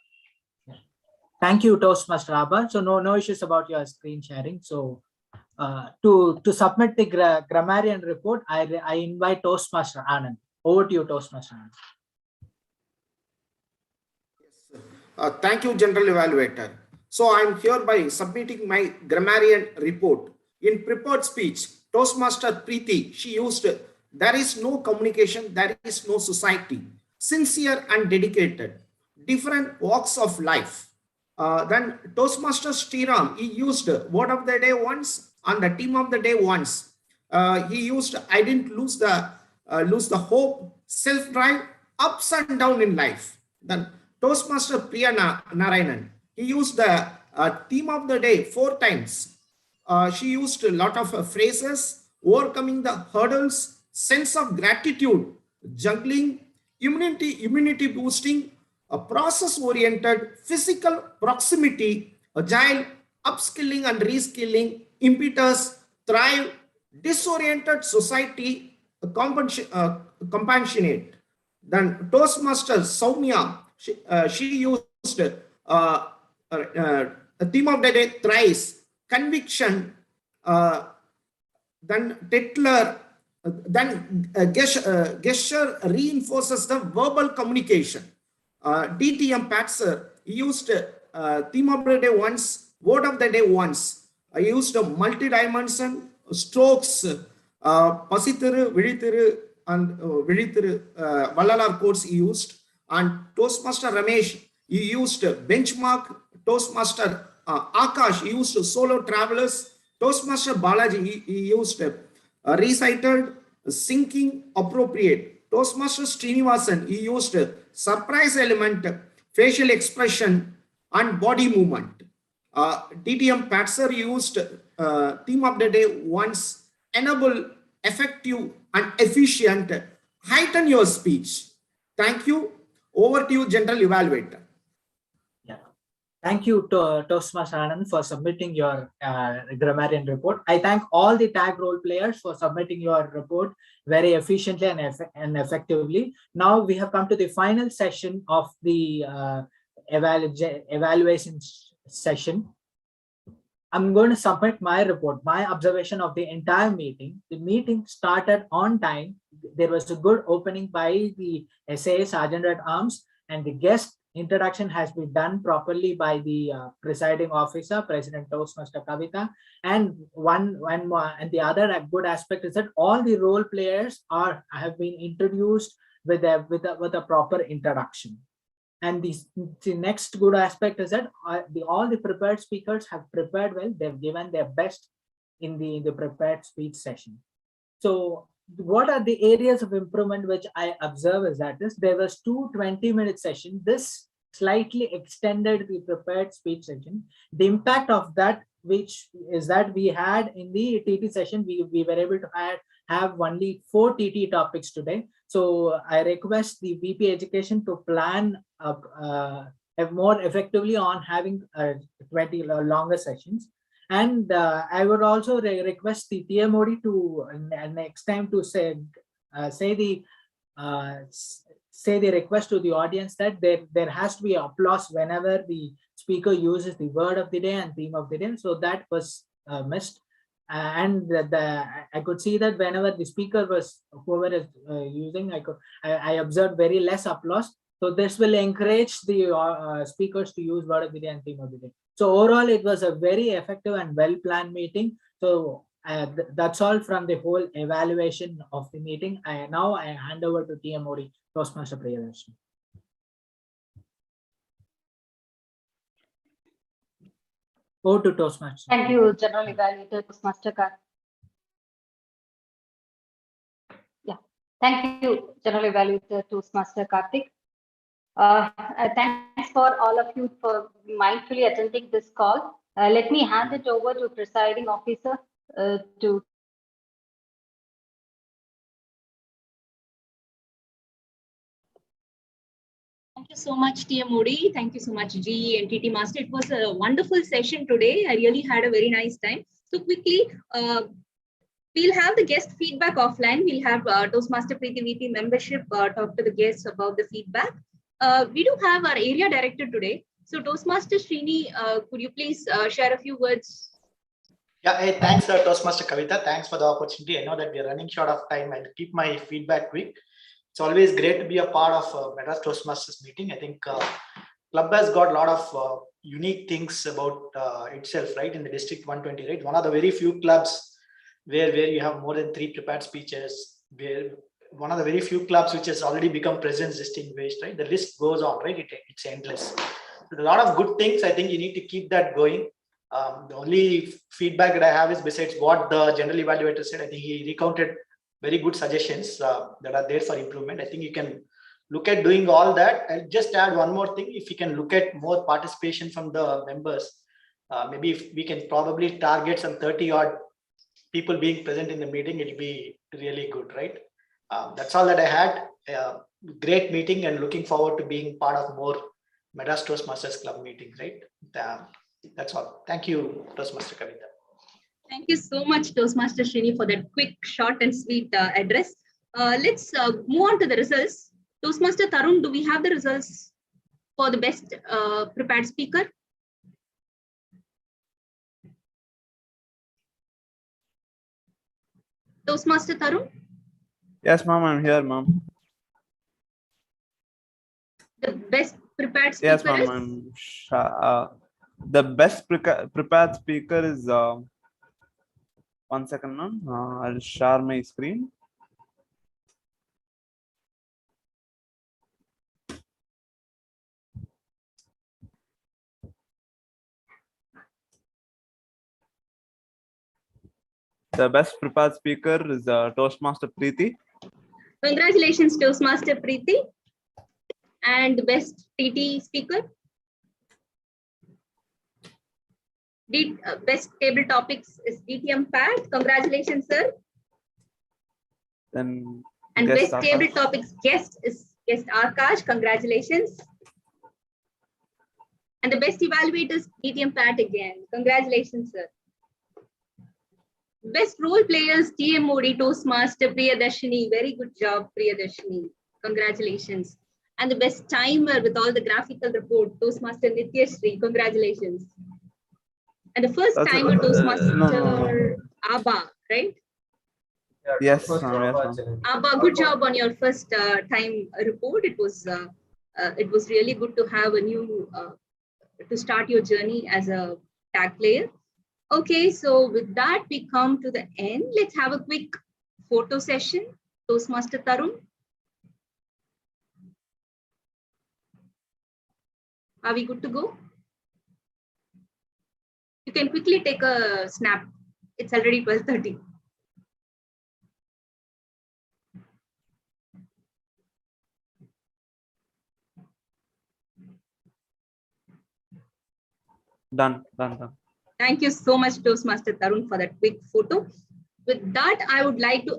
Thank you, Toastmaster Abha. So no issues about your screen sharing. So to submit the grammarian report, I invite Toastmaster Anand. Over to you, Toastmaster Anand. Thank you, General Evaluator. So I'm hereby submitting my grammarian report. In prepared speech, Toastmaster Preeti, she used, there is no communication, there is no society. Sincere and dedicated. Different walks of life. Then Toastmaster Sriram, he used word of the day once and the team of the day once. He used, I didn't lose the hope, self-drive, ups and down in life. Then Toastmaster Priya Narayanan, he used the theme of the day 4 times. She used a lot of phrases, overcoming the hurdles, sense of gratitude, juggling, immunity boosting, a process-oriented, physical proximity, agile, upskilling and reskilling, impetus, thrive, disoriented society, compassionate. Then Toastmaster Soumya, she used a theme of the day thrice, conviction, then Titler, then gesture reinforces the verbal communication. DTM Patzer used theme of the day once, word of the day once. I used a multi-dimension, strokes, Pasithiru, Vilithiru, and Vilithiru, Vallalar codes he used. And Toastmaster Ramesh, he used benchmark. Toastmaster Akash, he used solo travelers. Toastmaster Balaji, he used recited, syncing, appropriate. Toastmaster Srinivasan, he used surprise element, facial expression, and body movement. DTM Patzer used theme of the day once, enable, effective, and efficient. Heighten your speech. Thank you. Over to you, General Evaluator. Yeah. Thank you, Toastmaster Anand, for submitting your grammarian report. I thank all the tag role players for submitting your report very efficiently and effectively. Now we have come to the final session of the evaluation session. I'm going to submit my report, my observation of the entire meeting. The meeting started on time. There was a good opening by the SA Sergeant at Arms. and the guest introduction has been done properly by the presiding officer, President Toastmaster Kavita. And one more, and the other good aspect is that all the role players have been introduced with a proper introduction. And the next good aspect is that all the prepared speakers have prepared well. They've given their best in the prepared speech session. So what are the areas of improvement which I observe is that there was 2 20-minute sessions. This slightly extended the prepared speech session. The impact of that, which is that we had in the TT session, we were able to have only 4 TT topics today. So I request the VP Education to plan more effectively on having 20 longer sessions. And I would also request the TMOD to next time to say the request to the audience that there has to be applause whenever the speaker uses the word of the day and theme of the day. So that was missed. And I could see that whenever the speaker was whoever is using, I observed very less applause. So this will encourage the speakers to use word of the day and theme of the day. So overall, it was a very effective and well-planned meeting. So that's all from the whole evaluation of the meeting. Now I hand over to TMOD, Toastmaster Priyadarshini. Over to Toastmaster. Thank you, General Evaluator, Toastmaster Karthik. Yeah, thank you, General Evaluator, Toastmaster Karthik. Thanks for all of you for mindfully attending this call. Let me hand it over to Presiding Officer to. Thank you so much, TMOD. Thank you so much, GE and TT Master. It was a wonderful session today. I really had a very nice time. So quickly, we'll have the guest feedback offline. We'll have Toastmaster Preeti VP membership talk to the guests about the feedback. We do have our area director today. So Toastmaster Srini, could you please share a few words? Yeah, hey, thanks, Toastmaster Kavita. Thanks for the opportunity. I know that we are running short of time and keep my feedback quick. It's always great to be a part of Madras Toastmasters meeting. I think club has got a lot of unique things about itself, right? In the District 120, right? One of the very few clubs where you have more than 3 prepared speeches, where one of the very few clubs which has already become President's Distinguished, right? The list goes on, right? It's endless. So a lot of good things. I think you need to keep that going. The only feedback that I have is besides what the General Evaluator said, I think he recounted very good suggestions that are there for improvement. I think you can look at doing all that. I'll just add one more thing. If you can look at more participation from the members, maybe if we can probably target some 30 odd people being present in the meeting, it'll be really good, right? That's all that I had. Great meeting and looking forward to being part of more Madras Toastmasters Club meetings, right? That's all. Thank you, Toastmaster Kavita. Thank you so much, Toastmaster Srini, for that quick, short and sweet address. Let's move on to the results. Toastmaster Tarun, do we have the results for the best prepared speaker? Toastmaster Tarun? Yes, ma'am, I'm here, ma'am. The best prepared speaker Yes, ma'am, the best prepared speaker is 1 second, ma'am. I'll share my screen. The best prepared speaker is Toastmaster Preeti. Congratulations, Toastmaster Preeti. And the best TT speaker? Best table topics is DTM Pat. Congratulations, sir. Then and best table topics guest is guest Akash. Congratulations. And the best evaluators DTM Pat again. Congratulations, sir. Best role players TMOD Toastmaster Priyadarshini. Very good job, Priyadarshini. Congratulations. And the best timer with all the graphical report Toastmaster Nityashri. Congratulations. And the first timer Toastmaster Abba, right? Yes, Abba, good job on your first time report. It was It was really good to have a new, to start your journey as a tag player. Okay, so with that, we come to the end. Let's have a quick photo session. Toastmaster Tarun. Are we good to go? You can quickly take a snap. It's already 12:30. Done. Thank you so much, Toastmaster Tarun, for that quick photo. With that, I would like to